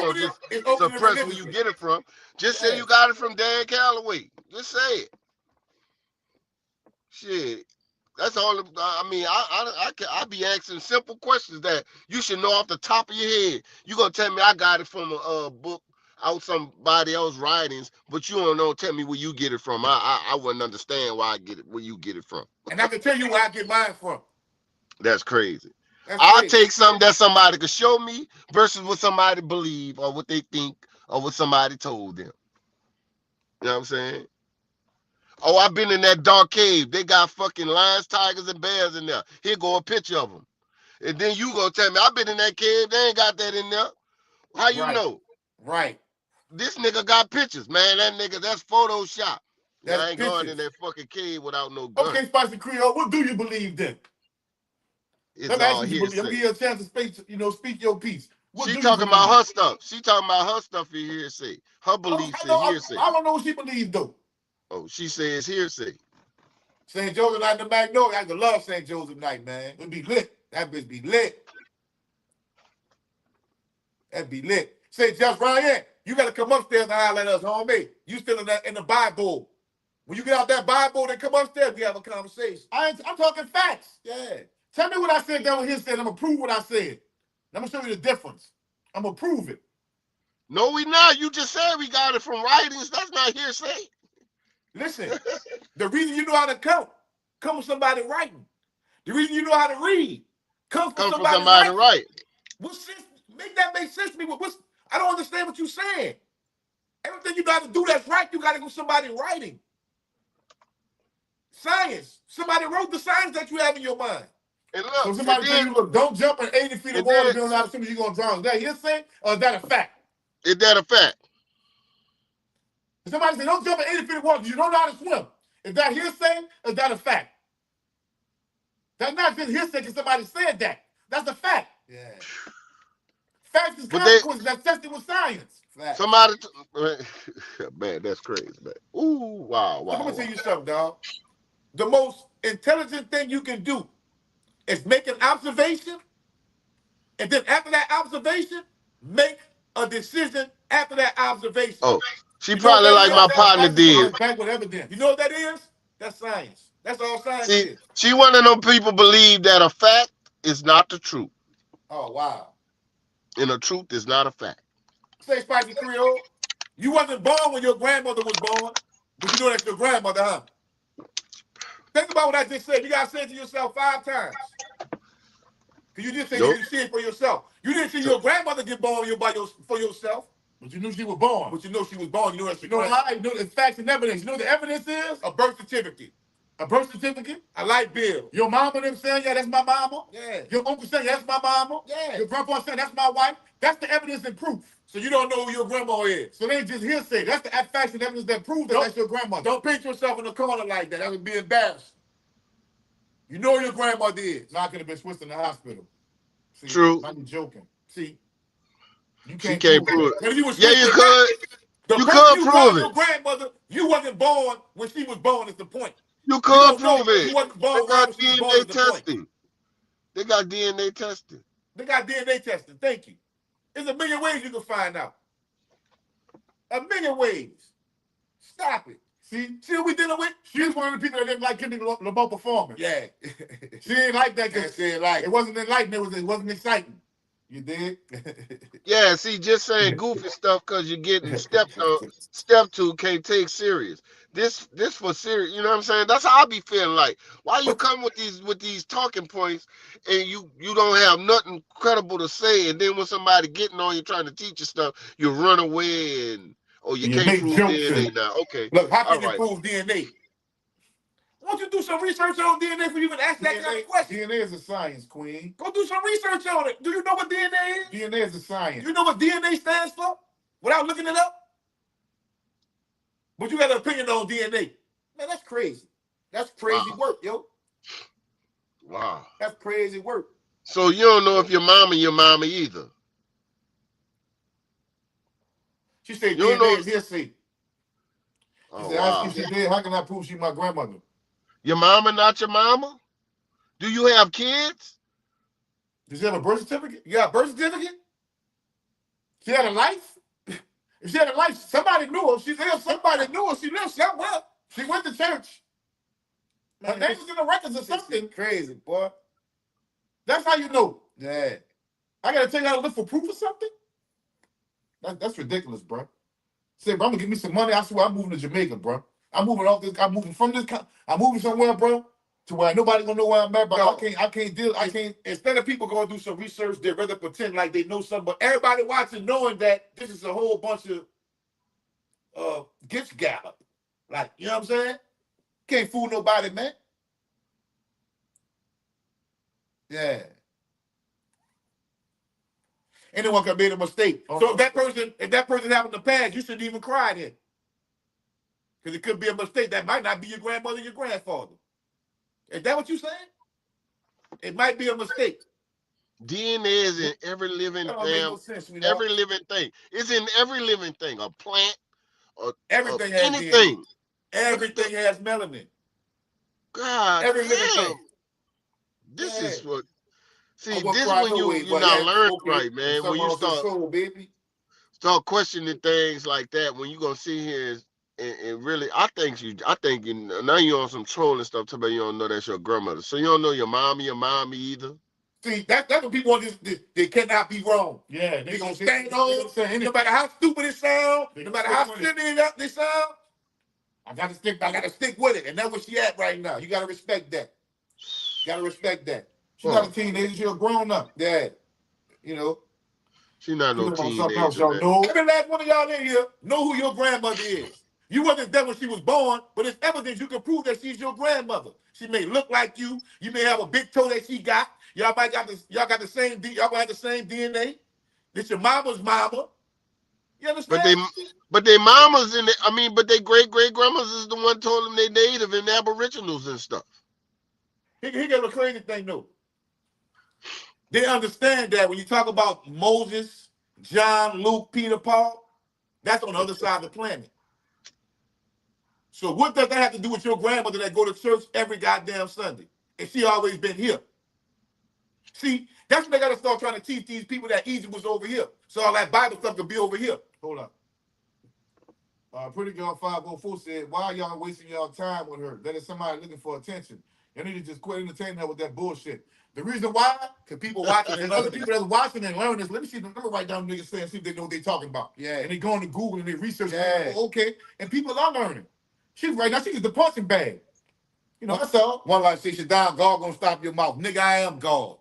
you don't just suppress where you get it from, just say you got it from Dan Calloway. Just say it. Shit. That's all. I mean, I be asking simple questions that you should know off the top of your head. You gonna tell me I got it from a book out somebody else's writings, but you don't know. Tell me where you get it from. I wouldn't understand why I get it where you get it from. And I can tell you where I get mine from. That's crazy. I'll take something that somebody could show me versus what somebody believe or what they think or what somebody told them. You know what I'm saying? Oh, I've been in that dark cave. They got fucking lions, tigers, and bears in there. Here go a picture of them. And then you go tell me, I've been in that cave. They ain't got that in there. How you know? Right. This nigga got pictures, man. That nigga, that's Photoshop. That's I ain't going in pictures. that fucking cave without no gun. Okay, Spicy Creole, what do you believe then? It's all hearsay. I'm gonna give you a chance to speak, speak your piece. What She do talking you believe? about her stuff. She talking about her stuff in hearsay. Her beliefs in hearsay. I don't know what she believes though. Oh, she says hearsay. St. Joseph Night in the Magnolia. I can love St. Joseph Night, man. It'd be lit. That bitch be lit. That'd be lit. Say, Just Ryan, you gotta come upstairs and holler at us, homie. You still in the Bible. When you get out that Bible and come upstairs, we have a conversation. I'm talking facts. Yeah. Tell me what I said that was his said. I'm gonna prove what I said. I'm gonna show you the difference. I'm gonna prove it. No, we not. You just said we got it from writings. That's not hearsay. Listen, the reason you know how to count come with somebody writing. The reason you know how to read comes from somebody writing. What sense? Make that make sense to me? I don't understand what you're saying. Everything you got to do that's right, you got to go somebody writing. Science. Somebody wrote the science that you have in your mind. And look, so somebody tell you, look, don't jump in 80 feet of water, building out as soon as you're going to drown. Is that hearsay or is that a fact? Is that a fact? Somebody say, don't jump in 80 feet of water because you don't know how to swim. Is that hearsay or is that a fact? That's not just hearsay because somebody said that. That's a fact. Yeah. Facts is consequences. That's tested with science. Facts. Somebody, man, that's crazy, man. Ooh, wow. So let me tell you something, dog. The most intelligent thing you can do is make an observation, and then after that observation, make a decision after that observation. Oh, she probably like my partner did. Back with evidence. You know what that is? That's science. That's all science is. She one of them people believe that a fact is not the truth. Oh, wow. And the truth is not a fact. Say, Spicy Creole, you wasn't born when your grandmother was born, but you know that's your grandmother, huh? Think about what I just said. You got to say it to yourself 5 times. Because you just said you didn't see it for yourself. You didn't see your grandmother get born for yourself. But you knew she was born. But you know she was born. You know that's your grandmother. You know the facts and evidence. You know what the evidence is? A birth certificate. A birth certificate? A light bill. Your mama them saying, yeah, that's my mama. Yeah. Your uncle saying, yeah, that's my mama. Yeah. Your grandpa saying, that's my wife. That's the evidence and proof. So you don't know who your grandma is. So they ain't just hearsay. That's the facts and evidence that prove that that's your grandmother. Don't paint yourself in the corner like that. That would be embarrassing. You know your grandmother is. Not gonna be switched in the hospital. See, true. I'm joking. See, you can't prove it. You yeah, you could. You could prove it. Your grandmother, you wasn't born when she was born. Is the point. You could prove it. You wasn't born they got when she was born. DNA testing. They got DNA testing. They got DNA testing. Thank you. There's a million ways you can find out. A million ways. Stop it. See what we dealing with? She's one of the people that didn't like Kendrick Lamar performing. Yeah. She didn't like that because it wasn't enlightening. It wasn't exciting. You did? Yeah, see, just saying goofy stuff because you're getting stepped to can't take serious. This for serious, you know what I'm saying? That's how I be feeling like. Why you come with these talking points and you don't have nothing credible to say, and then when somebody getting on you trying to teach you stuff, you run away and you can't prove DNA now. Okay. Look, how can you prove DNA? Why don't you do some research on DNA before you even ask that kind of question? DNA is a science, queen. Go do some research on it. Do you know what DNA is? DNA is a science. You know what DNA stands for? Without looking it up? But you got an opinion on DNA. Man, that's crazy. That's crazy work, yo. Wow. That's crazy work. So you don't know if your mama either. She said DNA is hearsay. She said, wow. If she did, how can I prove she's my grandmother? Your mama not your mama? Do you have kids? Does she have a birth certificate? You got a birth certificate? She had a life? If she had a life, somebody knew her. She's there. Somebody knew her. She lived somewhere. She went to church. Her name was in the records or something. Crazy, boy. That's how you know. Yeah. I got to tell you how to look for proof or something? That's ridiculous, bro. Say, bro, I'm going to give me some money. I swear I'm moving to Jamaica, bro. I'm moving off this. I'm moving from this. I'm moving somewhere, bro, to where nobody gonna know where I'm at. But I can't deal. I can't. Instead of people going to do some research, they'd rather pretend like they know something. But everybody watching, knowing that this is a whole bunch of gitch gallop. Like, you know what I'm saying? Can't fool nobody, man. Yeah. Anyone can make a mistake. So if that person happened to pass, you shouldn't even cry then. Because it could be a mistake. That might not be your grandmother, your grandfather. Is that what you're saying? It might be a mistake. DNA is in every living damn, every living thing. It's in every living thing. A plant, or everything has anything. DNA. Everything has melanin. God every living thing. This is what. See, this is when you're not learning right, man. When you start questioning things like that, when you gonna sit here and really, I think now you're on some trolling stuff. Tell me you don't know that's your grandmother, so you don't know your mommy either. See, that's what people want. They cannot be wrong. Yeah, they gonna stand on. No matter how stupid it sounds, no matter how silly they sound, I gotta stick with it, and that's where she at right now. You gotta respect that. She's not a teenager. She's a grown up. Yeah, you know. She's not no teenager. Every last one of y'all in here know who your grandmother is. You wasn't there when she was born, but it's evidence you can prove that she's your grandmother. She may look like you. You may have a big toe that she got. Y'all got the same. Y'all have the same DNA. This your mama's mama. You understand? But they mamas but they great grandmas is the one told them they native and aboriginals and stuff. He got a crazy thing though. They understand that when you talk about Moses, John, Luke, Peter, Paul, that's on the other side of the planet. So what does that have to do with your grandmother that go to church every goddamn Sunday? And she always been here. See, that's when they got to start trying to teach these people that Egypt was over here. So all that Bible stuff could be over here. Hold on. Pretty Girl 504 said, why y'all wasting y'all time with her? That is somebody looking for attention. You need to just quit entertaining her with that bullshit. The reason why, because people watching and other people that's watching and learning this, let me write down niggas saying, see if they know what they talking about. Yeah. And they going to Google and they research. Yeah. Oh, okay. And people are learning. She's right now, she's the punching bag. You know, that's all. One like say, sit down, God gonna stop your mouth. Nigga, I am God.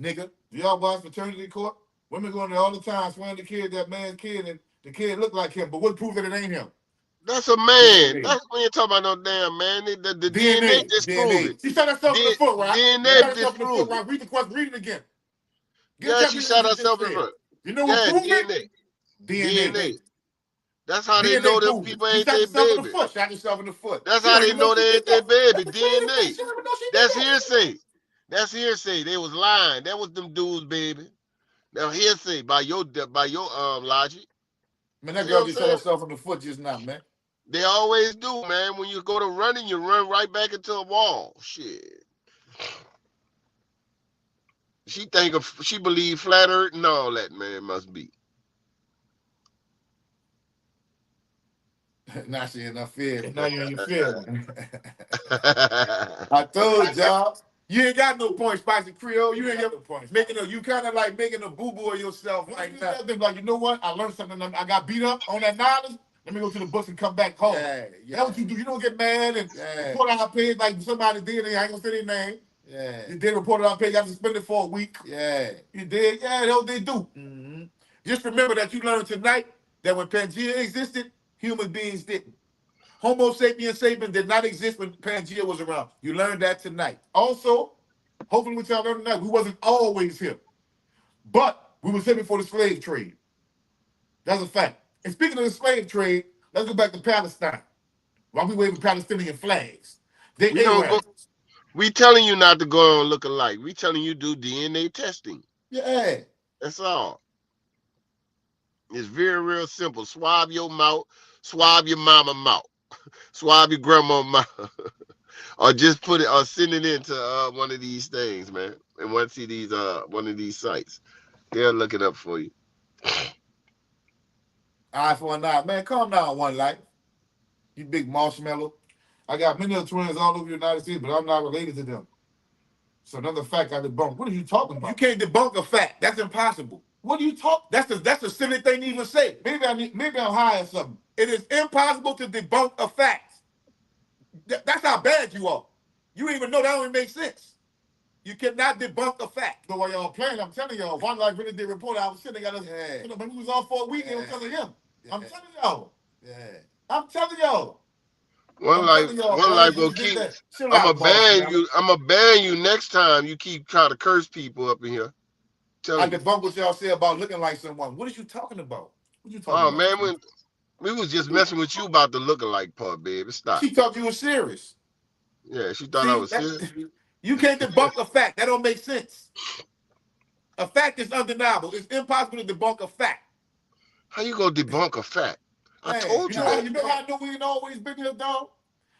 Nigga, do y'all watch Fraternity Court? Women going there all the time, swearing the kid, that man's kid, and the kid look like him, but what proves that it ain't him? That's a man. DNA. That's when you're talking about no damn man. The DNA disprove it. She shot herself in the foot, right? DNA disprove it. Read the question, read it again. She shot herself in the foot. You know what proved it? DNA. That's how they know them people ain't their baby. Shot yourself in the foot. That's how they know they ain't their baby. DNA. That's hearsay. That's hearsay. They was lying. That was them dudes, baby. Now hearsay by your logic. Man, that girl just shot herself in the foot just now, man. They always do, man. When you go to running, you run right back into a wall. Shit. She believe flat earth and all that, man. Must be. Now she in her fear. Now you're in your fear. I told y'all. You ain't got no points, Spicy Creole. You ain't got no points. You kind of like making a boo-boo of yourself like that. Like, you know what? I learned something. I got beat up on that knowledge. Let me go to the books and come back home. Yeah. That's what you do. You don't get mad and report on our page like somebody did. I ain't gonna say their name. Yeah. You did report on our page. Got suspended for a week. Yeah. You did. Yeah, that's what they do. Mm-hmm. Just remember that you learned tonight that when Pangea existed, human beings didn't. Homo sapiens sapiens did not exist when Pangea was around. You learned that tonight. Also, hopefully what y'all learned tonight, we wasn't always here. But we was here before the slave trade. That's a fact. And speaking of the slave trade, let's go back to Palestine. While we waving Palestinian flags. We telling you not to go and look alike. We telling you do DNA testing. Yeah. That's all. It's very, real simple. Swab your mouth, swab your mama mouth. Swab your grandma mouth, or just put it or send it into one of these things, man. And one of these sites, they'll look it up for you. Eye for an eye, man. Calm down, One Life. You big marshmallow. I got many of twins all over the United States, but I'm not related to them. So another fact I debunk. What are you talking about? You can't debunk a fact. That's impossible. What are you talking? That's a silly thing to even say. Maybe I'm high or something. It is impossible to debunk a fact. That's how bad you are. You don't even know that don't make sense. You cannot debunk a fact. So while y'all playing, I'm telling y'all, One Life really did report. I was sitting there, when we was off for a week, they were telling him. I'm telling y'all. Yeah. I'm telling y'all. One life, one life will keep. I'ma ban you next time you keep trying to curse people up in here. I debunk what y'all say about looking like someone. What are you talking about? What you talking about? Oh man, we was just messing with you about the lookalike part, baby. Stop. She thought you were serious. Yeah, she thought I was serious. You can't debunk a fact. That don't make sense. A fact is undeniable. It's impossible to debunk a fact. How you gonna debunk a fact? I told you that. You know how I know we ain't always been here, dog?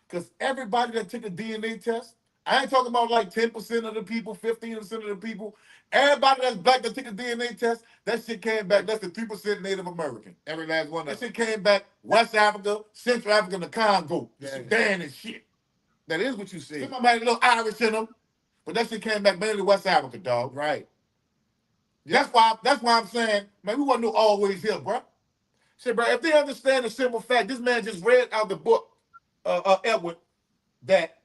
Because everybody that took a DNA test, I ain't talking about like 10% of the people, 15% of the people. Everybody that's black that took a DNA test, that shit came back less than 3% Native American. Every last one. That shit came back West Africa, Central Africa, and the Congo, Sudan and shit. That is what you said. Somebody had a little Irish in them, but that shit came back mainly West Africa, dog. Right. That's why I'm saying, man, we wasn't always here, bro. Say, bro, if they understand the simple fact, this man just read out the book, Edward, that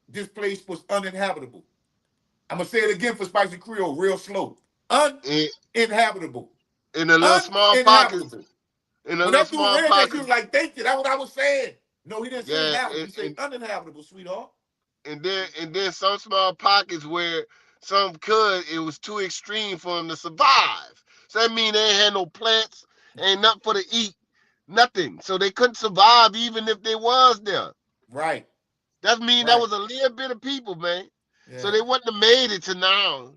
this place was uninhabitable. I'm gonna say it again for Spicy Creole, real slow. Uninhabitable. In a little small pocket. In a little small pocket. He was like, thank you. That's what I was saying. No, he didn't say inhabitable. He said uninhabitable, sweetheart. And then some small pockets where it was too extreme for them to survive. So that means they ain't had no plants, ain't nothing for to eat, nothing. So they couldn't survive even if they was there. Right. That means that was a little bit of people, man. Yeah. So they wouldn't have made it to now.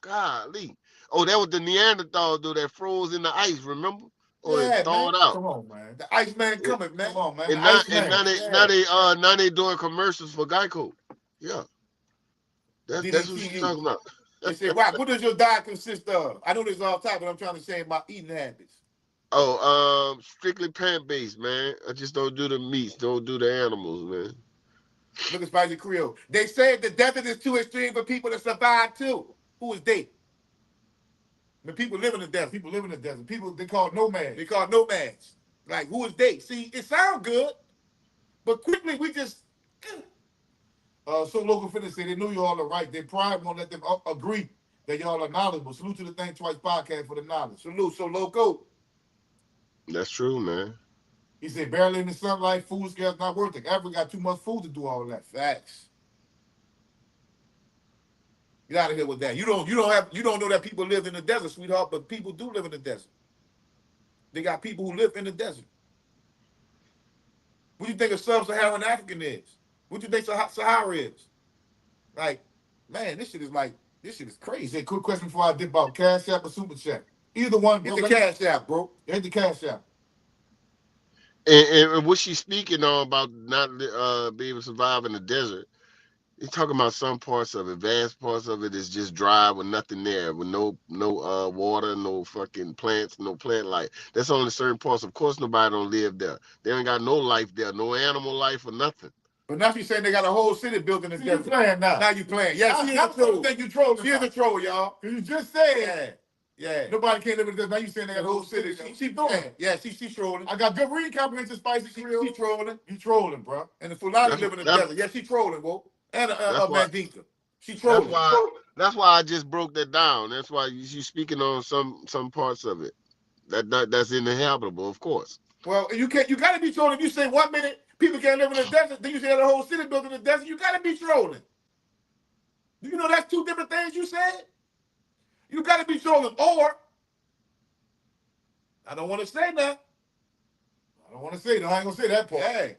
Golly. Oh, that was the Neanderthal, though, that froze in the ice, remember? Or it thawed out. Come on, man. The Iceman coming, man. Come on, man. And now they doing commercials for Geico. Yeah. That's what you're talking about. They say, wow, what does your diet consist of? I know this all the time, but I'm trying to say my eating habits. Oh, strictly plant-based, man. I just don't do the meats, don't do the animals, man. Look at Spicy Creole. They say the desert is too extreme for people to survive too. Who is they? The people live in the desert. People, they call nomads. Like, who is they? See, it sounds good, but quickly we just... So Local Fitness say they knew you all are right. Their pride won't let them agree that y'all are knowledgeable. Salute to the Think Twice podcast for the knowledge. Salute, So Local. That's true, man. He said, barely in the sunlight, food scarce, not worth it. Africa got too much food to do all that. Facts. Get out of here with that. You don't know that people live in the desert, sweetheart, but people do live in the desert. They got people who live in the desert. What do you think a sub-Saharan African is? What do you think Sahara is? Like, man, this shit is crazy. Quick question before I dip out. Cash App or Super Chat? Either one, bro. Hit the Cash App, bro. Hit the Cash App. And what she's speaking on about not being able to survive in the desert, he's talking about some parts of it. Vast parts of it is just dry with nothing there, with no water, no fucking plants, no plant life. That's only certain parts. Of course, nobody don't live there. They ain't got no life there, no animal life or nothing. But now she's saying they got a whole city built in the desert. You playing now? Now you playing? Yeah, she is a troll. Think you trolling? She is a troll, y'all. You just said. Yeah. Nobody can't live in the desert. Now you saying they got a whole city. She doing. Yeah, she's trolling. I got good reading comprehension, Spicy Creole. She trolling. You trolling, bro. And the Fulani live in the desert. Yeah, she trolling, bro. And Mandinka. She trolling. That's why I just broke that down. That's why she's speaking on some parts of it. That's uninhabitable, of course. Well, you got to be trolling. If you say 1 minute people can't live in the desert, then you say the whole city built in the desert, you got to be trolling. Do you know that's two different things you said? You got to be trolling. Or, I don't want to say that. I ain't going to say that part. Hey,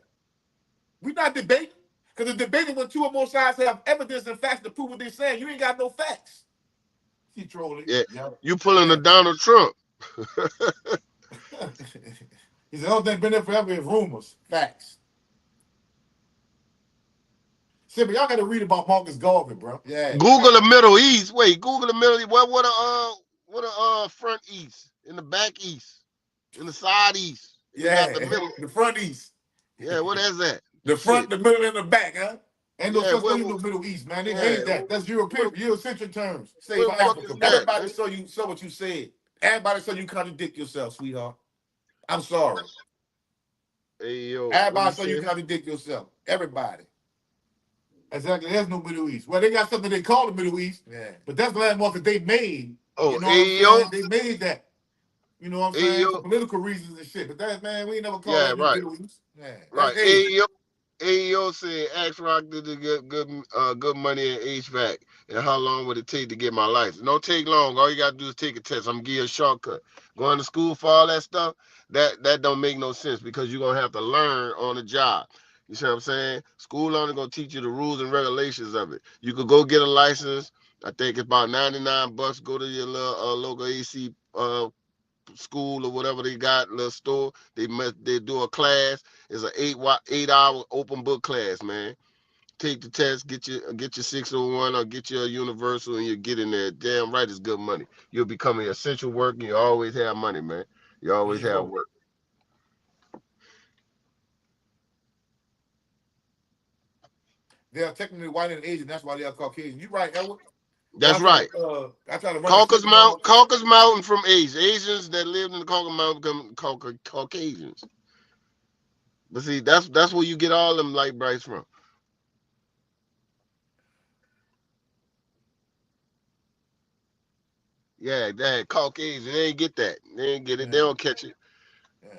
we're not debating. Because the debating when two or more sides have evidence and facts to prove what they're saying. You ain't got no facts. She trolling. Yeah, you pulling a Donald Trump. He said, the only thing been there forever is rumors. Facts. See, but y'all got to read about Marcus Garvey, bro. Yeah. Google the Middle East. Wait, Google the Middle East. What a front east, in the back east, in the side east. Yeah, the middle, the front east. Yeah, what is that? The front, the middle, and the back, huh? Ain't no such thing in the Middle East, man. They hate that. That's Eurocentric terms. Say for Africa. Everybody saw what you said. Everybody saw you contradict yourself, sweetheart. I'm sorry. Hey, yo. Everybody saw you contradict yourself. Everybody. Exactly. There's no Middle East. Well, they got something they call the Middle East. Yeah. But that's the landmark that they made. Oh, you know They made that. You know what I'm saying? For political reasons and shit. But that, man, we ain't never call that right. billions. Yeah, Right. AEO said Axe Rock did get good money in HVAC. And how long would it take to get my license? Don't take long. All you gotta do is take a test. I'm gonna give you a shortcut. Going to school for all that stuff, that don't make no sense because you're gonna have to learn on the job. You see what I'm saying? School only gonna teach you the rules and regulations of it. You could go get a license. I think it's about $99. Go to your little local AC school or whatever they got, little store. They do a class. It's an 8 hour open book class, man. Take the test, get your 601 or get your universal, and you get in there. Damn right, it's good money. You'll become an essential worker. You always have money, man. You always have work. They are technically white and Asian. That's why they are Caucasian. You're right, Edward. That's right. I try to run Caucasus Mountain from Asia. Asians that lived in the Caucasus Mountain become Caucasians. But see, that's where you get all them light brights from. Yeah, that Caucasian, they ain't get that. They ain't get it. They don't catch it. Yeah.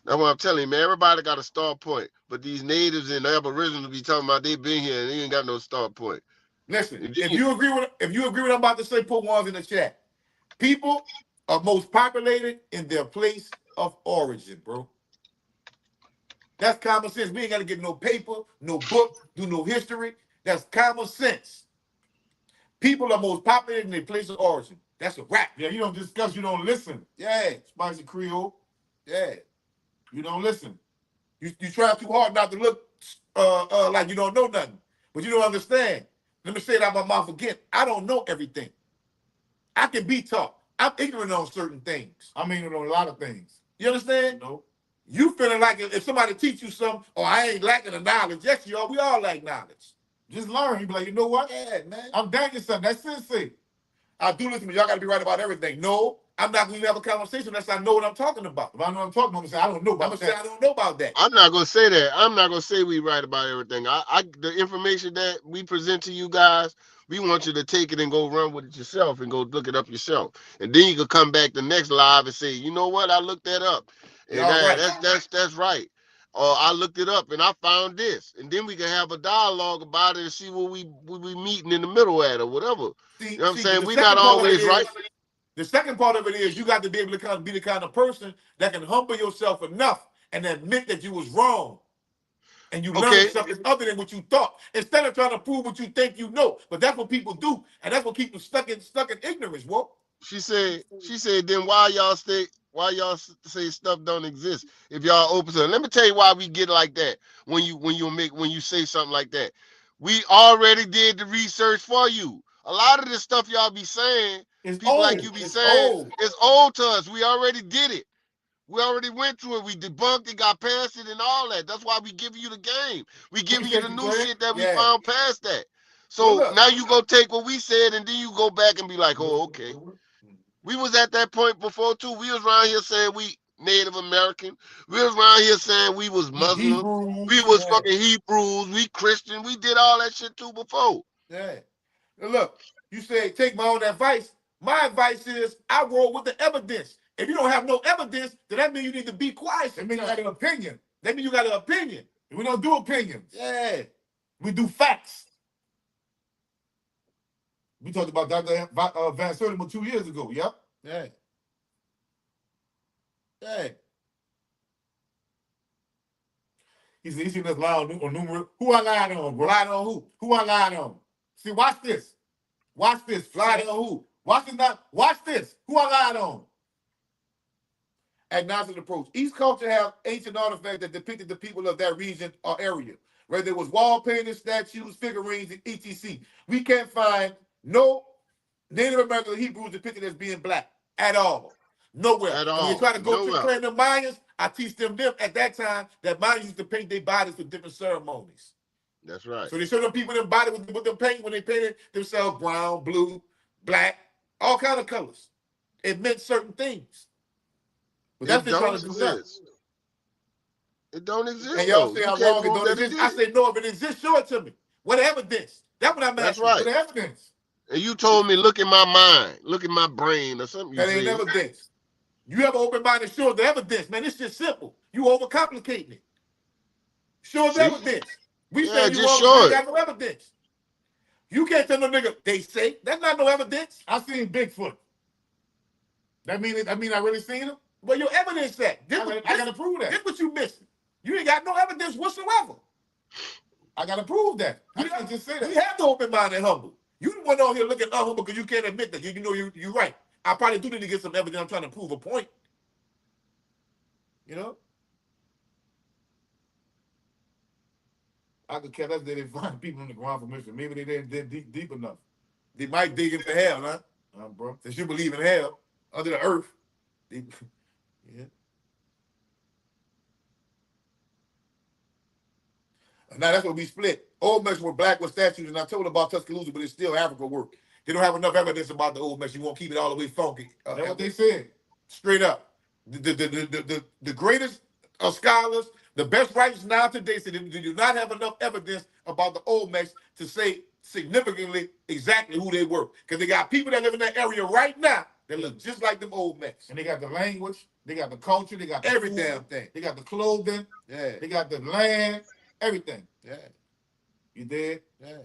That's what I'm telling you, man. Everybody got a start point, but these natives and aboriginals be talking about they been here and they ain't got no start point. Listen, if you agree with what I'm about to say, put ones in the chat. People are most populated in their place of origin, bro. That's common sense. We ain't got to get no paper, no book, do no history. That's common sense. People are most populated in their place of origin. That's a wrap. Yeah, you don't discuss, you don't listen. Yeah, Spicy Creole. Yeah, you don't listen. You try too hard not to look like you don't know nothing, but you don't understand. Let me say it out of my mouth again. I don't know everything. I can be taught. I'm ignorant on certain things. I'm ignorant on a lot of things. You understand? No. You feeling like if somebody teach you something, I ain't lacking the knowledge. Yes, you are. We all lack knowledge. Just learn. You be like, you know what? Yeah, man. I'm dangling something. That's sensei. I do listen to y'all got to be right about everything. No, I'm not going to have a conversation unless I know what I'm talking about. If I know what I'm talking about, I'm going to say, I don't know about that. I don't know about that. I'm not going to say that. I'm not going to say we right about everything. The information that we present to you guys, we want you to take it and go run with it yourself and go look it up yourself. And then you can come back the next live and say, you know what? I looked that up. And that's right. Or I looked it up and I found this. And then we can have a dialogue about it and see what we meeting in the middle at or whatever. You know what I'm saying? We're not always right. The second part of it is you got to be able to be the kind of person that can humble yourself enough and admit that you was wrong. And you learn something other than what you thought. Instead of trying to prove what you think you know. But that's what people do. And that's what keeps them stuck in ignorance, Whoa. She said, then why y'all say stuff don't exist if y'all open to it? Let me tell you why we get like that when you say something like that. We already did the research for you. A lot of this stuff y'all be saying, people like you be saying, it's old to us. We already did it. We already went through it. We debunked it, got past it, and all that. That's why we give you the game. We give you the new shit that we found past that. So now you go take what we said, and then you go back and be like, oh, okay. We was at that point before, too. We was around here saying we Native American. We was around here saying we was Muslim. We was fucking Hebrews. We Christian. We did all that shit, too, before. Yeah. Now look, you say take my own advice. My advice is I roll with the evidence. If you don't have no evidence, then that means you need to be quiet. That means you got an opinion. That means you got an opinion. We don't do opinions. Yeah. We do facts. We talked about Dr. Van Sertima 2 years ago. Yep. Yeah. Yeah. He seen us lie on numerous. Who I lied on, bro? Lied on who? Who I lied on? See, watch this. Watch this. Lied on who? Watch this. Watch this. Who I lied on? Agnostic approach. Each culture has ancient artifacts that depicted the people of that region or area. Whether it was wall paintings, statues, figurines, and etc. We can't find no Native American Hebrews depicted as being black at all. Nowhere. At all. When you try to go to claim the Mayans, I teach them at that time that Mayans used to paint their bodies for different ceremonies. That's right. So they showed them people in body with them paint when they painted themselves brown, blue, black, all kind of colors. It meant certain things. But that's what trying to do now. It don't exist. And y'all say I'm wrong. It don't exist. I say no. If it exists, show it to me. What evidence? That's what I'm asking. That's right. What evidence? And you told me, look in my mind, look in my brain, or something. That ain't evidence. You have an open mind and show the evidence, man. It's just simple. You overcomplicating it. Show the evidence. We say you just show ain't got no evidence. You can't tell no nigga they say. That's not no evidence. I seen Bigfoot. That mean I really seen him? Well, your evidence that. I gotta prove that. This what you missing. You ain't got no evidence whatsoever. I gotta prove that. I can't just say that. You have to open mind and humble. You went on here looking unhumble because you can't admit that. You know you're right. I probably do need to get some evidence. I'm trying to prove a point. You know? I could care less they didn't find people on the ground formation. Maybe they didn't dig deep enough. They might dig into hell, huh? Bro. Since you believe in hell, under the earth. Yeah. And now that's what we split. Old Mex were black with statues, and I told about Tuscaloosa, but it's still Africa work. They don't have enough evidence about the Old Mex. You won't keep it all the way funky. That's what they said. Straight up. The greatest scholars, the best writers now today say they do not have enough evidence about the Old Mex to say significantly exactly who they were. Because they got people that live in that area right now that look just like them Old Mex. And they got the language, they got the culture, they got the every damn thing. They got the clothing, they got the land, everything. Yeah. You did? Yeah.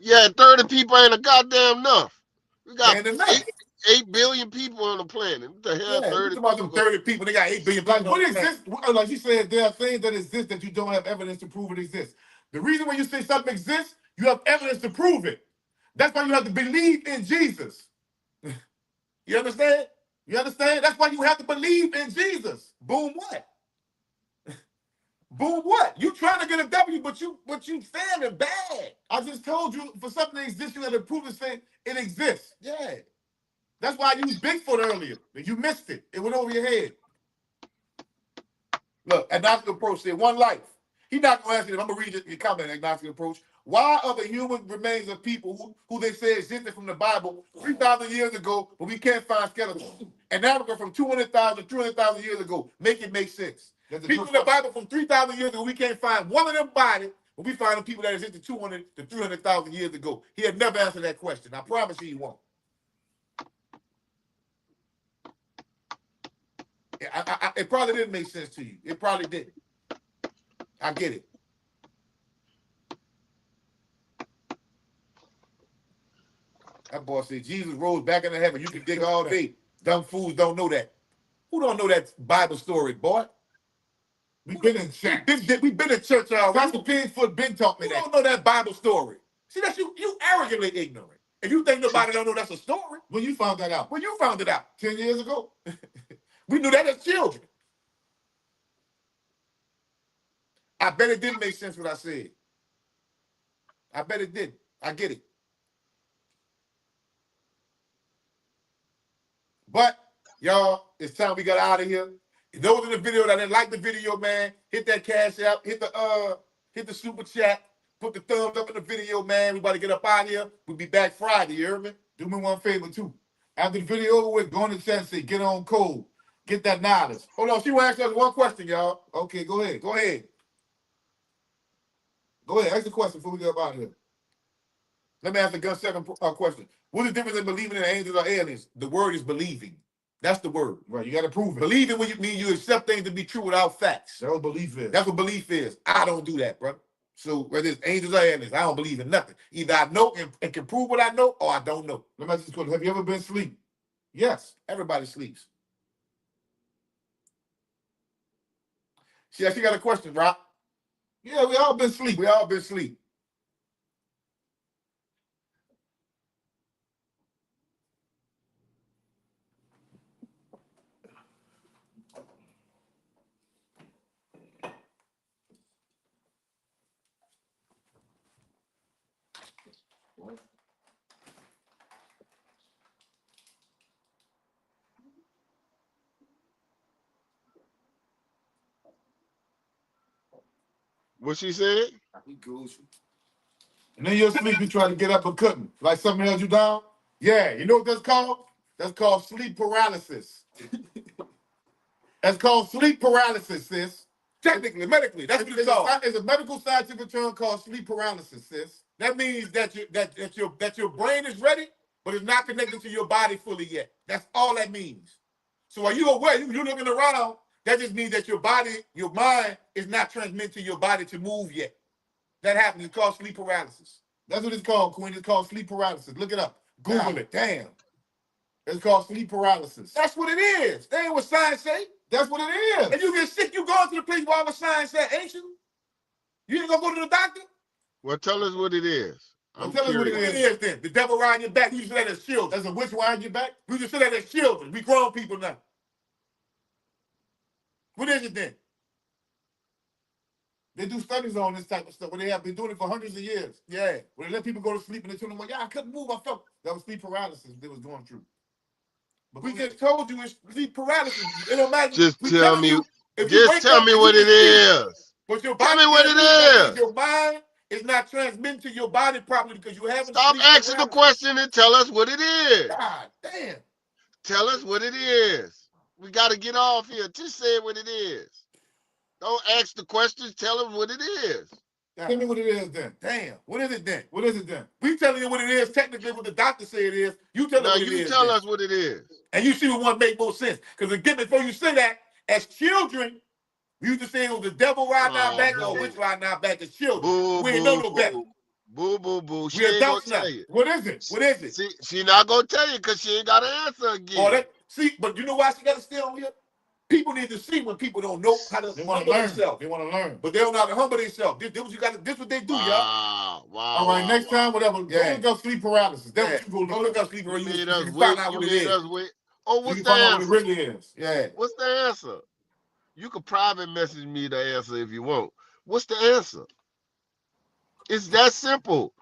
Yeah, 30 people ain't a goddamn enough. We got 8 billion people on the planet. What the hell, 30 about them 30 people. They got 8 billion people. What exists? Like you said, there are things that exist that you don't have evidence to prove it exists. The reason when you say something exists, you have evidence to prove it. That's why you have to believe in Jesus. You understand? You understand? That's why you have to believe in Jesus. Boom what? Boom what? You trying to get a W, but you failing bad. I just told you for something to exist, you have to prove this thing. It exists. Yeah. That's why I used Bigfoot earlier. You missed it. It went over your head. Look, Agnostic Approach said, one life. He's not going to answer it. I'm going to read your comment, Agnostic Approach. Why are the human remains of people who they say existed from the Bible 3,000 years ago, but we can't find skeletons? In Africa from 200,000 to 300,000 years ago. Make it make sense. People in the Bible from 3,000 years ago, we can't find one of them bodies, but we find the people that existed 200 to 300,000 years ago. He had never answered that question. I promise you he won't. It probably didn't make sense to you. It probably didn't. I get it. That boy said Jesus rose back into heaven. You can dig all day. Dumb fools don't know that. Who don't know that Bible story, boy? We've been in church. We've been in church already. Pastor Bigfoot been taught me that. You don't know that Bible story. See, that's you arrogantly ignorant. If you think nobody don't know that's a story, when you found that out? When you found it out? 10 years ago? We knew that as children. I bet it didn't make sense what I said. I bet it didn't. I get it. But, y'all, it's time we got out of here. Those in the video that didn't like the video, man, hit that cash app, hit the super chat, put the thumbs up in the video, man. We about to get up out of here. We'll be back Friday, you hear me? Do me one favor, too. After the video over with, go in the chat and say, get on code. Get that knowledge. Hold on, she want to ask us one question, y'all. Okay, go ahead. Go ahead. Go ahead, ask the question before we get up out of here. Let me ask the gun second question. What is the difference in believing in angels or aliens? The word is believing. That's the word. Right, you got to prove it. Believing when you mean you accept things to be true without facts. That's what belief is. That's what belief is. I don't do that, bro. So whether it's angels or aliens, I don't believe in nothing. Either I know and can prove what I know, or I don't know. Let me ask this question. Have you ever been asleep? Yes. Everybody sleeps. She actually got a question, Rock. Yeah, we all been asleep. We all been asleep. What she said? And then you're asleep, you trying to get up and couldn't. Like something held you down? Yeah, you know what that's called? That's called sleep paralysis. That's called sleep paralysis, sis. Technically, medically, that's what it's called. It's a medical scientific term called sleep paralysis, sis. That means that your brain is ready, but it's not connected to your body fully yet. That's all that means. So are you aware? You're looking around. That just means that your body, your mind is not transmitting to your body to move yet. That happens. It's called sleep paralysis. That's what it's called, Queen. It's called sleep paralysis. Look it up. Google it. Damn. It's called sleep paralysis. That's what it is. That ain't what science say. That's what it is. And you get sick, you going to the place where all the science said, ain't you? You ain't gonna go to the doctor? Well, tell us what it is. Well, tell us what it is then. The devil riding your back. We used to say that as children. That's a witch riding your back? We used to say that as children. We grown people now. What is it then? They do studies on this type of stuff, but they have been doing it for hundreds of years. Yeah. When they let people go to sleep and they tell them, well, yeah, I couldn't move, I felt. That was sleep paralysis they was going through. But we just told you it's sleep paralysis. It don't matter. Just tell me. Just tell me what it is. But your tell body me what it is. Your mind is not transmitting to your body properly because you haven't. Stop asking the question and tell us what it is. God damn. Tell us what it is. We got to get off here. Just say what it is. Don't ask the questions. Tell us what it is. Tell me what it is then. Damn. What is it then? What is it then? We telling you what it is. Technically, what the doctor say it is. You tell us what it is. Now you tell us what it is. And you see what one make more sense. Because again, before you say that, as children, we used to say it was the devil riding our back or witch riding our back as children. Boo, we ain't know no better. Boo, boo, boo. She ain't gonna tell you. What is it? What is it? She not gonna tell you because she ain't got an answer again. See, but you know why she got to stay on here? People need to see when people don't know how to humble themselves. They want to learn. But they don't know how to humble themselves. This what they do, y'all. Wow. All right, next time, whatever. Yeah. Go look up sleep paralysis. That's what you go look up sleep paralysis. You can find out what it is. Oh, what's the answer? What it really is. Yeah. What's the answer? You can private message me the answer if you want. What's the answer? It's that simple.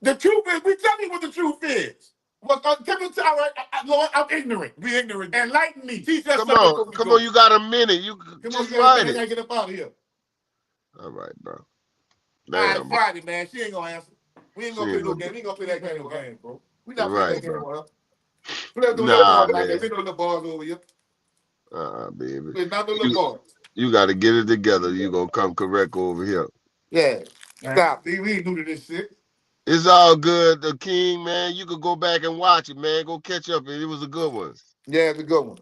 The truth is, we tell you what the truth is. Well, all right, Lord, I'm ignorant. We ignorant. Enlighten me. Teach us something. Come on, you got a minute. You just write it. I get up out of here. All right, bro. All right, Friday, man. She ain't gonna answer. We ain't gonna play no game. We ain't gonna play that kind of game, bro. We not playing that game on her. Play those little bars like that. Play those little bars over here. Baby. Play not the little bars. You got to get it together. You gonna come correct over here. Yeah. Stop. See, we ain't new to this shit. It's all good. The King, man. You could go back and watch it, man. Go catch up. It was a good one. Yeah, it's a good one.